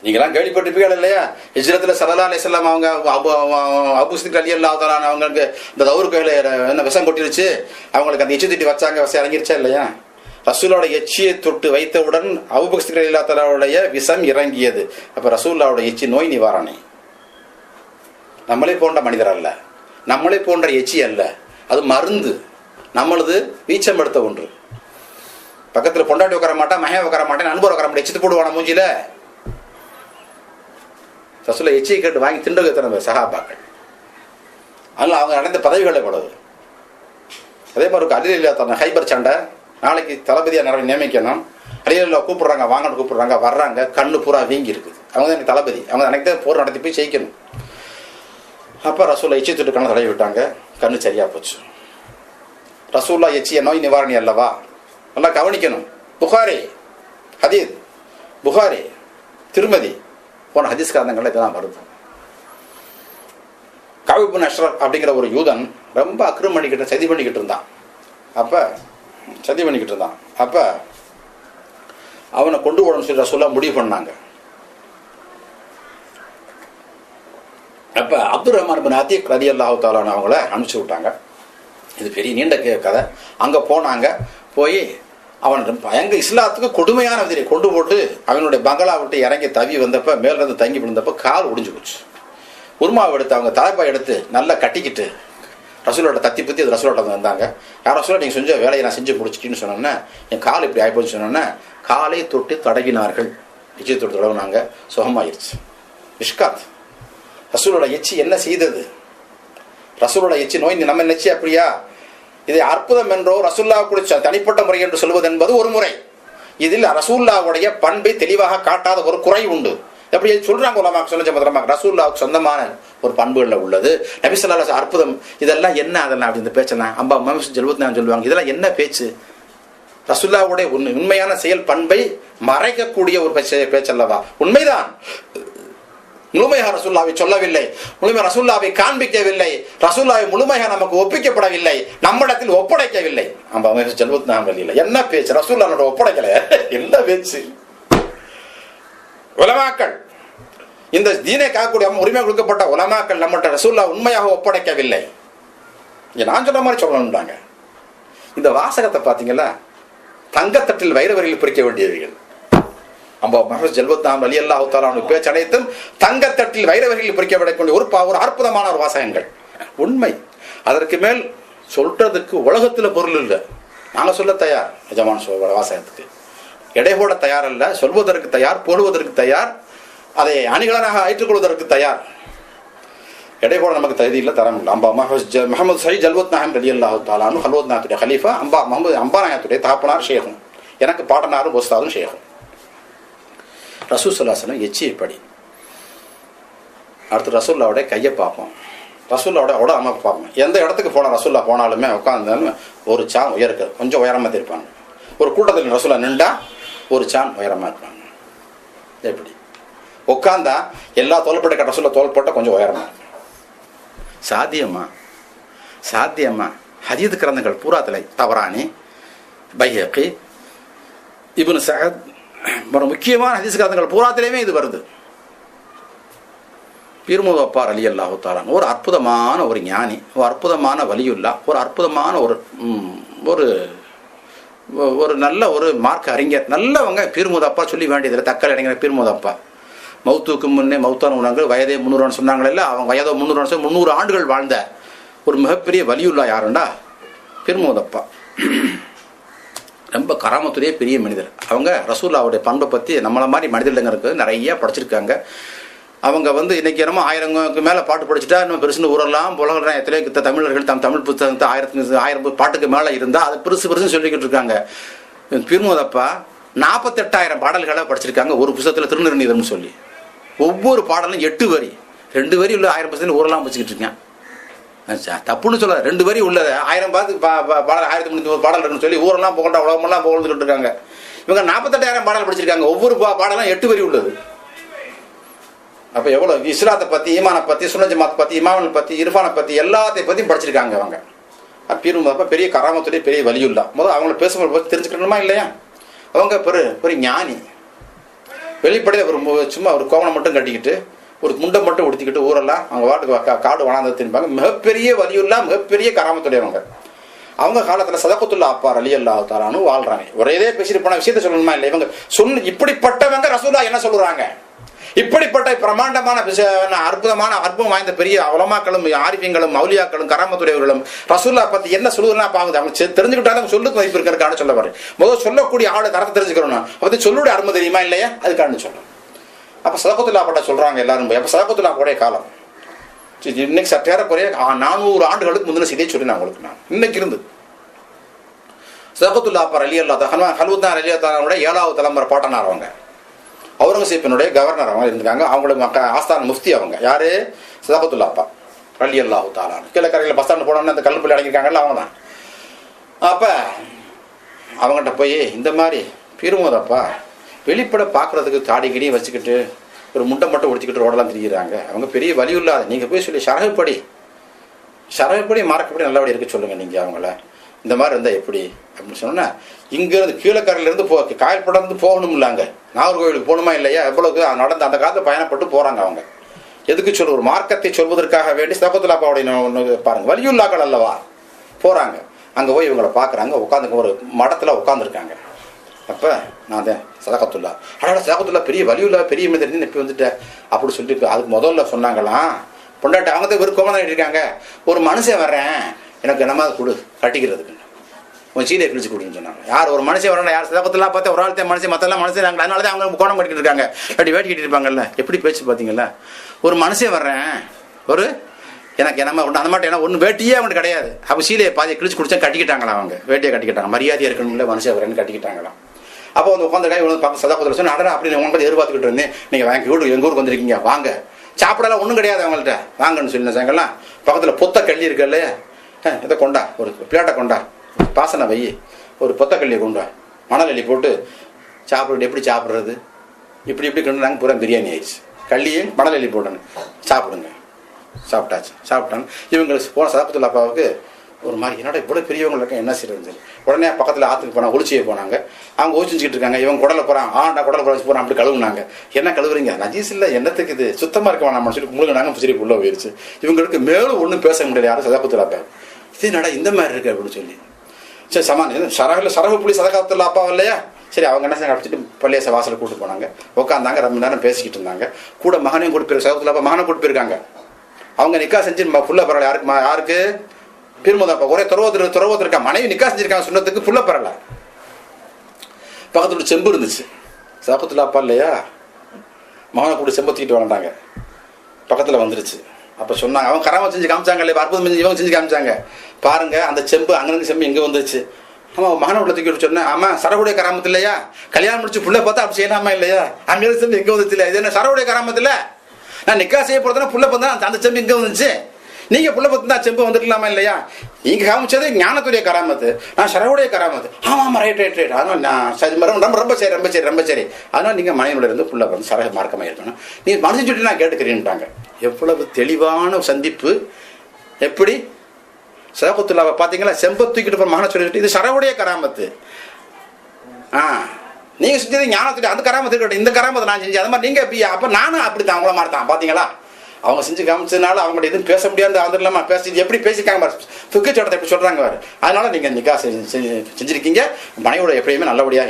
நீங்களாம் கேள்விப்பட்டிருப்பீர்கள் இல்லையா, ஹிஜ்ரத்தில் ஸல்லல்லாஹு அலைஹி வஸல்லம் அவங்க அபூ சித்திக் ரலியல்லாஹு தஆலா அவங்களுக்கு இந்த தௌர் கையில் என்ன விஷம் கொட்டிருச்சு, அவங்களுக்கு அந்த எச்சி திட்டி வச்சாங்க, விஷம் இறங்கிருச்சா இல்லையா. ரசூல்லாவோட எச்சியை தொட்டு வைத்தவுடன் அபூ சித்திக் ரலியல்லாஹு தஆலாவுடைய விஷம் இறங்கியது. அப்போ ரசூல்லாவோட எச்சி நோய் நிவாரணை. நம்மளே போன்ற மனிதர் அல்ல, நம்மளே போன்ற எச்சி அல்ல, அது மருந்து. நம்மளது வீச்சம் எடுத்த ஒன்று. பக்கத்தில் பொண்டாட்டி உட்கார மாட்டா, மகன் உட்கார மாட்டேன், நண்பர் உட்கார மாட்டேன், எச்சித்து போடுவான மூஞ்சில. ரசூலை எச்சியை கேட்டு வாங்கி திண்டு தர சஹாபாக்கள். அதனால அவங்க அடைந்த பதவிகளை கூடாது. அதே மாதிரி அலி ரலியல்லாஹு தஆலா ஹைபர் சண்டை நாளைக்கு தளபதியாக நியமிக்கணும். அலி ரலியல்லாஹு கூப்பிடுறாங்க, வாங்கன்னு கூப்பிடுறாங்க, வர்றாங்க, கண்ணு பூரா வீங்கி இருக்குது. அவங்க தான் எனக்கு தளபதி, அவங்க எனக்கு தான் போர் நடத்தி போய் ஜெயிக்கணும். அப்போ ரசூல்லா எச்சி தொட்டு கண்ணை தடவி விட்டாங்க, கண்ணு சரியா போச்சு. ரசூல்லா எச்சிய நோய் நிவாரணி அல்லவா, நல்லா கவனிக்கணும். புகாரி ஹதீஸ், புகாரி திருமதி போன ஹதீஸ் காரணங்கள் இதெல்லாம் வருது. கஅப் இப்னு அஷ்ரஃப் அப்படிங்கிற ஒரு யூதன் ரொம்ப அக்கிரமம் பண்ணிக்கிட்டு சதி பண்ணிக்கிட்டு இருந்தான். அப்போ அவனை கொண்டு போடணும்னு சொல்லி ரசூல்லா முடிவு பண்ணாங்க. அப்போ அப்துல் ரஹ்மான் பின் அத்தீக் ரலியல்லாஹு தஆலா அவங்கள அனுப்பிச்சி விட்டாங்க. இது பெரிய நீண்ட கதை. அங்கே போனாங்க. போய் அவன் எங்கள் இஸ்லாத்துக்கு கொடுமையான விதியை கொண்டு போட்டு அவனுடைய பங்களா விட்டு இறங்கி தவி வந்தப்போ மேலிருந்து தங்கி விழுந்தப்போ கால் ஒடிஞ்சு போச்சு. உருமாவை எடுத்து அவங்க தலைப்பாய் எடுத்து நல்லா கட்டிக்கிட்டு ரசூலோட தத்தி பற்றி அது ரசூலோட வந்தாங்க. யார் ரசூலா நீங்கள் செஞ்ச வேலையை நான் செஞ்சு முடிச்சிட்டின்னு சொன்னோன்னே என் கால் இப்படி ஆகிப்போச்சு சொன்னோன்னே காலை தொட்டு தடவினார்கள். எச்சி தொட்டு தடவினாங்க, சுகமாயிருச்சு. மிஷ்காத். ரசூலோட எச்சி என்ன செய்தது? ரசூலோட எச்சி நோய் நம்ம எச்சி அப்படியா? இதை அற்புதம் என்றோ ரசூல்லா குறிச்ச தனிப்பட்ட முறை என்று சொல்வது என்பது ஒரு முறை. இதில் ரசூல்லாவுடைய பண்பை தெளிவாக காட்டாத ஒரு குறை உண்டு. எப்படி சொல்றாங்க உலமாக்கள், சொல்லுங்க ரசூல்லாவுக்கு சொந்தமான ஒரு பண்புகளில் உள்ளது. நபி ஸல்லல்லாஹு அலைஹி வஸல்லம் அற்புதம், இதெல்லாம் என்ன அதெல்லாம் அப்படி இந்த பேச்செல்லாம் அம்பா முஹம்மது ஜல்வத்தான் சொல்லுவாங்க. இதெல்லாம் என்ன பேச்சு? ரசூல்லாவுடைய உண்மையான செயல் பண்பை மறைக்கக்கூடிய ஒரு பேச்சல்லவா? உண்மைதான், முழுமையாக ரசூல்லாவை சொல்லவில்லை, முழுமையாக ரசூல்லாவை காண்பிக்கவில்லை, ரசூல்லாவை முழுமையாக நமக்கு ஒப்பிக்கப்படவில்லை, நம்மிடத்தில் ஒப்படைக்கவில்லை. என்ன பேச்சு? ரசூல்லாவோட ஒப்படைக்கல, என்ன பேச்சு? உலமாக்கள், இந்த தீனை காக்கக்கூடிய உரிமை கொடுக்கப்பட்ட உலமாக்கள் நம்மகிட்ட ரசூல்லா உண்மையாக ஒப்படைக்கவில்லை. நான் சொல்ற மாதிரி சொல்லணும்டாங்க. இந்த வாசகத்தை பார்த்தீங்களா, தங்கத்தட்டில் வைரவரில் பிரிக்க வேண்டியவர்கள். ரலியல்லாஹு தஆலா பேச்சு அனைத்தும் தங்கத்தட்டில் வைரவரில் பிரிக்கப்படக்கூடிய ஒரு அற்புதமான ஒரு வாசகங்கள். உண்மை. அதற்கு மேல் சொல்றதுக்கு உலகத்துல பொருள் இல்லை. நாங்க சொல்ல தயார், நிஜமான வாசகத்துக்கு எடை போட தயார் அல்ல, சொல்வதற்கு தயார், போடுவதற்கு தயார், அதை அணிகலனாக ஏற்றுக்கொள்வதற்கு தயார். எடை போட நமக்கு தகுதி இல்லை, தரம் இல்லை. முஹம்மது சயீத் ஜல்வத் நாயம் ரலியல்லாஹு தஆலா அன்ஹு ஹல்வத் நாயத்துடைய ஹலீஃபா, முஹம்மது அம்பாநாயத்துடைய தகப்பனார் ஷேகும், எனக்கு பாட்டனாரும் உஸ்தாதும் ஷேகும். ரசூல் ஸல்லல்லாஹு அலைஹி வஸல்லம் எச்சி எப்படி? அடுத்து ரசூல்லாவுடைய கையை பார்ப்போம், ரசூல்லாவோட அமைப்பு பார்ப்போம். எந்த இடத்துக்கு போனால் ரசூல்லா போனாலுமே உட்காந்தாலும் ஒரு சான் உயர்க்கு கொஞ்சம் உயரமாக இருப்பாங்க. ஒரு கூட்டத்தில் ரசூல்லா நின்றா ஒரு சான் உயரமாக இருப்பாங்க. எப்படி உட்காந்தா எல்லா தோள்பட்ட கட்ட ரசூல்லா தோள்பட்ட கொஞ்சம் உயரமாக இருக்கும். சாத்தியமா ஹதீஸ் கிரந்தங்கள் பூராத்திலை தபரானி, பைஹகி, இப்னு சஅத், முக்கியமான ஹதீஸ் கிரந்தங்கள் பூராத்திலையுமே இது வருது. பீர் முகப்பா ரலியல்லாஹு தஆலா ஒரு அற்புதமான ஒரு ஞானி, ஒரு அற்புதமான வலியுல்லா, ஒரு அற்புதமான ஒரு நல்ல ஒரு மார்க் அறிஞர், நல்லவங்க. பீர் முகப்பா சொல்லி வேண்டியதில்லை, தக்கல் இடைங்கிற பீர் முகப்பா மௌத்துக்கு முன்னே மௌத்தான உணவு வயதே 300 சொன்னாங்களே, அவங்க வயதோ 300 ஆண்டுகள் வாழ்ந்த ஒரு மிகப்பெரிய வலியுல்லா யாருண்டா பீர் முகப்பா. ரொம்ப கராமத்துடைய பெரிய மனிதர். அவங்க ரசூல்லாவுடைய பண்பை பற்றி நம்மளை மாதிரி மனிதர்களுங்கிறது நிறைய படிச்சிருக்காங்க. அவங்க வந்து இன்னைக்கு என்னமோ 1000க்கு மேலே பாட்டு படிச்சுட்டா இன்னும் பெருசுன்னு ஊரெல்லாம் உலகம் எத்தனையோ தமிழர்கள் தமிழ் புத்தகத்தை 1000 பாட்டுக்கு மேலே இருந்தால் அது பெருசுன்னு சொல்லிக்கிட்டு இருக்காங்க. பீர்மோதப்பா 48,000 பாடல்களை படிச்சிருக்காங்க ஒரு புத்தகத்தில் திருநீர்நீதம்னு சொல்லி. ஒவ்வொரு பாடலும் 8 வரி, 2 வரி உள்ள 1000 புத்தகத்தில் ஊரெல்லாம் வச்சுக்கிட்டு இருக்கேன். தப்புன்னு சொல்ல, 2 வரி உள்ளத 1000 பாடல் 1300 பாடல் இருக்குன்னு சொல்லி ஊரெல்லாம் புகழ்ந்தா உலகமெல்லாம் புகழ்ந்துக்கிட்டு இருக்காங்க. இவங்க 48,000 பாடல் படிச்சிருக்காங்க. ஒவ்வொரு பாடலும் 8 வரி உள்ளது. அப்போ எவ்வளோ இஸ்லாத்தை பற்றி, ஈமானை பற்றி, சுன்னத் ஜமாத்தை பற்றி, இமாமனை பற்றி, இர்ஃபானை பற்றி எல்லாத்தையும் பற்றியும் படிச்சிருக்காங்க அவங்க. பீர்மோதப்பா பெரிய கராமத்துடைய பெரிய வலியுல்லா. முதல் அவங்கள பேசும்போது பற்றி தெரிஞ்சுக்கணுமா இல்லையா? அவங்க பெரிய ஞானி. வெளிப்படையில் ஒரு சும்மா ஒரு கோவணம் மட்டும் கட்டிக்கிட்டு ஒரு முண்டை மட்டும் உடுத்திக்கிட்டு ஊரெல்லாம் அவங்க வாட்டுக்கு காடு வனாந்தது திரும்பாங்க. மிகப்பெரிய வலியுல்லா, மிகப்பெரிய கராமத்துடையவங்க. அவங்க காலத்தில் சதகத்துல்லா அப்பார் ரலியல்லாஹு தஆலான்னு வாழ்றாங்க. ஒரே பேசிட்டு போன விஷயத்த சொல்லணுமா இல்லை? இவங்க இப்படிப்பட்டவங்க ரசூலுல்லாஹ் என்ன சொல்றாங்க? இப்படிப்பட்ட பிரமாண்டமான அற்புதம் வாய்ந்த பெரிய உலமாக்களும் ஆரிஃபியங்களும் மௌலியாக்களும் கராமத்துடையவர்களும் ரசூலுல்லாஹ் பத்தி என்ன சொல்லுதுன்னா பாக்குது. அவங்க தெரிஞ்சுக்கிட்டாலும் சொல்லுக்கு வைப்பு இருக்கிறதுக்கான சொல்ல வர முதல் சொல்லக்கூடிய ஆளு தரத்தை தெரிஞ்சுக்கணும். அப்படி சொல்லுடைய அருமை தெரியுமா இல்லையா? அதுக்கான சொல்லணும். அப்ப சதகத்துல்லாஹ் பட்ட சொல்றாங்க எல்லாரும். அப்ப சதகத்துல்லாஹ் கூடிய காலம் இன்னைக்கு சற்றேற குறைய 400 ஆண்டுகளுக்கு முந்தின செய்தியை சொல்லி நான் உங்களுக்கு இன்னைக்கு இருந்து சதகத்துல்லாஹ் ரலியல்லாஹு தஆலா ஹல்வத்தான் ரலியல்லாஹு தஆலாவுடைய 7வது தலைமுறை பாட்டனார் அவங்க. அவுரங்கசீப்பினுடைய கவர்னர் அவங்க இருந்திருக்காங்க. அவங்களுக்கு ஆஸ்தான் முஃப்தி அவங்க. யாரு? சதகத்துல்லாஹ் ரலியல்லாஹு தஆலா. கீழக்கரையில் பஸ் ஸ்டாண்ட் போனோம்னா அந்த கல்லுப்பள்ளி அடங்கியிருக்காங்கல்ல அவங்க தான். அப்போ அவங்ககிட்ட போய் இந்த மாதிரி பீர்மோதப்பா வெளிப்பட பார்க்குறதுக்கு தாடி கிடியும் வச்சுக்கிட்டு ஒரு முட்டை மட்டும் உடிச்சிக்கிட்டு ரோடெல்லாம் திரிகிறாங்க. அவங்க பெரிய வலியுள்ளாத. நீங்கள் போய் சொல்லி ஷரகுப்படி மார்க்கப்படி நல்லபடி இருக்க சொல்லுங்கள் நீங்கள் அவங்கள. இந்த மாதிரி இருந்தால் எப்படி அப்படின்னு சொன்னால் இங்கேருந்து கீழக்கரையிலேருந்து காயல்படந்து போகணும்லாங்க. நாகர்கோவிலுக்கு போகணுமா இல்லையா? எவ்வளவு நடந்து அந்த காலத்தில் பயணப்பட்டு போகிறாங்க அவங்க. எதுக்கு சொல்ல? ஒரு மார்க்கத்தை சொல்வதற்காக வேண்டி சதகத்துல்லாஹ்வுடைய ஒன்று பாருங்கள். வலியுல்லாக்கள் அல்லவா போகிறாங்க. அங்கே போய் இவங்களை பார்க்குறாங்க. உட்காந்து ஒரு மடத்தில் உட்காந்துருக்காங்க. அப்போ நான் தான் சதகத்துல்லாஹ் சதகத்துல்லாஹ் பெரிய வலியுல்லா பெரிய மனிதர் இப்போ வந்துட்டேன் அப்படி சொல்லிட்டு அதுக்கு முதல்ல சொன்னாங்களாம் பொண்டாட்டி. அவங்க தான் வெறும் கோமம் இருக்காங்க. ஒரு மனுஷன் வர்றேன் எனக்கு என்னமா கொடு கட்டிக்கிறதுக்கு உன் சீலையை கிழிச்சு கொடுன்னு சொன்னாங்க. யார் ஒரு மனுஷன் வரணும்? யார் சதகத்துல்லாஹ் பார்த்தா ஒரு ஆள் மனுஷன் மற்றெல்லாம் மனுஷன் நாங்கள். அதனால தான் அவங்க கோணம் கட்டிக்கிட்டு இருக்காங்க. அப்படி வேட்டி கட்டிட்டு இருப்பாங்கல்ல. எப்படி பேச்சு பார்த்தீங்களா? ஒரு மனுஷன் வர்றேன் ஒரு எனக்கு என்னமா ஒன்று அந்த மாட்டேன். ஏன்னா ஒன்று வேட்டியே அவங்களுக்கு கிடையாது. அப்போ சீலையை பாதியை கிழிச்சு குடிச்சா கட்டிக்கிட்டாங்களாம். அவங்க வேட்டியை கட்டிக்கிட்டாங்க. மரியாதையாக இருக்கணும்ல மனுஷன் வரேன்னு கட்டிக்கிட்டாங்களாம். அப்போ வந்து உட்காந்துருக்காங்க. இவங்க பக்கம் சதகத்துல சொன்னால் அடடா அப்படின்னு உங்களுக்கு எதிர்பார்த்துக்கிட்டு இருந்தேன். நீங்கள் வாங்கி எங்கள் ஊருக்கு வந்திருக்கீங்க வாங்க. சாப்பிடலாம் ஒன்றும் கிடையாது அவங்கள்ட்ட வாங்கன்னு சொல்லி சாயங்கள்லாம் பக்கத்தில் பொத்த கள்ளி இருக்குல்ல, இதை கொண்டா ஒரு பிளேட்டை கொண்டா பாசனை வை ஒரு பொத்த கள்ளியை கொண்டா மணல் அள்ளி போட்டு சாப்பிட எப்படி சாப்பிட்றது இப்படி கொண்டு பூரா பிரியாணி ஆயிடுச்சு. கள்ளியும் மணல் அள்ளி போட்டேன்னு சாப்பிடுங்க. சாப்பிட்டாச்சு. சாப்பிட்டான்னு இவங்களுக்கு போன சதகத்துல்லாஹ்வுக்கு ஒரு மாதிரி என்னடா இவ்வளோ பெரியவங்களுக்கு என்ன செய்யறது. உடனே பக்கத்தில் ஆற்றுக்கு போனாங்க. ஒளிச்சியை போனாங்க. அவங்க ஓச்சிச்சுக்கிட்டு இருக்காங்க. இவங்க குடலை போகிறான். குடலை போகிறான். அப்படி கழுவுனாங்க. என்ன கழுவுறீங்க? நஜீஸ் இல்லை என்னத்துக்கு இது சுத்தமாக இருக்க வேணாம் சொல்லிட்டு முழுங்கினாங்க. சரி உள்ள போயிடுச்சு. இவங்களுக்கு மேலும் ஒன்றும் பேச முடியல. யாரும் சதகத்துல்லாஹ் இது என்னடா இந்த மாதிரி இருக்கு அப்படின்னு சொல்லி சரி சமான் சரகு புள்ளி சதகத்துல்லாஹ் அப்பா இல்லையா? சரி அவங்க என்ன அடிச்சுட்டு பள்ளியாச வாசலை கூட்டு போனாங்க. உட்காந்தாங்க. ரொம்ப நேரம் பேசிக்கிட்டு இருந்தாங்க. கூட மகனையும் கூட்டு போயிருக்காங்க. சதகத்துல்லாஹ் மகனை கூட்டு போயிருக்காங்க. அவங்க நிக்கா செஞ்சு புள்ள பரவாயில்ல. யாருக்கு? பீர்மோதப்பா. ஒரே துறவத்து இருக்கா. மனைவி நிக்கா செஞ்சிருக்காங்க. சொன்னதுக்கு புள்ள பரல. பக்கத்துல செம்பு இருந்துச்சு. சதகத்துல்லாஹ் அப்பா இல்லையா? மகனை கூட செம்பு தூக்கிட்டு வந்தாங்க. பக்கத்துல வந்துருச்சு. அப்ப சொன்னாங்க அவங்க கராம செஞ்சு காமிச்சாங்க இல்லையா? அற்புதம் செஞ்சு இவங்க செஞ்சு காமிச்சாங்க. பாருங்க அந்த செம்பு அங்கிருந்து செம்பு எங்க வந்துச்சு. ஆமா மகனை உள்ள தூக்கிட்டு சொன்னேன். ஆமா சரகுடைய கராமத்து இல்லையா? கல்யாணம் முடிச்சு புள்ள பார்த்தா அப்படி செய்யலாமா இல்லையா? அங்கிருந்து செம்பு எங்க வந்துச்சு இல்லையா? இது என்ன சரகுடைய கராமத்து இல்ல? நான் நிக்கா செய்ய போறதுன்னா புள்ள பார்த்தா அந்த செம்பு எங்க வந்துச்சு? நீங்க புள்ள பத்தினா செம்பு வந்துடலாமா இல்லையா? நீங்க காமிச்சது ஞானத்துடைய கராமத்து. நான் சரவுடைய கராமத்து. ஆமா ரைட். அதனால நான் சரி ரொம்ப சரி. அதனால நீங்க மனைவியோட இருந்து புள்ள வந்து சரக மார்க்கமாக இருக்கணும். நீ மனுஷன் சொல்லி நான் கேட்டுக்கிறேன்ட்டாங்க. எவ்வளவு தெளிவான சந்திப்பு. எப்படி சதகத்துல்லாஹ் பாத்தீங்களா? செம்பை தூக்கிட்டு போற மகனை சொல்லிட்டு இது சரவுடைய கராமத்து. நீங்க செஞ்சது ஞானத்துடைய அந்த கராமத்து இருக்கட்டும். இந்த கராமத்தை நான் செஞ்சேன். அது மாதிரி நீங்க அப்ப நானும் அப்படித்தான் அவங்கள மாதிரி தான். பாத்தீங்களா? அவங்க செஞ்சு காமிச்சதுனால அவங்கள்ட்ட எதுவும் பேச முடியாது. அது இல்லாம பேசி எப்படி பேசிக்காங்க ஃபிக்கு சட்டத்தை எப்படி சொல்றாங்க பாரு. அதனால நீங்க நிக்கா செஞ்சிருக்கீங்க. மனைவியோட எப்பயுமே நல்லபடியா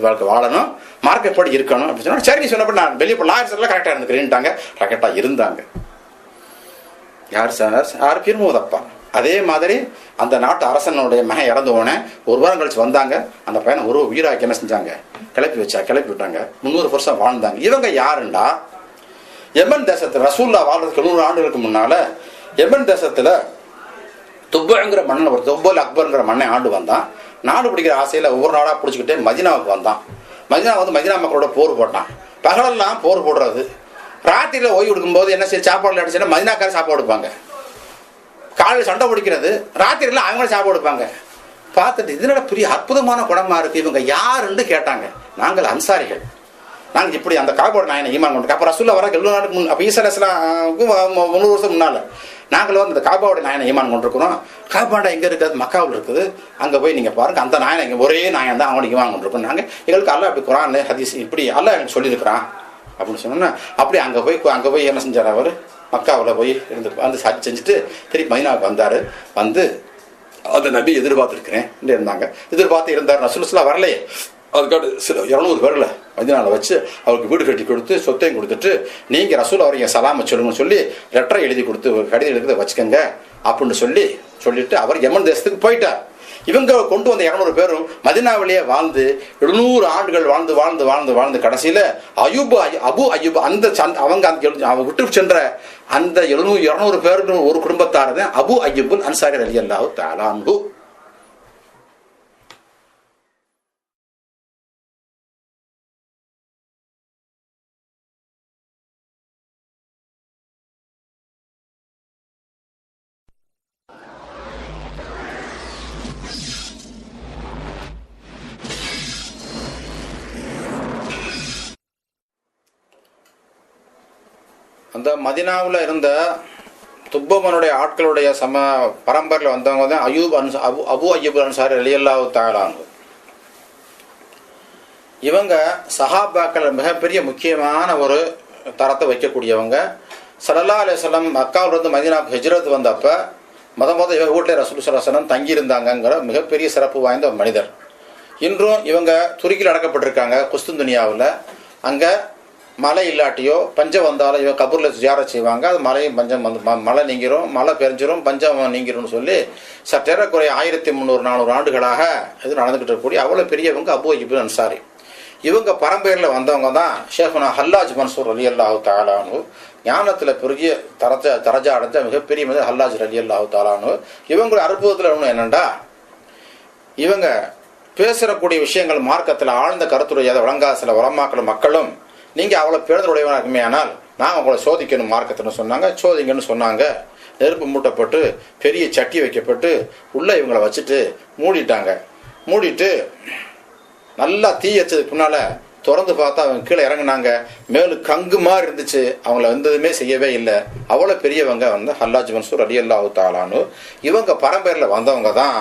வாழ்க்கை வாழணும். மார்க் எப்படி இருக்கணும் அப்படின்னு சொன்னா சரி நீ சொன்னப்ப நான் வெளியே லாயர்ஸ் எல்லாம் கரெக்டா இருந்துக்கிறேன்ட்டாங்க. கரெக்டா இருந்தாங்க. யார்? பீர்மோதப்பா. அதே மாதிரி அந்த நாட்டு அரசனுடைய மகன் இறந்து போன ஒரு வாரம் கழிச்சு வந்தாங்க. அந்த பையனை ஒரு உயிராக்கி என்ன செஞ்சாங்க? கிளப்பி விட்டாங்க. 300 வருஷம் வாழ்ந்தாங்க. இவங்க யாருண்டா? யமன் தேசத்துல ரசூல்லா வாழ்றதுக்கு 700 ஆண்டுகளுக்கு முன்னால யமன் தேசத்துல துப்பங்கிற மன்னன் ஒரு துப்பல் அக்பர்ங்கிற மண்ணை ஆண்டு வந்தான். நாடு பிடிக்கிற ஆசையில ஒவ்வொரு நாடா பிடிச்சிக்கிட்டே மதினாவுக்கு வந்தான். மதினா வந்து மதினா மக்களோட போர் போட்டான். பகலெல்லாம் போர் போடுறது, ராத்திரியில ஓய்வு எடுக்கும்போது என்ன செய்ய சாப்பாடு அடிச்சுன்னா மதினாக்கார சாப்பாடு எடுப்பாங்க. காலையில் சண்டை பிடிக்கிறது, ராத்திரில அவங்களும் சாப்பாடு எடுப்பாங்க. பார்த்துட்டு இதனோட பெரிய அற்புதமான குணமா இருக்கு, இவங்க யாருன்னு கேட்டாங்க. நாங்கள் அன்சாரிகள், நாங்கள் இப்படி அந்த காபாவோட நாயனை ஈமான் கொண்டு அப்போ ரசூல்லா வர 7 நாளுக்கு முன் அப்போ ஈசா அலைஹிஸ்ஸலாமுக்கு 300 வருஷம் முன்னால நாங்கள் வந்து இந்த காபாவோட நாயனை ஈமான் கொண்டிருக்கிறோம். காபாண்டா எங்கே இருக்குது? மக்காவில் இருக்குது. அங்கே போய் நீங்கள் பாருங்க, அந்த நாயனை இங்கே ஒரே நாயன் தான் அவனுக்கு ஈமான் கொண்டிருக்கோம். நாங்கள் எங்களுக்கு அல்லாஹ் அப்படி குரான் ஹதீஸ் இப்படி அல்லாஹ் எனக்கு சொல்லியிருக்கிறான் அப்படின்னு சொன்னோன்னா அப்படி அங்கே போய் என்ன செஞ்சார்? அவர் மக்காவில் போய் இருந்து வந்து சாட்சி செஞ்சுட்டு திருப்பி மதீனாவுக்கு வந்தார். வந்து அந்த நபி எதிர்பார்த்துருக்கிறேன் இருந்தாங்க. எதிர்பார்த்து இருந்தார். ரசூலுல்லாஹ் வரலையே. அதுக்காக சில 200 பேர்ல மதீனாவில் வச்சு அவருக்கு வீடு கட்டி கொடுத்து சொத்தையும் கொடுத்துட்டு நீங்கள் ரசூல் அவரையும் சலாம சொல்லுங்கன்னு சொல்லி லெட்டரை எழுதி கொடுத்து கடிதம் எழுதி வச்சுக்கோங்க அப்படின்னு சொல்லிட்டு அவர் யமன் தேசத்துக்கு போயிட்டார். இவங்க கொண்டு வந்த 200 பேரும் மதீனாவிலேயே வாழ்ந்து 700 ஆண்டுகள் வாழ்ந்து வாழ்ந்து வாழ்ந்து வாழ்ந்து கடைசியில அபு அய்யூப் அவங்க விட்டு சென்ற அந்த 200 பேருக்கு ஒரு குடும்பத்தாரது அபு அய்யூப் அன்சாரி ரலியல்லாஹு தஆலா அன்ஹு. அந்த மதினாவில் இருந்த துப்பமனுடைய ஆட்களுடைய பரம்பரையில் வந்தவங்க தான் அபு அய்யூப் அன்சாரி ரலியல்லாஹு தஆலா அன்ஹு. இவங்க சஹாபாக்கள் மிகப்பெரிய முக்கியமான ஒரு தரத்தை வைக்கக்கூடியவங்க. ஸல்லல்லாஹு அலைஹி வஸல்லம் மக்காவிலிருந்து மதீனாவுக்கு ஹிஜ்ரத் வந்தப்ப இவங்க வீட்டில் ரசூல் ஸல்லல்லாஹு அலைஹி வஸல்லம் தங்கியிருந்தாங்கிற மிகப்பெரிய சிறப்பு வாய்ந்த மனிதர். இன்றும் இவங்க துருக்கியில் அடக்கப்பட்டிருக்காங்க குஸ்துன்துனியாவில். அங்கே மழை இல்லாட்டியோ பஞ்சம் வந்தாலும் இவன் கபூரில் ஜியாரத் செய்வாங்க. அது மழையும் பஞ்சம் வந்து மழை நீங்கிரும், மழை பெஞ்சிரும், பஞ்சம் நீங்கிரும்னு சொல்லி சற்றேறக்குறைய 1300-400 ஆண்டுகளாக இது நடந்துகிட்டு இருக்கக்கூடிய அவ்வளோ பெரியவங்க அபு அய்யூப் அன்சாரி. இவங்க பரம்பரையில் வந்தவங்க தான் ஷேகுனா ஹல்லாஜ் மன்சூர் ரலியல்லாஹு தஆலா அன்ஹு. ஞானத்தில் பெரிய தரஜா அடைஞ்ச மிகப்பெரிய ஹல்லாஜ் ரலியல்லாஹு தஆலா அன்ஹு. இவங்களுடைய அற்புதத்தில் ஒன்று என்னென்னா, இவங்க பேசுகிறக்கூடிய விஷயங்கள் மார்க்கத்தில் ஆழ்ந்த கருத்துடையாத வழங்காத சில உலமாக்கள் மக்களும் நீங்கள் அவ்வளோ பேருந்துடையவனாக இருக்குமே, ஆனால் நாங்கள் உங்களை சோதிக்கணும் மார்க்கத்துன்னு சொன்னாங்க. சோதிங்கன்னு சொன்னாங்க. நெருப்பு மூட்டப்பட்டு பெரிய சட்டி வைக்கப்பட்டு உள்ளே இவங்களை வச்சுட்டு மூடிட்டு நல்லா தீ வச்சதுக்கு முன்னால் திறந்து பார்த்தா அவங்க கீழே இறங்கினாங்க. மேலும் கங்கு மாதிரி இருந்துச்சு. அவங்கள வந்ததுமே செய்யவே இல்லை. அவ்வளோ பெரியவங்க வந்து ஹல்லாஜ் மன்சூர் ரலியல்லாஹு தஆலா அன்ஹு. இவங்க பரம்பரையில் வந்தவங்க தான்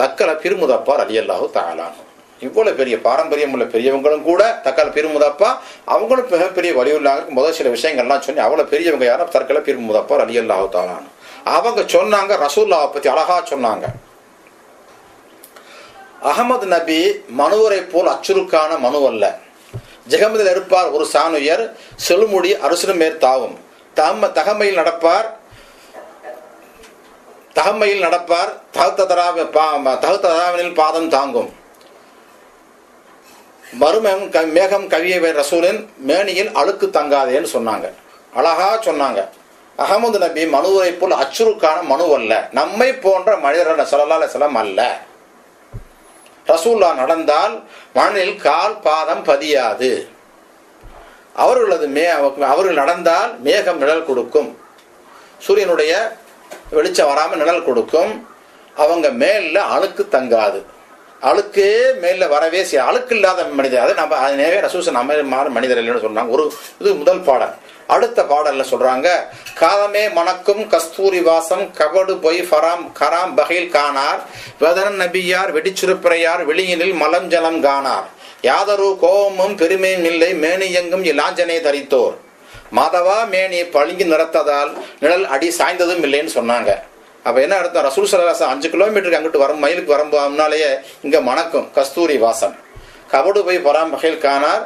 தக்கல பிர்முதப்பா ரலியல்லாஹு தஆலா அன்ஹு. இவ்வளோ பெரிய பாரம்பரியம் உள்ள பெரியவங்களும் கூட தக்கல பிர்முதப்பா அவங்களும் மிகப்பெரிய வலியுள்ளாங்க. முதல் சில விஷயங்கள்லாம் சொல்லி அவ்வளோ பெரியவங்க யாரும் தக்கல பிர்முதப்பா ரலியல்லாஹு தஆலா அன்ஹு. அவங்க சொன்னாங்க, ரசூலுல்லாஹ் பற்றி அழகா சொன்னாங்க. அகமது நபி மனுவரை போல் அச்சுருக்கான மனு அல்ல. ஜெகமதில் இருப்பார் ஒரு சாணுயர், செழுமுடி அரசு மேற் தாவும். தகமையில் நடப்பார் தகுத்ததாவினில் பாதம் தாங்கும். மேகம் கவிய ரசூலின் மேனியில் அழுக்கு தங்காதேன்னு சொன்னாங்க. அழகா சொன்னாங்க. அகமது நபி மனுவரை போல் அச்சுருக்கான மனு அல்ல. நம்மை போன்ற மனிதர்கள் ஸல்லல்லாஹு அலைஹி வஸல்லம் அல்ல. ரசூலுல்லாஹ் நடந்தால் மண்ணில் கால் பாதம் பதியாது. அவர்கள் நடந்தால் மேகம் நிழல் கொடுக்கும். சூரியனுடைய வெளிச்சம் வராமல் நிழல் கொடுக்கும். அவங்க மேல அழுக்கு தங்காது. அழுக்கே மேல வரவே அழுக்கு இல்லாத மனிதர். அது நம்ம அதனவே ரசூல் நம்ம மனிதர் இல்லைன்னு சொன்னாங்க. இது முதல் பாடல். அடுத்த பாடல்ல சொல்றாங்க, காதமே மணக்கும் கஸ்தூரி வாசம் கபடு பொய் ஃபராம் கராம் பகைல் காணார் வேதனன் நபியார் வெடிச்சுருப்பிறையார் வெளியினில் மலம் ஜலம் காணார் யாதொரு கோபமும் பெருமையும் இல்லை மேனியெங்கும் இலாஞ்சனை தரித்தோர் மாதவா மேனி பழுங்கி நிறத்ததால் நிழல் அடி சாய்ந்ததும் இல்லைன்னு சொன்னாங்க. அப்ப என்ன அர்த்தம்? ரசூல் ஸல்லல்லாஹு அலைஹி வஸல்லம் 5 கிலோமீட்டருக்கு அங்கிட்டு மைலுக்கு வரும்போதுனாலேயே இங்க மணக்கும் கஸ்தூரி வாசம். கபடு போய் ஃபராம் பகைல் காணார்,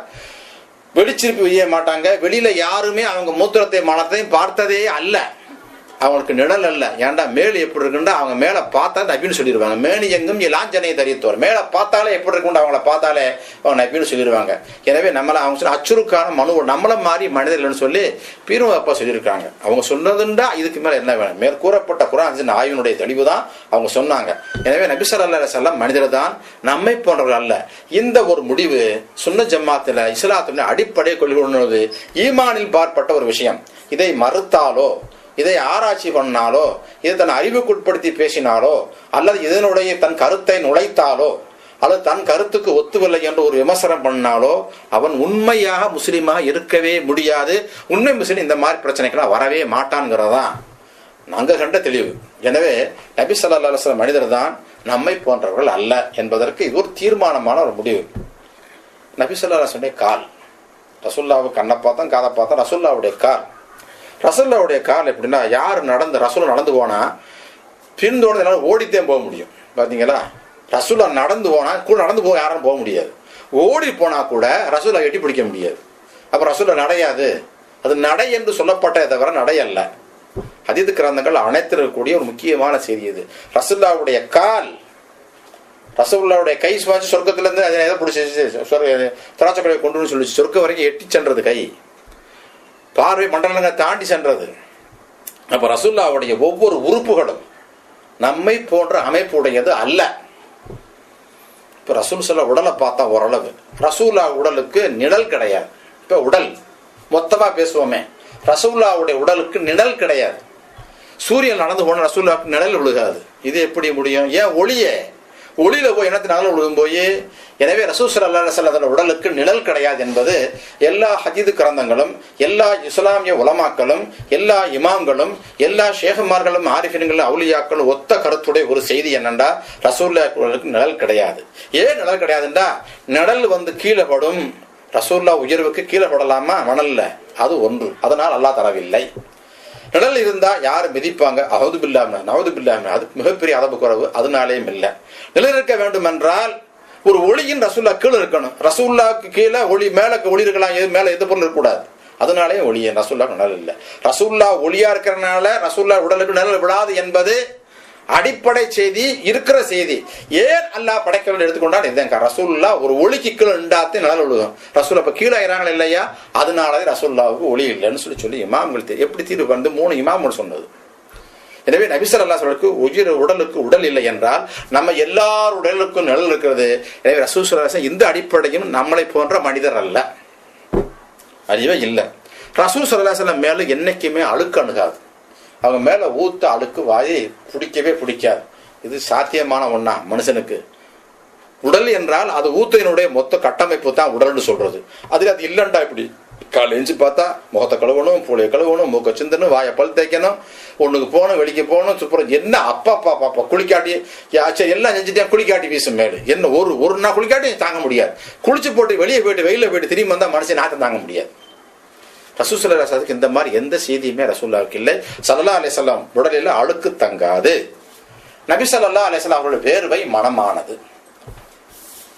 வெடிச்சிருப்பு செய்ய மாட்டாங்க. வெளியில யாருமே அவங்க மூத்திரத்தை மனத்தையும் பார்த்ததே அல்ல. அவங்களுக்கு நிழல் அல்ல. ஏன்டா மேல் எப்படி இருக்குண்டா அவங்க மேலே பார்த்தா நபின்னு சொல்லிடுவாங்க. மேனி எங்கும் லாஞ்சனை தரித்தோர், மேலே பார்த்தாலே எப்படி இருக்குண்டா அவங்கள பார்த்தாலே அவங்க நபின்னு சொல்லிடுவாங்க. எனவே நம்மளை அவங்க சொல்ல அச்சுறுக்கான மனு நம்மளை மாதிரி மனிதர்கள்னு சொல்லி பீரும் அப்பா சொல்லியிருக்காங்க. அவங்க சொன்னதுண்டா இதுக்கு மேலே என்ன வேணும்? மேற்கூறப்பட்ட குர்ஆன் ஆய்வினுடைய தெளிவு தான் அவங்க சொன்னாங்க. எனவே நபி ஸல்லல்லாஹு அலைஹி வஸல்லம் மனிதர் தான், நம்மை போன்றவர்கள் அல்ல. இந்த ஒரு முடிவு சுன்ன ஜமாத்தில் இஸ்லாத்தின் அடிப்படை கொள்கை ஈமானில் பார்ப்பட்ட ஒரு விஷயம். இதை மறுத்தாலோ இதை ஆராய்ச்சி பண்ணாலோ இதை தன் அறிவுக்குட்படுத்தி பேசினாலோ அல்லது இதனுடைய தன் கருத்தை நுழைத்தாலோ அல்லது தன் கருத்துக்கு ஒத்துவில்லை என்று ஒரு விமர்சனம் பண்ணாலோ அவன் உண்மையாக முஸ்லீமாக இருக்கவே முடியாது. உண்மை முஸ்லீம் இந்த மாதிரி பிரச்சனைக்கெல்லாம் வரவே மாட்டான்ங்கிறதான் நாங்கள் கண்ட தெளிவு. எனவே நபி ஸல்லல்லாஹு அலைஹி வஸல்லம் மனிதர் தான், நம்மை போன்றவர்கள் அல்ல என்பதற்கு இது ஒரு தீர்மானமான ஒரு முடிவு. நபி ஸல்லல்லாஹு அலைஹி வஸல்லம் கால், ரசூலுல்லாஹ்வுக்கு கண்ணை பார்த்தோம் காதை பார்த்தோம். ரசூலுல்லாஹ்வுடைய கால், ரசூலுல்லாஹ்வுடைய கால் எப்படின்னா, யார் ரசூல் நடந்து போனா பின்தோடு ஓடித்தே போக முடியும். பார்த்தீங்களா, ரசூலா நடந்து போனா கூட நடந்து போக யாரும் போக முடியாது. ஓடி போனா கூட ரசூலா எட்டி பிடிக்க முடியாது. அப்ப ரசூலா நடையாது, அது நடை என்று சொல்லப்பட்டதை தவிர நடை அல்ல. ஹதீஸ் கிரந்தங்கள் அனைத்திற்கக்கூடிய ஒரு முக்கியமான செய்தி இது. ரசூலுல்லாஹ்வுடைய கால், ரசூலுல்லாஹ்வுடைய கை சுவாச்சு சொர்க்கத்திலிருந்து அதை எதை பிடிச்சி திராட்சைப்பழை கொண்டு சொல்லி சொர்க்கம் வரைக்கும் எட்டி சென்றது கை, பார்வை மண்டலங்களை தாண்டி சென்றது. அப்ப ரசூலுல்லாஹ்வுடைய ஒவ்வொரு உறுப்புகளும் நம்மை போன்ற அமைப்புடையது அல்ல. இப்ப ரசூல் ஸல்லல்லாஹு உடலை பார்த்தா ஓரளவு, ரசூலுல்லாஹ் உடலுக்கு நிழல் கிடையாது. இப்ப உடல் மொத்தமா பேசுவோமே, ரசூலுல்லாஹ்வுடைய உடலுக்கு நிழல் கிடையாது. சூரியன் நடந்து போன ரசூலுல்லாஹ்வுக்கு நிழல் விழுகாது. இது எப்படி முடியும்? ஏன் ஒளியில போய் இனத்தினால விழுகும் போய். எனவே ரசூல் ஸல்லல்லாஹு அலைஹி வஸல்லம் உடலுக்கு நிழல் கிடையாது என்பது எல்லா ஹதீஸ் கிரந்தங்களும் எல்லா இஸ்லாமிய உலமாக்களும் எல்லா இமாம்களும் எல்லா ஷேகுமார்களும் ஆரிஃபின்களும் அவுலியாக்களும் ஒத்த கருத்துடைய ஒரு செய்தி என்னண்டா, ரசூலுல்லாஹ் உடலுக்கு நிழல் கிடையாது. ஏன் நிழல் கிடையாதுண்டா, நிழல் கீழே படும். ரசூலுல்லாஹ் உயர்வுக்கு கீழே படலாமா? மணல்ல, அது ஒன்று. அதனால் அல்லாஹ் தரவில்லை. நிழல் இருந்தா யாரு மிதிப்பாங்க? அஹது பில்லாம நவது பில்லாம, அது மிகப்பெரிய அதபு குறைவு. அதனாலேயும் இல்லை. நிழல் இருக்க வேண்டும் என்றால் ஒரு ஒளியின் ரசூல்லா கீழே இருக்கணும். ரசூல்லாவுக்கு கீழே ஒளி, மேல ஒளி இருக்கலாம், மேல எது பொருள் இருக்கக்கூடாது. அதனாலே ஒளிய ரசூல்லா நிழல் இல்லை. ரசூல்லா ஒளியா இருக்கிறனால ரசூல்லா உடலுக்கு நிழல் விடாது என்பது அடிப்படை செய்தி, இருக்கிற செய்தி. ஏன் அல்லாஹ் படைக்கவில்லை எடுத்துக்கொண்டால் இதுதான் ரசூலுல்லாஹ் ஒரு ஒளிக்கு கீழே நின்றாத்தே நிழல் விழுகும். ரசூல் அப்ப கீழே இறாங்க இல்லையா, அதனாலே ரசூலுல்லாஹ்வுக்கு ஒளி இல்லைன்னு சொல்லி இமாம்கள் எப்படி தீர்வு வந்து 3 இமாம்கள் சொன்னது. எனவே நபி ஸல்லல்லாஹு அலைஹி வஸல்லம் உடலுக்கு உடல் இல்லை என்றால் நம்ம எல்லார் உடலுக்கும் நிழல் இருக்கிறது. எனவே ரசூல் ஸல்லல்லாஹு அலைஹி வஸல்லம் இந்த அடிப்படையும் நம்மளை போன்ற மனிதர் அல்ல, அறிவே இல்லை. ரசூல் ஸல்லல்லாஹு அலைஹி வஸல்லம் மேல என்னைக்குமே அழுக்கு அணுகாது. அவங்க மேல ஊத்த அழுக்கு வாயை பிடிக்காது. இது சாத்தியமான ஒண்ணா மனுஷனுக்கு? உடல் என்றால் அது ஊத்தையினுடைய மொத்த கட்டமைப்பு தான் உடல்னு சொல்றது. அதுல அது இல்லண்டா இப்படி காலை எஞ்சி பார்த்தா முகத்தை கழுவணும், பூளையை கழுவணும், மூக்க சிந்தணும், வாயை பல் தேய்க்கணும், ஒண்ணுக்கு போகணும், வெளிக்கு போகணும், சுப்புறம் என்ன அப்பா குளிக்காட்டி எல்லாம் செஞ்சுட்டே குளிக்காட்டி வீசும் மேடு. என்ன ஒரு நாள் குளிக்காட்டி தாங்க முடியாது. குளிச்சு போட்டு வெளியே போயிட்டு வெயில போயிட்டு திரும்பி வந்தா மனுஷன் நாட்டம் தாங்க முடியாது. ரசூல் ஸல்லல்லாஹு அலைஹி வஸல்லம் இந்த மாதிரி எந்த செய்தியுமே ரசூலுல்லாஹ்வுக்கு இல்லை. ஸல்லல்லாஹு அலைஹி வஸல்லம் உடலில் அழுக்கு தங்காது. நபி ஸல்லல்லாஹு அலைஹி வஸல்லம் அவர்களுடைய வேர்வை மனமானது.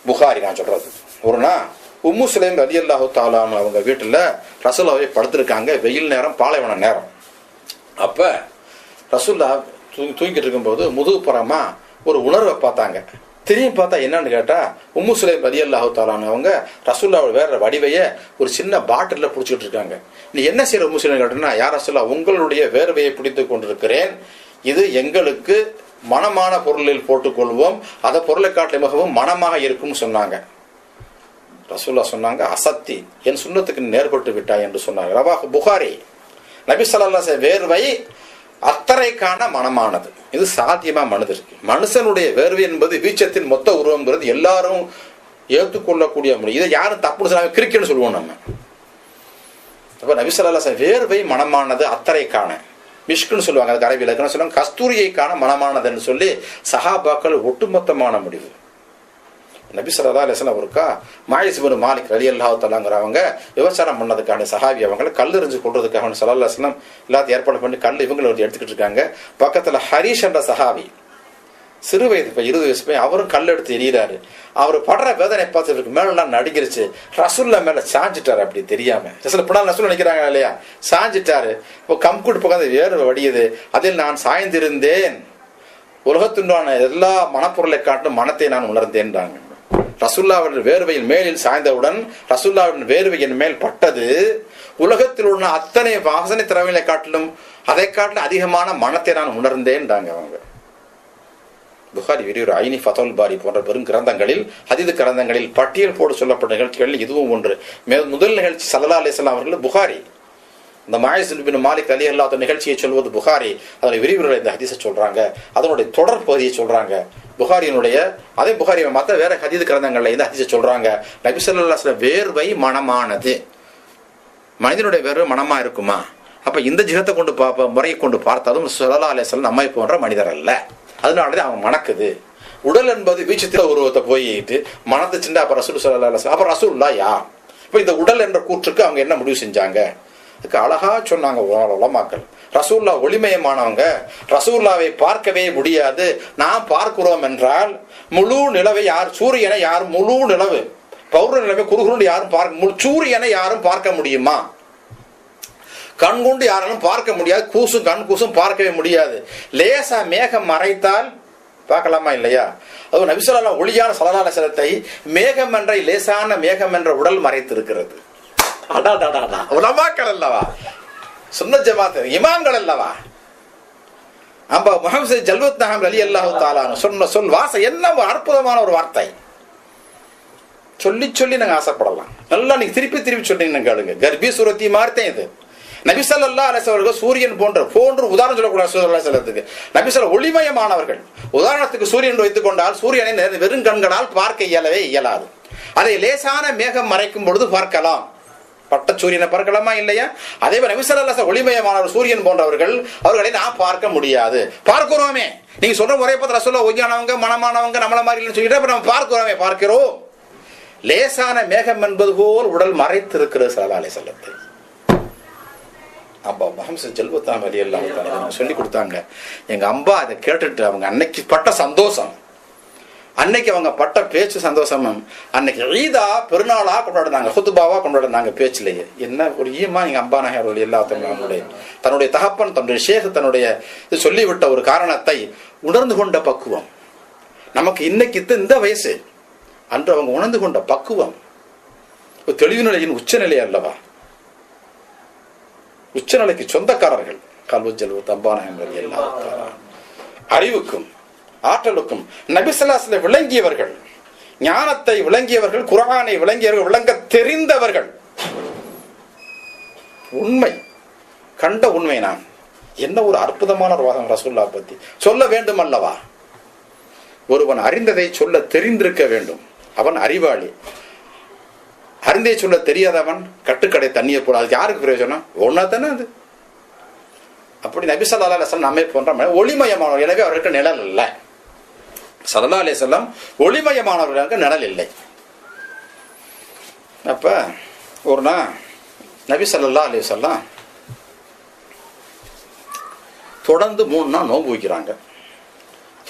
புகாரி நான் சொல்றது. ஒரு நாள் உம்மு சுலைம் ரலியல்லாஹு தஆலா அவங்க வீட்டுல ரசூலுல்லாஹ் படுத்திருக்காங்க. வெயில் நேரம், பாலைவன நேரம். அப்ப ரசூலுல்லாஹ் தூங்கிட்டு இருக்கும்போது முதுகுப்புறமா ஒரு உணர்வை பார்த்தாங்க. திரும்பி பார்த்தா என்னன்னு கேட்டா, உம்மு சுலைம் ரலியல்லாஹு தஆலா அவங்க ரசூலுல்லாஹ் வேற வடிவைய ஒரு சின்ன பாட்டில்ல புடிச்சிட்டு இருக்காங்க. நீ என்ன செய்யற உம்மு சுலைம் கேட்டா, யா ரசூலுல்லாஹ் உங்களுடைய வேர்வையை பிடித்துக் கொண்டிருக்கிறேன். இது எங்களுக்கு மனமான பொருளில் போட்டுக்கொள்வோம், அந்த பொருளை காட்டில மிகவும் மனமாக இருக்கும்னு சொன்னாங்க. ரசூலுல்லாஹ் சொன்னாங்க, அசத்தி, என் சுன்னத்துக்கு நேர்பட்டு விட்டாய் என்று சொன்னாங்க. ரவாஹ் புகாரி. நபி ஸல்லல்லாஹு அலைஹி வேர்வை அத்தரைக்கான மனமானது. இது சாத்தியமா மனிதருக்கு. மனுஷனுடைய வேர்வை என்பது வீச்சத்தின் மொத்த உருவம்ங்கிறது எல்லாரும் ஏற்றுக்கொள்ளக்கூடிய முடியும். இதை யாரும் தப்புன்னு சொல்லாம கிரிக்கெட்னு சொல்லுவோம் நம்ம. அப்ப நபி ஸல்லல்லாஹு அலைஹி வேர்வை மனமானது அத்தரைக்கான, மிஷ்குன்னு சொல்லுவாங்க, அதுக்கு அரபியில் இருக்குன்னு சொல்லுவாங்க, கஸ்தூரியைக்கான மனமானதுன்னு சொல்லி சஹாபாக்கள் ஒட்டுமொத்தமான முடிவு. நபி ஸல்லல்லாஹு அலைஹி வஸல்லம் ஒருக்கா மாயிஸ் இப்னு மாலிக் ரலியல்லாஹு தஆலாங்கிறவங்க விபச்சாரம் பண்ணதுக்கான சஹாபி, அவங்களை கல் எறிஞ்சு கொள்றதுக்காக ஸல்லல்லாஹு அலைஹி வஸல்லம் எல்லாத்தையும் ஏற்பாடு பண்ணி கல் இவங்களை எடுத்துக்கிட்டு இருக்காங்க. பக்கத்துல ஹரீஷ் என்ற சஹாபி சிறு வயது, இப்போ 20 வயசு போய் அவரும் கல் எடுத்து எறிகிறாரு. அவர் படுற வேதனை பார்த்து இவருக்கு மேலாம் நடிக்கிருச்சு. ரசூல்லா மேல சாஞ்சிட்டாரு, அப்படி தெரியாம. சில பின்னா ரசூல் நினைக்கிறாங்க இல்லையா, சாஞ்சிட்டாரு. இப்போ கம்குட்டு பக்கம் வேறு வடியுது, அதில் நான் சாய்ந்திருந்தேன், உலகத்துண்டான எல்லா மனப்பொருளை காட்டும் மனத்தை நான் உணர்ந்தேன்றாங்க. ரசூல்லாவின் வேர்வையின் மேலில் சாய்ந்தவுடன் ரசூல்லாவின் வேர்வையின் மேல் பட்டது உலகத்தில் உள்ள அத்தனை வாசனை திறமைகளை காட்டிலும் அதை காட்டிலும் அதிகமான மனத்தை நான் உணர்ந்தேன்றாங்க அவங்க. புகாரி விரிவுரை, ஐனி, ஃபதல் பாரி போன்ற பெரும் கிரந்தங்களில், ஹதீஸ் கிரந்தங்களில் பட்டியல் போடு சொல்லப்பட்ட நிகழ்ச்சிகளில் இதுவும் ஒன்று. முதல் நிகழ்ச்சி ஸல்லல்லாஹு அலைஹி வஸல்லம் அவர்கள் புகாரி. இந்த மாயிஸ் பின் மாலிக் ரலியல்லாஹு அன்ஹு நிகழ்ச்சியை சொல்வது புகாரி. அதனுடைய விரிவுரை இந்த ஹதீஸை சொல்றாங்க, அதனுடைய தொடர் பகுதியை சொல்றாங்க. புகாரியினுடைய அதே புகாரி மற்ற வேற ஹதீஸ் கிரந்தங்கள்ல இந்த ஹதீஸை சொல்றாங்க. நபி ஸல்லல்லாஹு அலைஹி வஸல்லம் வேர்வை மனமானது. மனிதனுடைய வேர்வை மனமா இருக்குமா? அப்ப இந்த ஜிஹத்தை கொண்டு முறையை கொண்டு பார்த்தாலும் ஸல்லல்லாஹு அலைஹி வஸல்லம் நம்மை போன்ற மனிதர் அல்ல. அதனாலதான் அவன் மணக்குது. உடல் என்பது வீச்சத்தில உருவத்தை போயிட்டு மனத்தை சின்ன அப்ப ரசூல் ஸல்லல்லாஹு அலைஹி வஸல்லம், அப்ப ரசூலுல்லா யார்? இப்ப இந்த உடல் என்ற கூற்றுக்கு அவங்க என்ன முடிவு செஞ்சாங்க? அதுக்கு அழகா சொன்னாங்க உலமாக்கள். ரசூல்லா ஒளிமயமானவங்க, ரசூல்லாவை பார்க்கவே முடியாது. நாம் பார்க்கிறோம் என்றால் முழு நிலவை யார், சூரியனை யாரும், முழு நிலவு பௌர்ண நிலவை குறுகுண்டு யாரும் பார்க்க, சூரியனை யாரும் பார்க்க முடியுமா? கண்கொண்டு யாராலும் பார்க்க முடியாது. கூசும் கண் கூசும் பார்க்கவே முடியாது. லேசா மேகம் மறைத்தால் பார்க்கலாமா இல்லையா? அது நபி ஸல்லல்லாஹு அலைஹி ஒளியான ஸல்லல்லாஹு அலைஹி வஸல்லத்தை மேகம் என்ற லேசான மேகம் என்ற உடல் மறைத்திருக்கிறது. உலமாக்கள் அல்லவா, சுன்னத் ஜமாத் இமாம்கள் அல்லவா. அப்ப முஹம்மது ஜல்வத் நஹம் ரலியல்லாஹு தஆலா சொன்ன சொல் வாச என்ன அற்புதமான ஒரு வார்த்தை. சொல்லி சொல்லி நாங்க ஆசைப்படலாம். நல்லா நீங்க திருப்பி திருப்பி சொன்னீங்கன்னு கேளுங்க. கர்ப்பி சுரத்தி மார்த்தேன் இது. நபி ஸல்லல்லாஹு அலைஹி வஸல்லம் சூரியன் போன்று உதாரணம் சொல்லக்கூடாது. ஸல்லல்லாஹு அலைஹி வஸல்லத்துக்கு நபி ஸல்லல்லாஹு ஒளிமயமானவர்கள். உதாரணத்துக்கு சூரியன் வைத்துக் கொண்டால் சூரியனை வெறும் கண்களால் பார்க்க இயலாது. அதை லேசான மேகம் மறைக்கும் பொழுது பார்க்கலாம். பட்ட சூரியனை பார்க்கலாமா இல்லையா? அதே போல நபி ஸல்லல்லாஹு அலைஹி வஸல்லம் ஒளிமயமானவர் சூரியன் போன்றவர்கள், அவர்களை நாம் பார்க்க முடியாது. பார்க்கிறோமே, நீங்க சொல்ற முறையை பார்த்து ரசூலுல்லாஹ் ஒய்யானவங்க மனமானவங்க நம்மள மாதிரி இல்லைன்னு சொல்லிட்டு நம்ம பார்க்கிறோம். லேசான மேகம் என்பது போல் உடல் மறைத்திருக்கிறது ஸல்லல்லாஹு அலைஹி வஸல்லத்தை. அப்பா முஹம்மது ஜல்வத்தாம் ரலியல்லாஹு தஆலா சொல்லி கொடுத்தாங்க. எங்க அம்பா அதை கேட்டுட்டு அவங்க அன்னைக்கு பட்ட சந்தோஷம், அன்னைக்கு அவங்க பட்ட பேச்சு சந்தோஷமும், அன்னைக்கு ஈதா பெருநாளா கொண்டாடினாங்க, ஹுத்துபாவா கொண்டாடினாங்க பேச்சிலேயே. என்ன ஒரு ஈமா எங்க அம்பா நஹர் ரலியல்லாஹு தஆலா தன்னுடைய தகப்பன் தன்னுடைய ஷேக் தன்னுடைய சொல்லிவிட்ட ஒரு காரணத்தை உணர்ந்து கொண்ட பக்குவம். நமக்கு இன்னைக்கு இந்த வயசு, அன்று அவங்க உணர்ந்து கொண்ட பக்குவம் தெளிவு நிலையின் உச்சநிலை அல்லவா. உச்சநிலைக்கு சொந்தக்காரர்கள் அறிவுக்கும் ஆற்றலுக்கும் நபி ஸல்லல்லாஹு அலைஹி வஸல்லம் விளங்கியவர்கள், ஞானத்தை விளங்கியவர்கள், குர்ஆனை விளங்கியவர்கள், விளங்க தெரிந்தவர்கள். உண்மை கண்ட உண்மை. நான் என்ன ஒரு அற்புதமான ஒரு வாதம் ரசூலுல்லாஹ் பத்தி சொல்ல வேண்டும் அல்லவா. ஒருவன் அறிந்ததை சொல்ல தெரிந்திருக்க வேண்டும், அவன் அறிவாளி. அறிந்தே சொல்ல தெரியாதவன் கட்டுக்கடை தண்ணியை போல, அதுக்கு யாருக்கு பிரயோஜனம்? ஒன்னா தானே அது. அப்படி நபி ஸல்லல்லாஹு அலைஹி வஸல்லம் நம்மை போன்ற ஒளிமயமானவர், எனவே அவருக்கு நிழல் இல்லை. ஸல்லல்லாஹு அலைஹி வஸல்லம் ஒளிமயமானவர்களுக்கு நிழல் இல்லை. அப்ப ஒரு நாள் நபி ஸல்லல்லாஹு அலைஹி வஸல்லம் தொடர்ந்து 3 நாள் நோன்பு வைக்கிறாங்க.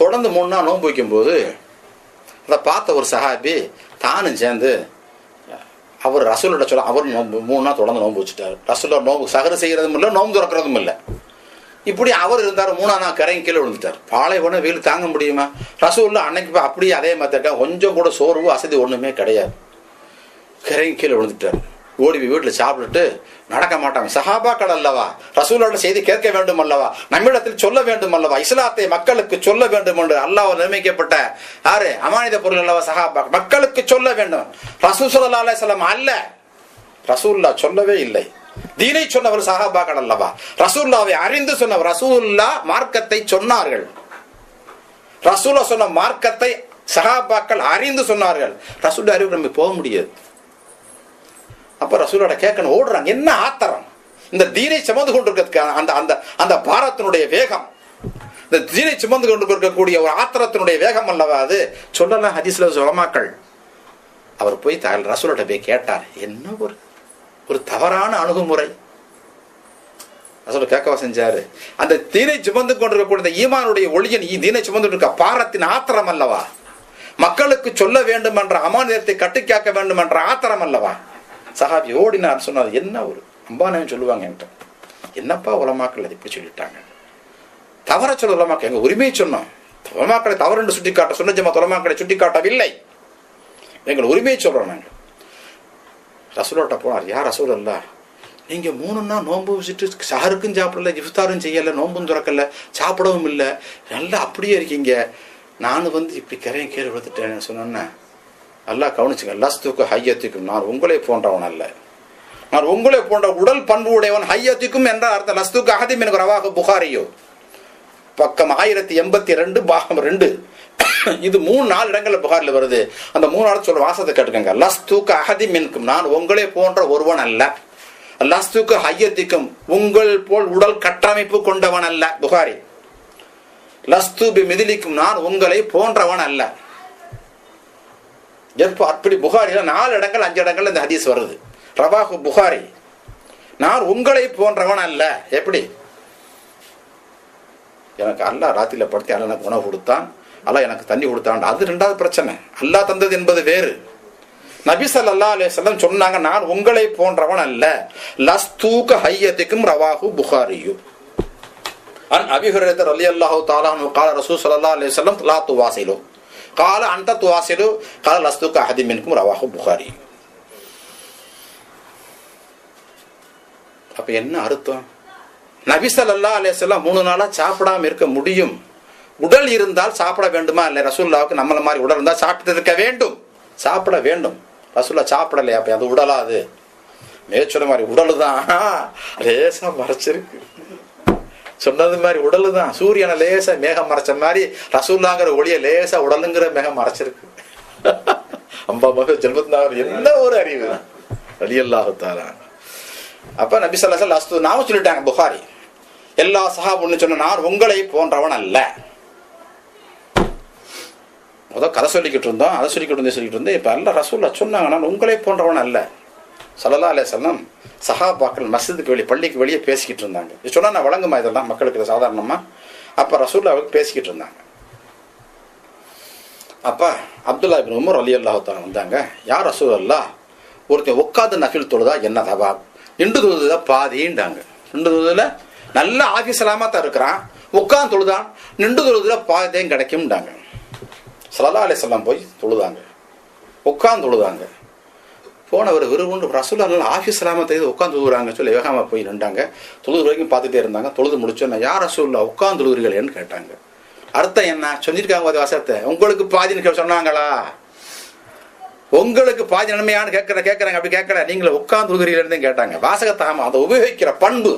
தொடர்ந்து 3 நாள் நோன்பு வைக்கும்போது அதை பார்த்த ஒரு சஹாபி தானும் சேர்ந்து அவர் ரசூலுல்லாஹ் சொல்ல, அவர் 3 நாள் தொடர்ந்து நோன்பு வச்சுட்டாரு. ரசூலுல்லாஹ் நோன்பு சஹர் செய்யறதும் இல்லை, நோன்பு திறக்கிறதும் இல்லை. இப்படி அவர் இருந்தார். 3ஆம் நாள் கரையும் கீழே விழுந்துட்டார். பாலைவன வெயில் தாங்க முடியுமா? ரசூலுல்லாஹ் அன்னைக்கு அப்படியே அதே மாதிரி கொஞ்சம் கூட சோர்வு அசதி ஒண்ணுமே கிடையாது. கரையும் கீழே விழுந்துட்டார். ஓடி போய் வீட்டில் சாப்பிட்டுட்டு நடக்க மாட்டாங்க. சஹாபாக்கள் அல்லவா, ரசூலுல்லாஹ் செய்தி கேட்க வேண்டும் அல்லவா, நம்மிடத்தில் சொல்ல வேண்டும் அல்லவா, இஸ்லாத்தை மக்களுக்கு சொல்ல வேண்டும் என்று அல்லாஹ் நிர்ணயிக்கப்பட்ட யாரு அமானித பொருள் அல்லவா சஹாபா, மக்களுக்கு சொல்ல வேண்டும். ரசூல் ஸல்லல்லாஹு அலைஹி வஸல்லம் அல்ல, ரசூலுல்லாஹ் சொல்லவே இல்லை. தீனை சொன்னவர் சஹாபாக்கள் அல்லவா, ரசூலுல்லாஹ்வை அறிந்து சொன்னவர். ரசூலுல்லாஹ் மார்க்கத்தை சொன்னார்கள். ரசூலுல்லாஹ் சொன்ன மார்க்கத்தை சஹாபாக்கள் அறிந்து சொன்னார்கள். ரசூலுல்லாஹ் அறிவு நம்ம போக முடியாது. அப்ப ரசூலோட கேட்கணும், ஓடுறாங்க. என்ன ஆத்திரம்! இந்த தீனை சுமந்து கொண்டிருக்கிறதுக்கு அந்த பாரத்தினுடைய வேகம், இந்த தீனை சுமந்து கொண்டிருக்கக்கூடிய ஒரு ஆத்திரத்தினுடைய வேகம் அல்லவா அது. சொல்லலாம் ஹதீஸ்ல உலமாக்கள். அவர் போய் ரசூலோட போய் கேட்டார், என்ன ஒரு தவறான அணுகுமுறை. ரசூல் கேட்கவா செஞ்சாரு? அந்த தீனை சுமந்து கொண்டிருக்கக்கூடிய இந்த ஈமானுடைய ஒளியன் தீனை சுமந்து இருக்க பாரத்தின் ஆத்திரம் அல்லவா? மக்களுக்கு சொல்ல வேண்டும் என்ற அமானியத்தை கட்டிக்காக்க வேண்டும் என்ற ஆத்திரம் அல்லவா? சஹாபி ஓடினார். சொன்னார், என்ன ஒரு அம்பானு சொல்லுவாங்க என்கிட்ட, என்னப்பா உலமாக்கள் அது இப்படி சொல்லிட்டாங்க, தவற சொல்ல உலமாக்கள், எங்க உரிமையை சொன்னோம், உலமாக்களை தவறு என்று சுட்டி காட்ட சொன்ன ஜமாத் உலமாக்களை சுட்டி காட்டவில்லை, எங்கள் உரிமையை சொல்றோம் நாங்கள். ரசூலோட்ட போனார். யார் ரசூல் அல்லா, நீங்க 3 நாள் நோன்பு வச்சுட்டு சஹருக்கும் சாப்பிடல, இஃப்தாரும் செய்யல, நோன்பும் துறக்கல, சாப்பிடவும் இல்லை, நல்லா அப்படியே இருக்கீங்க, நானும் வந்து இப்படி கரையும் கீழே விழுத்துட்டேன்னு சொன்னேன்னா, நல்லா கவனிச்சுங்க, லஸ்துக்கு ஹையத்துக்கும், நான் உங்களை போன்றவன் அல்ல, நான் உங்களை போன்ற உடல் பண்பு உடையவன், ஹையத்துக்கும் என்ற அர்த்தம். லஸ்துக்கு அகதிம் எனக்கு ரவாக புகாரியோ பக்கம் 1082 பாகம் 2. இது 3-4 இடங்கள்ல புகாரில் வருது. அந்த 3 நாள் சொல்ற வாசத்தை கேட்டுக்கங்க. லஸ்துக்கு அகதிம் எனக்கும், நான் உங்களே போன்ற ஒருவன் அல்ல, லஸ்துக்கு ஹையத்திக்கும், உங்கள் போல் உடல் கட்டமைப்பு கொண்டவன் அல்ல, புகாரி. லஸ்து பி மிதிலிக்கும், நான் உங்களை போன்றவன் அல்ல. எப்போ அப்படி புகாரில 4 இடங்கள் 5 இடங்கள்ல இந்த ஹதீஸ் வருது. ரவாஹு புகாரி. நான் உங்களை போன்றவன் அல்ல. எப்படி? எனக்கு அல்லாஹ் ராத்திரில படுத்தி அல்ல எனக்கு உணவு கொடுத்தான், அல்லாஹ் எனக்கு தண்ணி கொடுத்தான், அது 2வது பிரச்சனை. அல்லாஹ் தந்தது என்பது வேறு. நபி ஸல்லல்லாஹு அலைஹி வஸல்லம் சொன்னாங்க, நான் உங்களை போன்றவன் அல்ல, லஸ்தூக ஹய்யத்திக்கும். ரவாஹு புகாரியு. அன் அபி ஹுரைரா ரலியல்லாஹு தஆலா அன்ஹு قال رسول ஸல்லல்லாஹு அலைஹி வஸல்லம் லா துவாசிலு قال انت துவாசிலு قال லஸ்தூக அஹதி மின்கும். ரவாஹு புகாரி. அப்ப என்ன அர்த்தம்? நபி ஸல்லல்லாஹு அலைஹி வஸல்லம் 3 நாளா சாப்பிடாம இருக்க முடியும். உடல் இருந்தால் சாப்பிட வேண்டுமா இல்லை? ரசூலுல்லாஹ்வுக்கு நம்மள மாதிரி உடல் இருந்தால் சாப்பிட்டு இருக்க வேண்டும், சாப்பிட வேண்டும். ரசூலுல்லாஹ் சாப்பிடலையா? அப்ப அது உடலா? அது மேற்சொல்ல மாதிரி உடல் தான், லேசா மறைச்சிருக்கு. சொன்னது மாதிரி உடல் தான். சூரியனை லேசா மேகம் மறைச்ச மாதிரி ரசூலுல்லாஹ்ங்கிற ஒளிய லேசா உடலுங்கிற மேகம் மறைச்சிருக்கு. அம்பா மக ஜென்மத்னார் என்ன ஒரு அறிவு ரலியல்லாஹு தஆலா. அப்ப நபி ஸல்லல்லாஹு அலைஹி வஸல்லம் நாம சொல்லிட்டாங்க புகாரி, எல்லா சஹாபுன்னு சொன்ன, நான் உங்களை போன்றவன் அல்ல. முதல் கதை சொல்லிக்கிட்டு இருந்தோம், அதை சொல்லிக்கிட்டு இருந்தேன். இப்ப அல்ல ரசூலுல்லாஹ் சொன்னாங்க, நான் உங்களை போன்றவன் அல்ல. ஸல்லல்லாஹு அலைஹி வஸல்லம் சஹாபாக்கள் மஸ்ஜிதுக்கு வெளியே, பள்ளிக்கு வெளியே பேசிக்கிட்டு இருந்தாங்க. இது சொன்னா நான் வழங்குமா இதெல்லாம் மக்களுக்கு சாதாரணமா? அப்ப ரசூலுல்லாஹ் பேசிக்கிட்டு இருந்தாங்க. அப்ப அப்துல்லா இப்னு உமர் ரலியல்லாஹு தஆலா வந்தாங்க. யார் ரசூலுல்லாஹ், ஒருத்தன் உட்கார்ந்து நஃபில் தொழுதா என்ன தவாப், நின்று தொழுதா பாதிண்டாங்க. நின்று தொழுதுல நல்ல ஆஃபீஸலாமா தான் இருக்கிறான், உட்கார்ந்து தொழுதான், நின்று தொழுதுல பாதியும் கிடைக்கும்டாங்க. ஸல்லல்லாஹு அலைஹி வஸல்லம் போய் தொழுதாங்க, உட்கார்ந்து தொழுதாங்க. போனவர் விரும்புண்டு ரசூலுல்லாஹ் ஆஃபீஸ் இல்லாமல் தெரியுது உட்காந்து தொழுகிறாங்க சொல்லி வேகமாக போய் நின்றாங்க. தொழுது வரைக்கும் பார்த்துட்டே இருந்தாங்க. தொழுது முடிச்சோன்னா, யார் ரசூலுல்லாஹ் உட்காந்து தொழுகிறீர்களேன்னு கேட்டாங்க. அர்த்தம் என்ன சொல்லியிருக்காங்க? ஒரு வசனத்தை உங்களுக்கு பாதின்னு சொன்னாங்களா? உங்களுக்கு பாதி நன்மையானு கேட்கறாங்க. அப்படி கேட்கல, நீங்களே உட்காந்து தொழுகிறீர்கள்னு கேட்டாங்க. வாசகத்தாம அதை உபயோகிக்கிற பண்பு.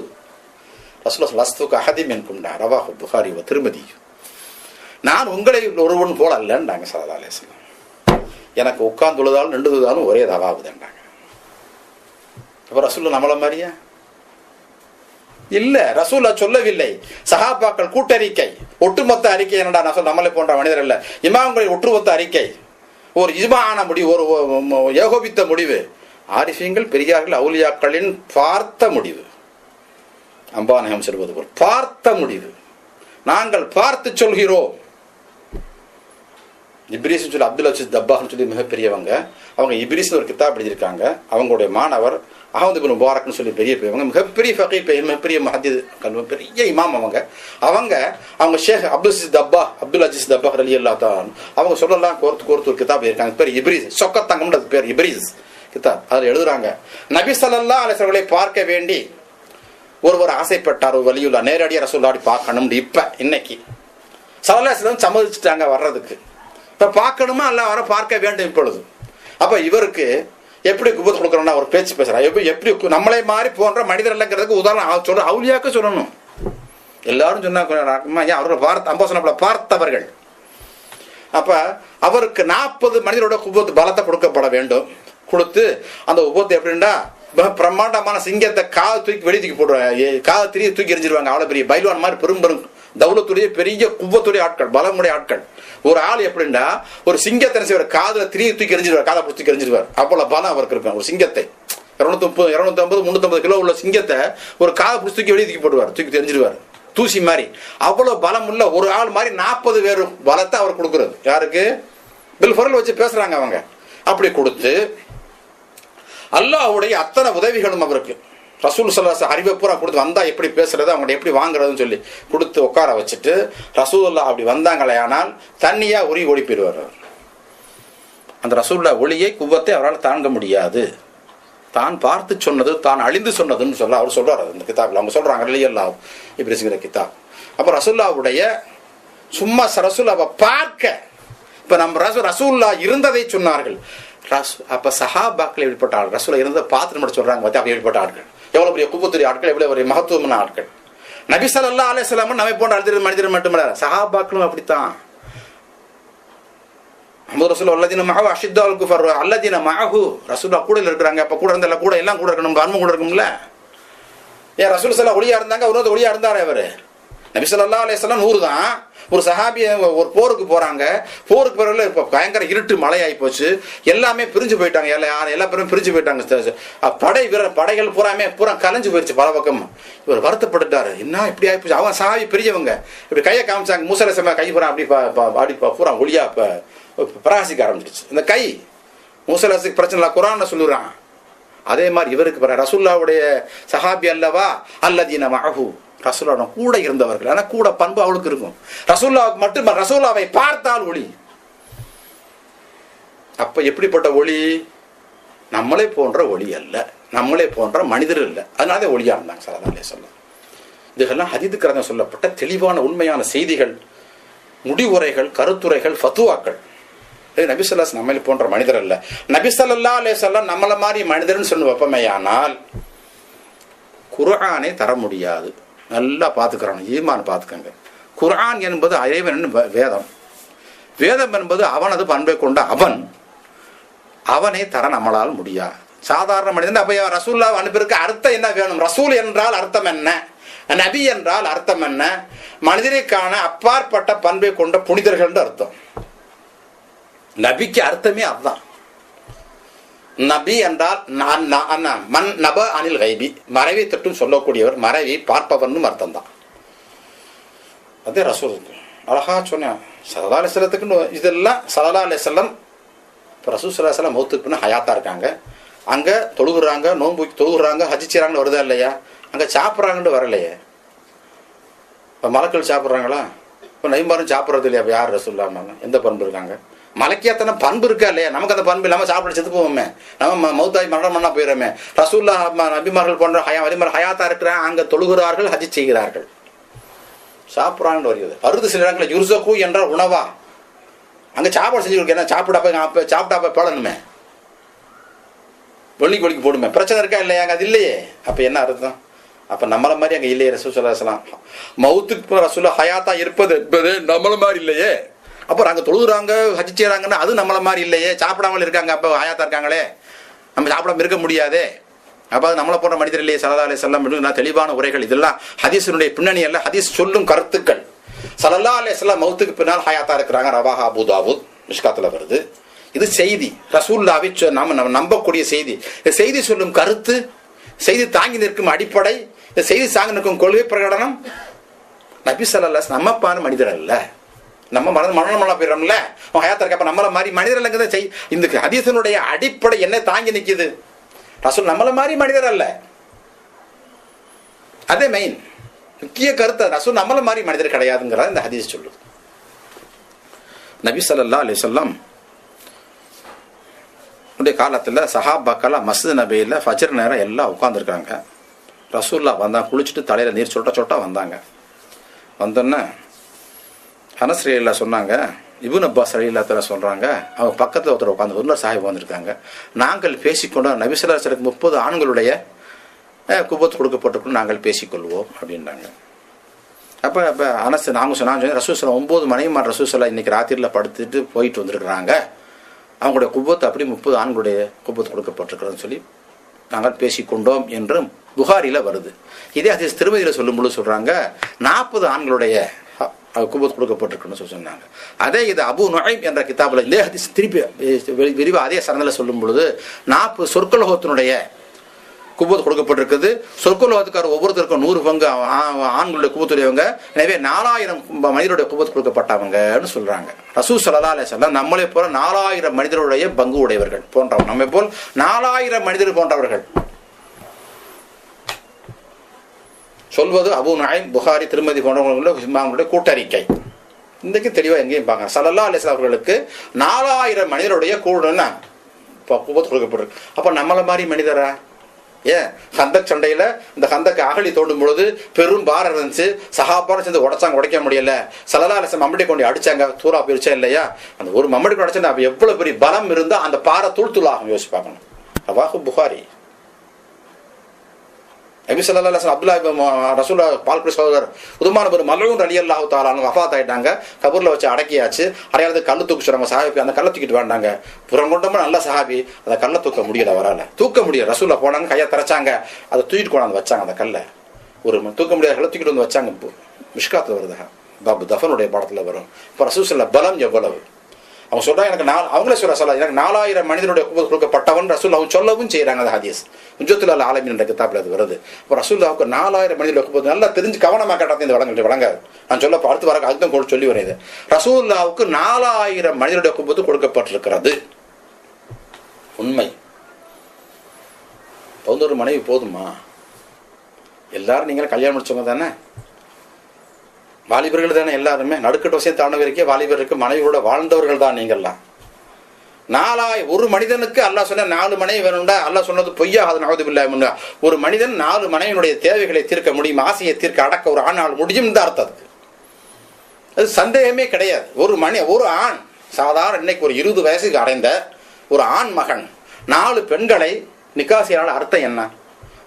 ரசூலுல்லாஹ் லஸ்துக அஹதி மின்கும் ரவாஹு புகாரி வ திர்மிதி. நான் உங்களை ஒருவன் போல அல்லன்றாங்க ஸல்லல்லாஹு அலைஹி வஸல்லம். எனக்கு உட்கார்ந்து தொழுதாலும் நின்று தொழுதாலும் ஒரே தவாபுதான்டாங்க. அப்ப ரசூலுல்லாஹ் நம்மள மாதிரியா? இல்ல, ரசூலுல்லாஹ் சொல்லவில்லை. சஹாபாக்கள் கூட்டறிக்கை, ஒட்டுமொத்த அறிக்கை என்னடா? நான் நம்மளை போன்ற மனிதர் அல்ல, இமாம்களின் ஒட்டுமொத்த அறிக்கை, ஒரு இஜ்மாஆன முடிவு, ஒரு ஏகோபித்த முடிவு, ஆரிஃபீன்கள் பெரியார்கள் அவுலியாக்களின் பார்த்த முடிவு. அம்பானகம் சொல்வது போல் பார்த்த முடிவு. நாங்கள் பார்த்து சொல்கிறோம். இப்ரீஸ் சொல்லி அப்துல் அஜீஸ் தப்பாஹ்னு சொல்லி மிகப்பெரியவங்க, அவங்க இப்ரீஸ் ஒரு கிதாப் எழுதியிருக்காங்க. அவங்களுடைய மாணவர் அஹ்மது இப்னு முபாரக்னு சொல்லி பெரியவங்க, மிகப்பெரிய ஃபகீஹ், மிகப்பெரிய முஹத்திஸ், பெரிய இமாம். அவங்க ஷேக் அப்துல் அஜீஸ் தப்பாஹ் ரலியல்லாஹு தஆலா அவங்க சொல்லலாம் கோர்த்து ஒரு கிதாப் இருக்காங்க. பேர் இப்ரீஸ், சொக்கத்தங்கம் பேர் இப்ரீஸ் கிதாப். அதில் எழுதுறாங்க, நபி ஸல்லல்லாஹு அலைஹி வஸல்லம் பார்க்க வேண்டி ஒருவர் ஆசைப்பட்டார், ஒரு வலியுல்லா நேரடியாக ரசூலுல்லாஹ் பார்க்கணும். இப்ப இன்னைக்கு ஸல்லல்லாஹு அலைஹி வஸல்லம் சம்மதிச்சுட்டாங்க வர்றதுக்கு. இப்ப பார்க்கணுமா அல்ல வர பார்க்க வேண்டும் இப்பொழுது. அப்ப இவருக்கு எப்படி குபத் கொடுக்கணும்னா ஒரு பேச்சு பேசுறான். எப்படி நம்மளை மாதிரி போன்ற மனிதர் இல்லைங்கிறதுக்கு உதாரணம் சொல்ற அவுலியாக்க சொல்லணும். எல்லாரும் சொன்னா அவரோட பார்த்தவர்கள். அப்ப அவருக்கு 40 மனிதரோட குபத் பலத்தை கொடுக்கப்பட வேண்டும். கொடுத்து அந்த உபத்து எப்படின்னா பிரம்மாண்டமான சிங்கத்தை காது தூக்கி வெளியே தூக்கி போடுவாங்க, காது திரிய தூக்கி எரிஞ்சிருவாங்க. அவ்வளவு பெரிய பைல்வான் மாதிரி பெரும் தௌலத்துடைய பெரிய குவத்துடைய ஆட்கள், பலமுடைய ஆட்கள். ஒரு ஆள் எப்படின்னா ஒரு சிங்கத்தை செய்வார், காதுல திரிய தூக்கி எரிஞ்சிருவார், காதை தூக்கி எரிஞ்சிருவார். அவ்வளவு பலம் அவருக்கு இருக்கும். ஒரு சிங்கத்தை 230, 250, 350 கிலோ உள்ள சிங்கத்தை ஒரு காதை பிடிச்சி தூக்கி வெளியே தூக்கி போடுவார், தூக்கி தெரிஞ்சிருவார், தூசி மாதிரி. அவ்வளவு பலம் உள்ள ஒரு ஆள் மாதிரி 40 பேர் பலத்தை அவர் கொடுக்குறது. யாருக்கு? பில்ஃபரல் வச்சு பேசுறாங்க அவங்க. அப்படி கொடுத்து அல்லாஹ்வுடைய அத்தனை உதவிகளும் அவருக்கு ரசூல் ஸல்லல்லாஹு அலைஹி அறிவை பூரா கொடுத்து வந்தா எப்படி பேசுறது, அவங்கள்ட்ட எப்படி வாங்குறதுன்னு சொல்லி கொடுத்து உட்கார வச்சுட்டு ரசூலுல்லாஹ் அப்படி வந்தாங்களே ஆனால் தண்ணியா உரி ஓடி போயிடுவார். அந்த ரசூலுல்லாஹ் ஒளியை குவத்தை அவரால் தாங்க முடியாது. தான் பார்த்து சொன்னது தான் அழிந்து சொன்னதுன்னு சொல்ல அவர் சொல்றாரு அந்த கிதாபில். அவங்க சொல்றாங்க ரலியல்லாஹு இப்ரிஸ்ங்கிற கிதாப். அப்ப ரசூலுல்லாஹ்வுடைய சும்மா ரசூலுல்லாஹ்வை பார்க்க, இப்ப நம்ம ரசூலுல்லாஹ் இருந்ததை சொன்னார்கள். அப்ப சஹாபாக்கள் எப்படிப்பட்ட ஆள், ரசூலுல்லாஹ் இருந்ததை பார்த்து மட்டும் சொல்றாங்க. அப்ப எப்படிப்பட்ட ஆட்கள், எவ்வளவு பெரிய குபத்துடைய ஆட்கள், எவ்வளவு பெரிய மகத்துவமான ஆட்கள். நபி ஸல்லல்லாஹு அலைஹி வஸல்லம் நம்மை போன்ற அழுது மனிதர் மட்டுமல்ல, சஹாபாக்களும் அப்படித்தான். ரசூலுல்லாஹ் கூட இருக்கிறாங்க. அப்ப கூட இருந்த கூட எல்லாம் கூட இருக்கணும், அன்பு கூட இருக்கும்ல. ஏன் ரசூல் ஸல்லல்லாஹு ஒளியா இருந்தாங்க, ஒரு ஒளியா இருந்தாரு அவரு. நபி ஸல்லல்லாஹு அலைஹி வஸல்லம் 100 தான். ஒரு சஹாபி ஒரு போருக்கு போறாங்க. போருக்கு பிறகு இப்ப பயங்கர இருட்டு, மழை ஆகி போச்சு, எல்லாமே பிரிஞ்சு போயிட்டாங்க. எல்லா பேரும் பிரிஞ்சு போயிட்டாங்க. படைகள் பூரா கலைஞ்சு போயிடுச்சு பல பக்கம். இவர் வருத்தப்பட்டுட்டாரு, என்ன இப்படி ஆகி போச்சு. அவன் சஹாபி பெரியவங்க இப்படி கையை காமிச்சாங்க. மூசா அலைஹிஸ்ஸலாம் கை பூரா அப்படி பூரா ஒளியா பிரகாசிக்க ஆரம்பிச்சிருச்சு. இந்த கை மூசா அலைஹிஸ்ஸலாத்துக்கு பிரச்சனை இல்லை, குர்ஆன்ல சொல்லுறான். அதே மாதிரி இவருக்கு ரசூலுல்லாஹ்வுடைய சஹாபி அல்லவா அல்லதீன மஅஹு, ரசூலுல்லாஹ் கூட இருந்தவர்கள். ஆனா கூட பண்பு அவளுக்கு இருக்கும். ரசூலுல்லாஹ் மட்டும் ரசூலுல்லாஹ்வை பார்த்தால் ஒளி. அப்ப எப்படிப்பட்ட ஒளி? நம்மளே போன்ற ஒளி அல்ல, நம்மளே போன்ற மனிதர் இல்ல. அதனால ஒளியா இருந்தாங்க ஸல்லல்லாஹு அலைஹி வஸல்லம். இதெல்லாம் ஹதீஸ் கிரந்தம் சொல்லப்பட்ட தெளிவான உண்மையான செய்திகள், முடிவுரைகள், கருத்துரைகள், ஃபத்வாக்கள். நபி ஸல்லல்லாஹு அலைஹி நம்மளை போன்ற மனிதர் அல்ல. நபி ஸல்லல்லாஹு அலைஹி வஸல்லம் நம்மள மாதிரி மனிதர்னு சொல்லி வைப்பமையானால் குர்ஆனை தர முடியாது. நல்லா பார்த்துக்கிறாங்க, ஈமான் பார்த்துக்கங்க. குர்ஆன் என்பது இறைவன் வேதம், வேதம் என்பது அவனது பண்பை கொண்ட அவனை தர நம்மளால் முடியாது. சாதாரண மனிதன். அப்ப ரசூலுல்லாஹ் அனுப்பியிருக்க அர்த்தம் என்ன வேணும்? ரசூல் என்றால் அர்த்தம் என்ன? நபி என்றால் அர்த்தம் என்ன? மனிதருக்கான அப்பாற்பட்ட பண்பை கொண்ட புனிதர்கள் அர்த்தம். நபிக்கு அர்த்தமே அதுதான். நபி என்றால் மன் நப அனில் கைபி, மறைவை தொட்டும் சொல்லக்கூடியவர், மறைவை பார்ப்பவர்னு அர்த்தம் தான். அதே ரசூல் அழகா சொன்னேன். ஸல்லல்லாஹு அலைஹி வஸல்லத்துக்குன்னு இதெல்லாம் ஸல்லல்லாஹு அலைஹி வஸல்லம் இப்போ ரசூல் ஸல்லல்லாஹு அலைஹி வஸல்லம் மௌத்துக்கு பின்ன ஹயாத்தா இருக்காங்க. அங்க தொழுகுறாங்க, நோன்பு தொழுகுறாங்க, ஹஜ் செய்றாங்கன்னு வருதா இல்லையா? அங்க சாப்பிட்றாங்கன்னு வரலையே. இப்போ மலக்கள் சாப்பிட்றாங்களா? இப்போ நபிமாரும் சாப்பிட்றது இல்லையா? இப்போ யார் ரசூலுல்லாஹ் எந்த பண்பு இருக்காங்க? மலக்கியத்தனை பண்பு இருக்கா இல்லையா? நமக்கு அந்த பண்பு இல்லாமல் சாப்பிட செத்து போவோமே, நம்ம மௌத்தாய் மரணம் பண்ணா போயிடுமே. ரசூலுல்லாஹ் நபிமார்கள் போன்ற வலிமார் ஹயாத்தா இருக்கிறாங்க, அங்க தொழுகிறார்கள், ஹஜ் செய்கிறார்கள், சாப்பிட்றாங்கன்னு வருகிறது. அறுது சில இடங்களில் யுர்சகு என்ற உணவா அங்க சாப்பாடு செஞ்சு கொடுக்க, என்ன சாப்பிட்டா போடணுமே, ஒளிக்கு போடுமே, பிரச்சனை இருக்கா இல்லையா? அங்க அது இல்லையே. அப்ப என்ன அர்த்தம்? அப்ப நம்மள மாதிரி அங்க இல்லையே. ரசூல் ஸல்லல்லாஹு அலைஹி வஸல்லம் மௌத்துக்கு ரசூலுல்லாஹ் ஹயாத்தா இருப்பது என்பது நம்மள மாதிரி இல்லையே. அப்புறம் அங்க தொழுகிறாங்க, ஹஜ் செய்றாங்கன்னா அது நம்மள மாதிரி இல்லையே. சாப்பிடாமல் இருக்காங்க, அப்ப ஹயாத்தா இருக்காங்களே, நம்ம சாப்பிடாம இருக்க முடியாதே. அப்ப அது நம்மளை போன்ற மனிதர் இல்லையே. ஸல்லல்லாஹு அலைஹி வஸல்லம் தெளிவான உரைகள். இதெல்லாம் ஹதீஸினுடைய பின்னணி அல்ல, ஹதீஸ் சொல்லும் கருத்துக்கள். ஸல்லல்லாஹு அலைஹி வஸல்லம் மௌத்துக்கு பின்னால் ஹயாத்தா இருக்கிறாங்க. ரவாஹா அபூ தாவூத் மிஷ்காத்துல வருது. இது செய்தி, ரசூலுல்லாஹ்வை நம்ம நம்பக்கூடிய செய்தி. இந்த செய்தி சொல்லும் கருத்து, செய்தி தாங்கி நிற்கும் அடிப்படை, இந்த செய்தி தாங்கி நிற்கும் கொள்கை பிரகடனம். நபி ஸல்லல்லாஹு அலைஹி வஸல்லம் நம்மப்பான மனிதர் அல்ல. நம்ம மரணமெல்லாம் போயிடறோம்ல, ஹயாத்தா இருக்கப்ப நம்மள மாதிரி மனிதர் இல்லைங்கிறத செய். இந்த ஹதீஸினுடைய அடிப்படை என்ன தாங்கி நிற்கிது? ரசூல் நம்மள மாதிரி மனிதர் அல்ல. அதே மெயின் முக்கிய கருத்து. ரசூல் நம்மள மாதிரி மனிதர் கிடையாதுங்கிறத இந்த ஹதீஸ் சொல்லுது. நபி ஸல்லல்லாஹு அலைஹி வஸல்லம் காலத்துல சஹாபாக்கள் மஸ்ஜித் நபியில ஃபஜ்ர் நேரம் எல்லாம் உட்கார்ந்துருக்காங்க. ரசூலுல்லாஹ் வந்தாங்க, குளிச்சுட்டு தலையில நீர் சொட்ட வந்தாங்க. வந்தோன்னே அனஸ் ரலியல்லாஹு சொன்னாங்க, இப்னு அப்பாஸ் ரலியல்லாஹு சொல்றாங்க, அவங்க பக்கத்தில் ஒருத்தர் உட்காந்து ஒரு சாஹிப் வந்திருக்காங்க. நாங்கள் பேசிக்கொண்டோம், நபி ஸல்லல்லாஹு அலைஹி வஸல்லம் 30 ஆண்களுடைய குபத் கொடுக்கப்பட்டிருக்கணும், நாங்கள் பேசிக்கொள்வோம் அப்படின்றாங்க. அப்போ அனஸ் நாங்கள் சொன்னாங்க, ரசூல் ஸல்லல்லாஹு 9 மனைவிமார் ரசூல் ஸல்லல்லாஹு இன்னைக்கு ராத்திரியில் படுத்துட்டு போயிட்டு வந்திருக்கிறாங்க. அவங்களுடைய குபத் அப்படி 30 ஆண்களுடைய குபத் கொடுக்கப்பட்டிருக்கிறதுன்னு சொல்லி நாங்கள் பேசிக்கொண்டோம் என்று புகாரில வருது. இதே ஹதீஸ் திருமதியில் சொல்லும்போது சொல்றாங்க 40 ஆண்களுடைய குபத் கொடுக்கப்பட்டிருக்குன்னு சொன்னாங்க. அதே இது அபு நுஐம் என்ற கிதாபில் இதே ஹதீஸ் திருப்பி விரிவாக அதே சரணத்தில் சொல்லும் பொழுது 40 சொற்கலோகத்தினுடைய குபூத் கொடுக்கப்பட்டிருக்குது. சொர்க்கலோகத்துக்கார ஒவ்வொருத்தருக்கும் 100 பங்கு ஆண்களுடைய குபூத்துடையவங்க. எனவே 4000 மனிதருடைய குபூத் கொடுக்கப்பட்டவங்கன்னு சொல்றாங்க. ரசூல் ஸல்லல்லாஹு அலைஹி வஸல்லம் நம்மளை போல 4000 மனிதருடைய பங்கு உடையவர்கள் போன்றவர்கள், நம்மை போல் 4000 மனிதர் போன்றவர்கள். சொல்வது அபூ நுஐம், புகாரி, திருமதி போன்றவர்களுடைய கூட்டறிக்கை. இன்றைக்கு தெளிவா எங்கேயும் பார்க்க ஸல்லல்லாஹு அலைஹி வஸல்லம் அவர்களுக்கு 4000 மனிதருடைய கூடுன்னா குபூத் கொடுக்கப்பட்டிருக்கு. அப்ப நம்மள மாதிரி மனிதரா? ஏன் ஹந்தக் சண்டையில இந்த ஹந்தக்கு அகழி தோண்டும் பொழுது பெரும் பாரம் இருந்துச்சு, சஹாபார சேர்ந்து உடைச்சாங்க, உடைக்க முடியல. ஸல்லல்லாஹு அலைஹி வஸல்லம் மம்மடி கொண்டு அடிச்சாங்க, தூரா போயிருச்சா இல்லையா? அந்த ஒரு மம்மடி கொண்டு அடிச்சா அப்ப எவ்வளவு பெரிய பலம் இருந்தா அந்த பாறை தூள் தூளாகும். யோசிச்சு பார்க்கணும். ரவாஹு புகாரி. நபி ஸல்லல்லாஹு அலைஹி வஸல்லம் அப்துல்லாஹ் ரசூலுல்லாஹ் பால்குடி சகோதரர் உதுமான் பின் மல்ஊன் ரலியல்லாஹு தஆலா அன்ஹு வஃபாத் ஆயிட்டாங்க. கபூர்ல வச்சு அடக்கியாச்சு. அடையாளத்து கல்லு தூக்க சொல்றாங்க சஹாபி. அந்த கல்லை தூக்கிட்டு வேண்டாங்க. புறங்கொண்டமா நல்ல சஹாபி. அந்த கல்லை தூக்க முடியல, அவரால தூக்க முடியல. ரசூலுல்லாஹ் போனாங்க, கையை திறச்சாங்க, அதை தூக்கிட்டு கொண்டாந்து வச்சாங்க. அந்த கல்லை ஒரு தூக்க முடியாத கல்லை தூக்கிட்டு வந்து வச்சாங்க. மிஷ்காத்துல வருது, பாபு தஃபனுடைய படத்துல வரும். இப்போ ரசூல் ஸல்லல்லாஹு பலம் எவ்வளவு அவங்க சொல்றாங்க. எனக்கு அவங்களே சொல்ல எனக்கு 4000 மனிதனுடைய குபூத் கொடுக்கப்பட்டவன் ரசூல் அவங்க சொல்லவும் செய்யறாங்க. அந்த ஹதீஸ் உஜ்ஜத்துல் ஆலமீன் என்ற கிதாபில் அது வருது. அப்போ ரசூலுல்லாஹ்வுக்கு 4000 மனிதனுடைய குபூத் நல்லா தெரிஞ்சு கவனமா கேட்டால் இந்த வழங்காது. நான் சொல்ல அடுத்து வர அதுதான் கூட சொல்லி வருது. ரசூலுல்லாஹ்வுக்கு 4000 மனிதனுடைய குபூத் கொடுக்கப்பட்டிருக்கிறது. உண்மை. 11 மனைவி போதுமா? எல்லாரும் நீங்க கல்யாணம் முடிச்சவங்க தானே, வாலிபர்கள் தானே எல்லாருமே. நடுக்கட்டு வசதி தாண்ட வரைக்கும் வாலிபருக்கு மனைவியோட வாழ்ந்தவர்கள் தான் நீங்கள்லாம். ஒரு மனிதனுக்கு அல்லாஹ் சொன்ன 4 மனைவி வேணும்டா, அல்லாஹ் சொன்னது பொய்யாகாது. நஅூதுபில்லாஹ். ஒரு மனிதன் 4 மனைவியினுடைய தேவைகளை தீர்க்க முடியும், ஆசையை தீர்க்க அடக்க ஒரு ஆணால் முடியும் தான் அர்த்தம். அது சந்தேகமே கிடையாது. ஒரு ஆண் சாதாரண இன்னைக்கு ஒரு 20 வயசுக்கு அடைந்த ஒரு ஆண் மகன் 4 பெண்களை நிக்கா செய்யறான அர்த்தம் என்ன?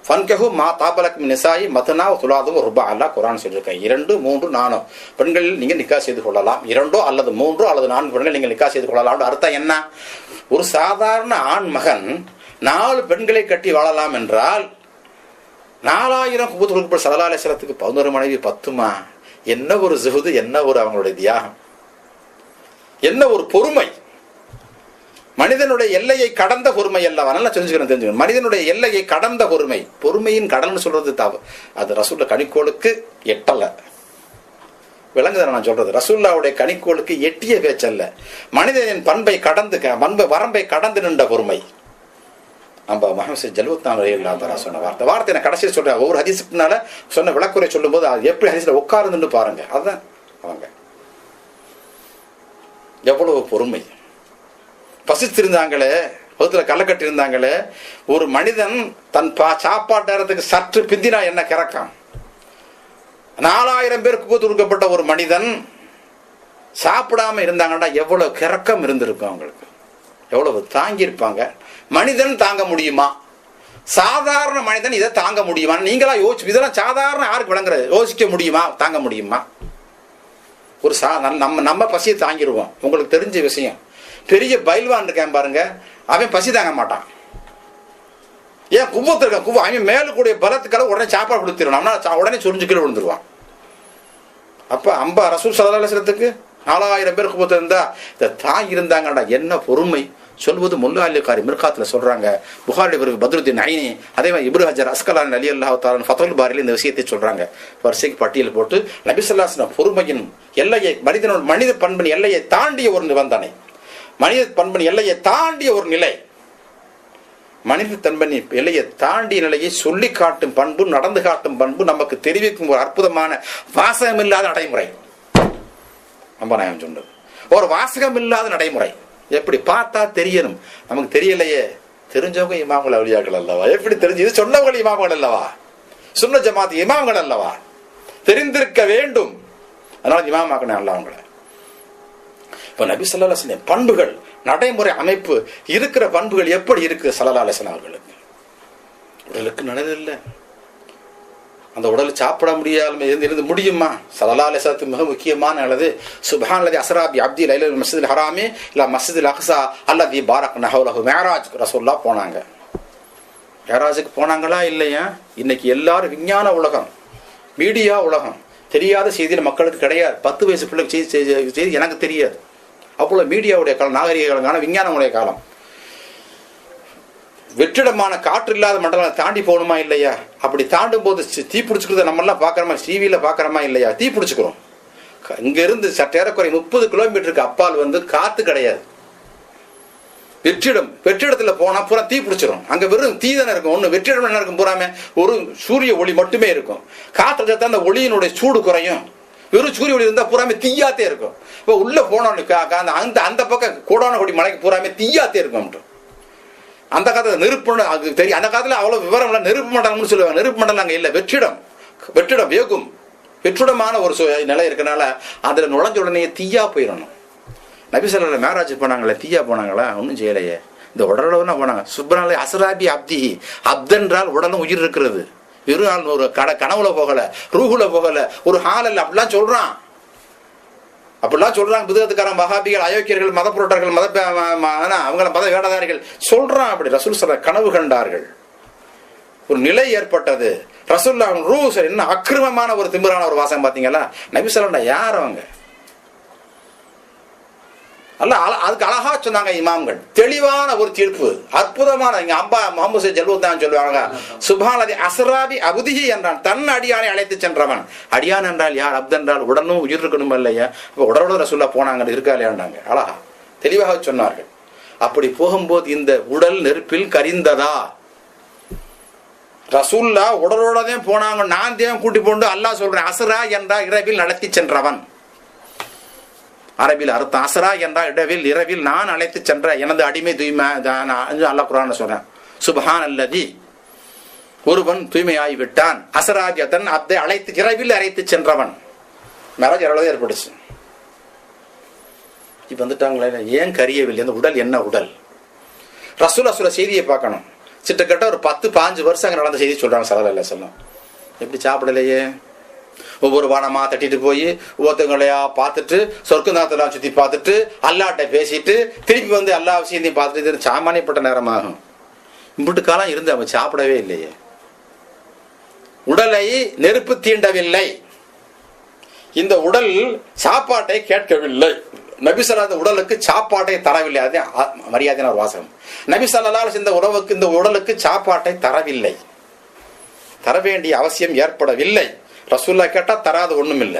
ஃபன்கஹு மா தாபலக் மின் நிசாயி மத்னா வ சுலாது வ ருபா. அல்லாஹ் குர்ஆன் சொல்லிருக்காங்க. 2, 3, 4 பெண்களில் நீங்க நிக்கா செய்து கொள்ளலாம். 2 அல்லது 3 அல்லது 4 பெண்கள் நீங்க நிக்கா செய்து கொள்ளலாம். அர்த்தம் என்ன? ஒரு சாதாரண ஆண் மகன் 4 பெண்களை கட்டி வாழலாம் என்றால் 4000 குபூத் கொடுக்கப்பட்ட ஸல்லல்லாஹு அலைஹி வஸல்லத்துக்கு 11 மனைவி பத்துமா? என்ன ஒரு ஜுஹுது, என்ன ஒரு அவங்களுடைய தியாகம், என்ன ஒரு பொறுமை. மனிதனுடைய எல்லையை கடந்த பொறுமை அல்லவா? நல்லா தெரிஞ்சுக்கணும். மனிதனுடைய எல்லையை கடந்த பொறுமை. பொறுமையின் கடல்னு சொல்றது தவறு. அது ரசூலுல்லாஹ் கணிக்கோளுக்கு எட்டல. விளங்குதான் நான் சொல்றது. ரசூலுல்லாஹ்வுடைய கணிக்கோளுக்கு எட்டிய பேச்சல்ல. மனிதனின் பண்பை கடந்து வரம்பை கடந்து நின்ற பொறுமை. நம்ம முஹம்மது ஜல்வத்தான் ரலியல்லாஹு தஆலா சொன்ன வார்த்தை நான் கடைசியில் சொல்றேன். ஒவ்வொரு ஹதீஸுக்குனால சொன்ன விளக்குரை சொல்லும் போது அது எப்படி ஹதீஸ்ல உட்கார்ந்துன்னு பாருங்க. அதுதான் அவங்க எவ்வளவு பொறுமை. பசித்திருந்தாங்களே, வகுத்துல கல்லை கட்டி இருந்தாங்களே, ஒரு மனிதன் தன் சாப்பாட்டு நேரத்துக்கு சற்று பிந்தினா என்ன கிறக்கம். 4000 பேருக்கு கொடுக்கப்பட்ட ஒரு மனிதன் சாப்பிடாம இருந்தாங்கன்னா எவ்வளவு கிறக்கம் இருந்திருக்கும் அவங்களுக்கு, எவ்வளவு தாங்கி இருப்பாங்க. மனிதன் தாங்க முடியுமா? சாதாரண மனிதன் இதை தாங்க முடியுமா? நீங்களா யோசிச்சு, இதெல்லாம் சாதாரண யாருக்கு விளங்குறது? யோசிக்க முடியுமா? தாங்க முடியுமா? ஒரு நம்ம பசியை தாங்கிடுவோம். உங்களுக்கு தெரிஞ்ச விஷயம், பெரிய பைல்வான் இருக்கேன் பாருங்க, அவன் பசி தாங்க மாட்டான். ஏன்? குவத்து இருக்கான். அவன் மேல கூடிய பலத்துக்காக உடனே சாப்பாடு கொடுத்துருவான், உடனே சொரிஞ்சு கீழே விழுந்துருவான். அப்ப ரசூல் ஸல்லல்லாஹு அலைஹி வஸல்லத்துக்கு 4000 பேர் குவத்து இருந்தா இதை தாங்கி இருந்தாங்கடா. என்ன பொறுமை சொல்வது முல்லா அலிகாரி மிர்காத்துல சொல்றாங்க. புகாரி பத்ருத்தீன் ஐனி, அதே மாதிரி இப்னு ஹஜர் அஸ்கலானி ரலியல்லாஹு தஆலா ஃபத்ஹுல் பாரில இந்த விஷயத்தை சொல்றாங்க. வரிசைக்கு பட்டியல் போட்டு நபி ஸல்லல்லாஹு அலைஹி வஸல்லம் பொறுமையின் எல்லையை, மனித பண்பின் எல்லையை தாண்டிய ஒரு நிபந்தனை, மனித பண்பின் எல்லையை தாண்டிய ஒரு நிலை, மனித தன்பின் எல்லையை தாண்டிய நிலையை சொல்லி காட்டும் பண்பு, நடந்து காட்டும் பண்பு, நமக்கு தெரிவிக்கும் ஒரு அற்புதமான வாசகம் இல்லாத நடைமுறை. நம்ம நான் சொன்னது ஒரு வாசகம் இல்லாத நடைமுறை. எப்படி பார்த்தா தெரியணும், நமக்கு தெரியலையே. தெரிஞ்சவங்க இமாம்கள் அவுலியாக்கள் அல்லவா? எப்படி தெரிஞ்சு? இது சொன்னவங்க இமாம்கள் அல்லவா? சுன்ன ஜமாத் இமாம்கள் அல்லவா? தெரிந்திருக்க வேண்டும். அதனால இமாமாக்கணும் அல்ல அவங்களை. இப்ப நபி ஸல்லல்லாஹு அலைஹி வஸல்லம் பண்புகள், நடைமுறை அமைப்பு, இருக்கிற பண்புகள் எப்படி இருக்கு ஸல்லல்லாஹு அலைஹி வஸல்லம் அவர்களுக்கு? உடலுக்கு நல்லதில்லை, அந்த உடல் சாப்பிட முடியாம இருந்து முடியுமா? ஸல்லல்லாஹு அலைஹி வஸல்லம் மிக முக்கியமான நல்லது சுப்ஹானல்லாஹி அஸ்ரா பி அப்தி லைலல் மஸ்ஜிதில் ஹராமி இலா மஸ்ஜிதில் அக்ஸா அல்லதி பாரக்னா ஹவ்லஹு. மேராஜ் ரசூலுல்லாஹ் போனாங்க. மேராஜுக்கு போனாங்களா இல்லையா? இன்னைக்கு எல்லாரும் விஞ்ஞான உலகம், மீடியா உலகம், தெரியாத செய்தியில் மக்களுக்கு கிடையாது. 10 வயசு பிள்ளைக்கு செய்தி எனக்கு தெரியாது. அவ்வளோ மீடியாவுடைய காலம், நாகரிக காலம், விஞ்ஞானமுடைய காலம். வெற்றிடமான காற்று இல்லாத மண்டலம் தாண்டி போகணுமா இல்லையா? அப்படி தாண்டும் போது தீ பிடிச்சிக்கிறத நம்ம எல்லாம் பாக்குறோமா, டிவியில பாக்குறோமா இல்லையா? தீ பிடிச்சுக்கிறோம். இங்க இருந்து சற்றேறக்குறை 30 கிலோமீட்டருக்கு அப்பால் காத்து கிடையாது. வெற்றிடத்துல போனா பூரா தீ பிடிச்சிடும். அங்க வெறும் தீ தானே இருக்கும். ஒண்ணு வெற்றிடம் என்ன இருக்கும், பூராமே ஒரு சூரிய ஒளி மட்டுமே இருக்கும். காற்று அந்த ஒளியினுடைய சூடு குறையும். வெறும் சூரிய ஒளி இருந்தா பூராமே தீயாத்தே இருக்கும். இப்ப உள்ள போனோன்னு அந்த பக்கம் கோடான கொடி மலைக்கு பூராமே தீயாத்தே இருக்கும். அந்த காலத்துல நெருப்பு அது தெரியும். அந்த காலத்துல அவ்வளவு விவரம் இல்ல. நெருப்பு மண்டலம்னு சொல்லுவாங்க. நெருப்பு மண்டலம் அங்க இல்ல. வெற்றிடம் வேகும் வெற்றிடமான ஒரு நிலை இருக்கனால அதுல நுழைஞ்ச உடனே தீயா போயிடணும். நபி ஸல்லல்லாஹு மேராஜ் போனாங்களே, தீயா போனாங்களா? ஒன்றும் செய்யலையே. இந்த உடலோட போனாங்க. சுப்ரானி அஸ்ராபி அப்தி, அப்தென்றால் உடலும் உயிர் இருக்கிறது. வெறும் ஆள் ஒரு கனவுல போகல, ரூஹுல போகல, ஒரு ஹால் அப்படிலாம் சொல்றான். புத்தகத்துக்காரன், வஹாபிகள், அயோக்கியர்கள், மத புரட்டர்கள், அவங்கள மத வேடதாரிகள் சொல்றான். அப்படி ரசூல் சொல்ற கனவு கண்டார்கள், ஒரு நிலை ஏற்பட்டது. ரசூல்லா ரூ என்ன அக்கிரமமான ஒரு திமிரான ஒரு வாசகம் பாத்தீங்களா? நபி ஸல்லல்லாஹு யார் அவங்க? அல்ல அதுக்கு அழகா சொன்னாங்க இமாம்கள். தெளிவான ஒரு தீர்ப்பு, அற்புதமான. இங்க அம்பா முஹம்மது ஜல்லுதான் சொல்லுவாங்க, சுப்ஹானல்லாஹி அஸ்ராபி அபுதிஹி என்றான், தன் அடியானை அழைத்து சென்றவன். அடியான் என்றால் யார்? அப்து என்றால் உடனும் உயிர் இருக்கணும் இல்லையா? உடலோட ரசூல்லா போனாங்க, இருக்கா இல்லையாண்டாங்க. அழகா தெளிவாக சொன்னார்கள். அப்படி போகும்போது இந்த உடல் நெருப்பில் கரிந்ததா? ரசூல்லா உடலோட தான் போனாங்க. நான் தான் கூட்டி போண்டு அல்லாஹ் சொல்றேன். அஸ்ரா என்றால் இரவில் நடத்தி சென்றவன். அரபில் அர்த்தம். அஸ்ரா என்றால் இரவில் நான் அழைத்து சென்ற எனது அடிமை தூய்மை. அல்லாஹ் குர்ஆன்ல சொல்றேன், சுப்ஹானல்லதி, ஒருவன் தூய்மையாகி விட்டான். அஸ்ராஜத்தன் அப்தை அழைத்து இரவில் அழைத்து சென்றவன். மேராஜ் இரவில் ஏற்பட்டுச்சு. இப்ப வந்துட்டாங்களே, ஏன் கரியவில்லை? அந்த உடல் என்ன உடல்? ரசூலுல்லாஹ் சொல்ற செய்தியை பார்க்கணும். கிட்டத்தட்ட ஒரு 10-15 வருஷம் அங்க நடந்த செய்தி சொல்றாங்க ஸல்லல்லாஹு அலைஹி வஸல்லம். எப்படி சாப்பிடலையே? ஒவ்வொரு வானமா தட்டிட்டு போய் ஒவ்வொருத்தங்களையா பார்த்துட்டு சொர்க்கநாத்தெல்லாம் சுத்தி பார்த்துட்டு அல்லாட்ட பேசிட்டு திருப்பி வந்து எல்லா விஷயத்தையும் பார்த்துட்டு சாமானியப்பட்ட நேரமாகும். இம்புட்டு காலம் இருந்து அவன் சாப்பிடவே இல்லையே. உடலை நெருப்பு தீண்டவில்லை. இந்த உடல் சாப்பாட்டை கேட்கவில்லை. நபி ஸல்லல்லாஹு உடலுக்கு சாப்பாட்டை தரவில்லை. அது மரியாதையான ஒரு வாசகம். நபி ஸல்லல்லாஹு இந்த உறவுக்கு, இந்த உடலுக்கு சாப்பாட்டை தரவில்லை. தர வேண்டிய அவசியம் ஏற்படவில்லை. ரசூல்லா கேட்டா தராது ஒண்ணும் இல்ல.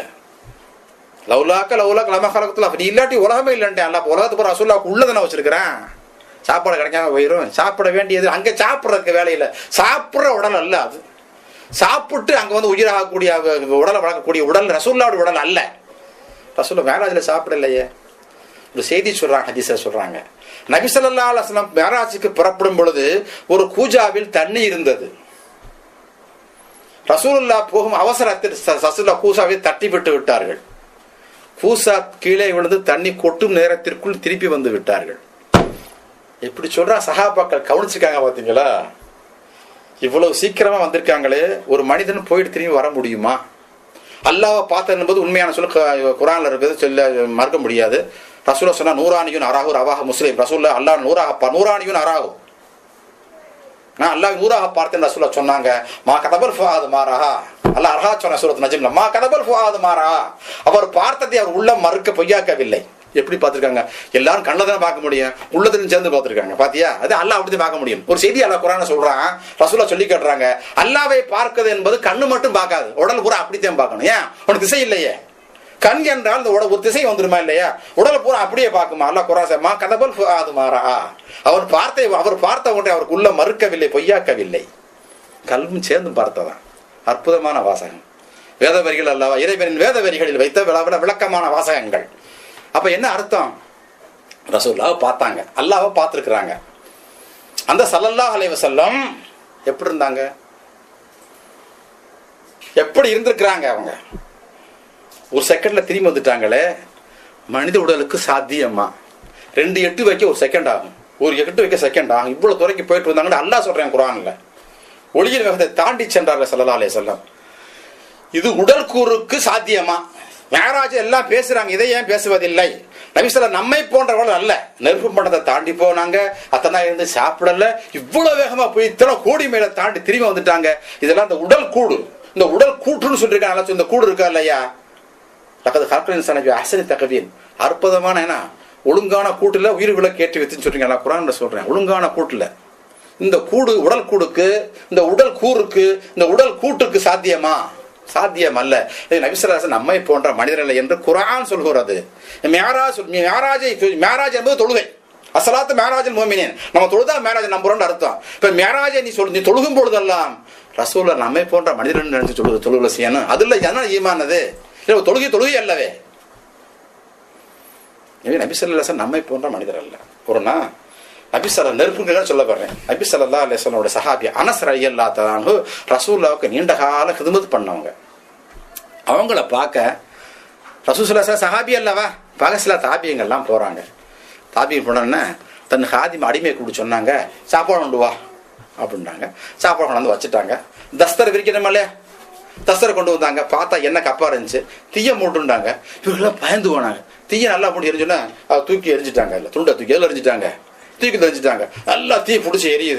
லவ்லாக்க லம ஹலக்துல், அப்படி இல்லாட்டி உலகமே இல்லைன்ட்டு. அல்ல உலகத்துக்கு போற ரசூல்லாவுக்கு உள்ளதானே வச்சிருக்கிறேன். சாப்பாடு கிடைக்காம போயிடும். சாப்பிட வேண்டியது அங்க சாப்பிடறதுக்கு வேலையில. சாப்பிடுற உடல் அல்ல அது. சாப்பிட்டு அங்க வந்து உயிராகக்கூடிய உடலை வளர்க்கக்கூடிய உடல் ரசூல்லாவோட உடல் அல்ல. ரசூல்லா மேராஜ்ல சாப்பிடலையே. ஒரு செய்தி சொல்றாங்க, ஹதீஸ்ல சொல்றாங்க, நபி ஸல்லல்லாஹு அலைஹி வஸல்லம் மேராஜுக்கு புறப்படும் பொழுது ஒரு கூஜாவில் தண்ணி இருந்தது. ரசூலுல்லாஹ் போகும் அவசரத்தில் ரசூலுல்லாஹ் கூசாவை தட்டி விட்டு விட்டார்கள். கூசா கீழே விழுந்து தண்ணி கொட்டும் நேரத்திற்குள் திருப்பி வந்து விட்டார்கள். எப்படி சொல்றா? சஹாபாக்கள் கவனிச்சிருக்காங்க பாத்தீங்களா? இவ்வளவு சீக்கிரமா வந்திருக்காங்களே, ஒரு மனிதன் போயிட்டு திரும்பி வர முடியுமா? அல்லாஹ்வை பார்த்தது என்பது உண்மையான சொல்ல குர்ஆன்ல இருக்குது, சொல்ல மறுக்க முடியாது. ரசூலுல்லாஹ் சொன்னா நூரானியுன் அராஹு ரவாஹ முஸ்லிம். ரசூலுல்லாஹ் அல்லாஹ் நூரானியுன் அராஹு, நான் அல்லாஹ் நூறாக பார்த்தேன் ரசூலுல்லாஹ் சொன்னாங்க. மா கதபல் ஃபுஆது மாரஹா, அல்லாஹ் அழகா சொன்ன சூரத் நஜ்ம்ல, மா கதபல் ஃபுஆது மாரஹா, அவர் பார்த்ததை அவர் உள்ள மறுக்க பொய்யாக்கவில்லை. எப்படி பார்த்திருக்காங்க? எல்லாரும் கண்ணதான் பார்க்க முடியும், உள்ளத்திலும் சேர்ந்து பார்த்திருக்காங்க. பாத்தியா? அது அல்லாஹ் அப்படிதான் பார்க்க முடியும். ஒரு செய்தி அல்லாஹ் குர்ஆன்ல சொல்றான், ரசூலுல்லாஹ் சொல்லி கேட்றாங்க, அல்லாஹ்வை பார்க்கிறது என்பது கண்ணு மட்டும் பார்க்காது, உடல் பூரா அப்படித்தான் பார்க்கணும். ஏன்? உனக்கு திசை இல்லையே. கண் என்றால் இந்த ஒரு திசை வந்துருமா இல்லையா? உடலை பூரா அப்படியே பார்க்குமா? அல்லாஹ் குர்ஆன் மா கதபல் ஃபுஆது மாரஹா, அவர் பார்த்த ஒன்றை அவருக்கு உள்ள மறுக்கவில்லை, பொய்யாக்கவில்லை, கல்வும் சேர்ந்து பார்த்ததான். அற்புதமான வாசகம். வேத வரிகள் அல்லவா, இறைவனின் வேத வரிகளில் வைத்த விளக்கமான வாசகங்கள். அப்ப என்ன அர்த்தம்? ரசூலுல்லாஹ் பார்த்தாங்க, அல்லாஹ்வை பார்த்திருக்கிறாங்க. அந்த ஸல்லல்லாஹு அலைஹி வஸல்லம் எப்படி இருந்தாங்க? எப்படி இருந்திருக்கிறாங்க? அவங்க ஒரு செகண்ட்ல திரும்பி வந்துட்டாங்களே. மனித உடலுக்கு சாத்தியமா? 2 எட்டு வைக்க ஒரு செகண்ட் ஆகும், ஒரு 8 வைக்க செகண்ட் ஆகும். இவ்வளவு துறைக்கு போயிட்டு வந்தாங்கன்னு அல்லாஹ் சொல்றேன் குர்ஆன்ல. ஒளியின் வேகத்தை தாண்டி சென்றார்கள் ஸல்லல்லாஹு அலைஹி வஸல்லம். இது உடல் கூறுக்கு சாத்தியமா? மேராஜ் எல்லாம் பேசுறாங்க, இதை ஏன் பேசுவதில்லை? நபி ஸல்லல்லாஹு நம்மை போன்றவர்கள் அல்ல. நெருப்பு மண்டலத்தை தாண்டி போனாங்க, அத்தனை இருந்து சாப்பிடல, இவ்வளவு வேகமா போய் இத்தனை கோடி மேல தாண்டி திரும்பி வந்துட்டாங்க. இதெல்லாம் இந்த உடல் கூடு, இந்த உடல் கூற்றுன்னு சொல்லிருக்காங்க. இந்த கூடு இருக்கா இல்லையா? அற்புதமான ஒழுங்கான கூட்டுல உயிர்களை கேட்டு வைத்துன்னு சொல்றீங்க. குர்ஆன்ல சொல்றேன், ஒழுங்கான கூட்டுல இந்த கூடு உடல் கூடுக்கு, இந்த உடல் கூறுக்கு, இந்த உடல் கூட்டுக்கு சாத்தியமா? சாத்தியம் அல்ல. நபிசல்லாசன் நம்மை போன்ற மனிதர்கள் என்று குர்ஆன் சொல்கிறது. மேராஜ் என்பது தொழுகை. அஸ்ஸலாத்து மேராஜில் முஃமினீன், நம்ம தொழுதா மேராஜ் நம்புறோம்னு அர்த்தம். இப்ப மேராஜை நீ தொழுகும் பொழுதெல்லாம் ரசூலுல்லாஹ் நம்மை போன்ற மனிதர்கள் நினைச்சு தொழுகை செய்யணும். அதுல என்ன ஈமானது? தொழுகை அல்லவே. நபி ஸல்லல்லாஹு அலைஹி வஸல்லம் நம்மை போன்ற மனிதர் அல்ல. ஒரு நபி ஸல்லல்லாஹு நெருப்புங்க சொல்ல போறேன். நபி ஸல்லல்லாஹு அலைஹி வஸல்லம் சஹாபி அனஸ் ரலியல்லாஹு தஆலா அன்ஹு ரசூலுல்லாஹ்வுக்கு நீண்ட கால ஹிதமத் பண்ணவங்க. அவங்கள பார்க்க ரசூல் ஸல்லல்லாஹு அலைஹி சஹாபி அல்லவா, பார்க்க சில தாபியங்கள்லாம் போறாங்க. தாபியம் போனோன்னா தன் ஹாதிம் அடிமையை கூப்பிட்டு சொன்னாங்க, சாப்பாடு கொண்டு வா அப்படின்ட்டாங்க. சாப்பாடு கொண்டு வந்து வச்சுட்டாங்க. தஸ்தரை விரிக்கணுமா இல்லையா, தஸ்தரை கொண்டு வந்தாங்க. பார்த்தா என்ன கப்பா இருந்துச்சு, தீய மூட்டுண்டாங்க. இவர்களெல்லாம் பயந்து போனாங்க. தீய நல்லா மூடி எரிஞ்சோன்னா தூக்கி எரிஞ்சிட்டாங்க. இல்லை துண்டை தூக்கி எரிஞ்சிட்டாங்க, தூக்கி எரிஞ்சிட்டாங்க. நல்லா தீ பிடிச்சி எரியுது.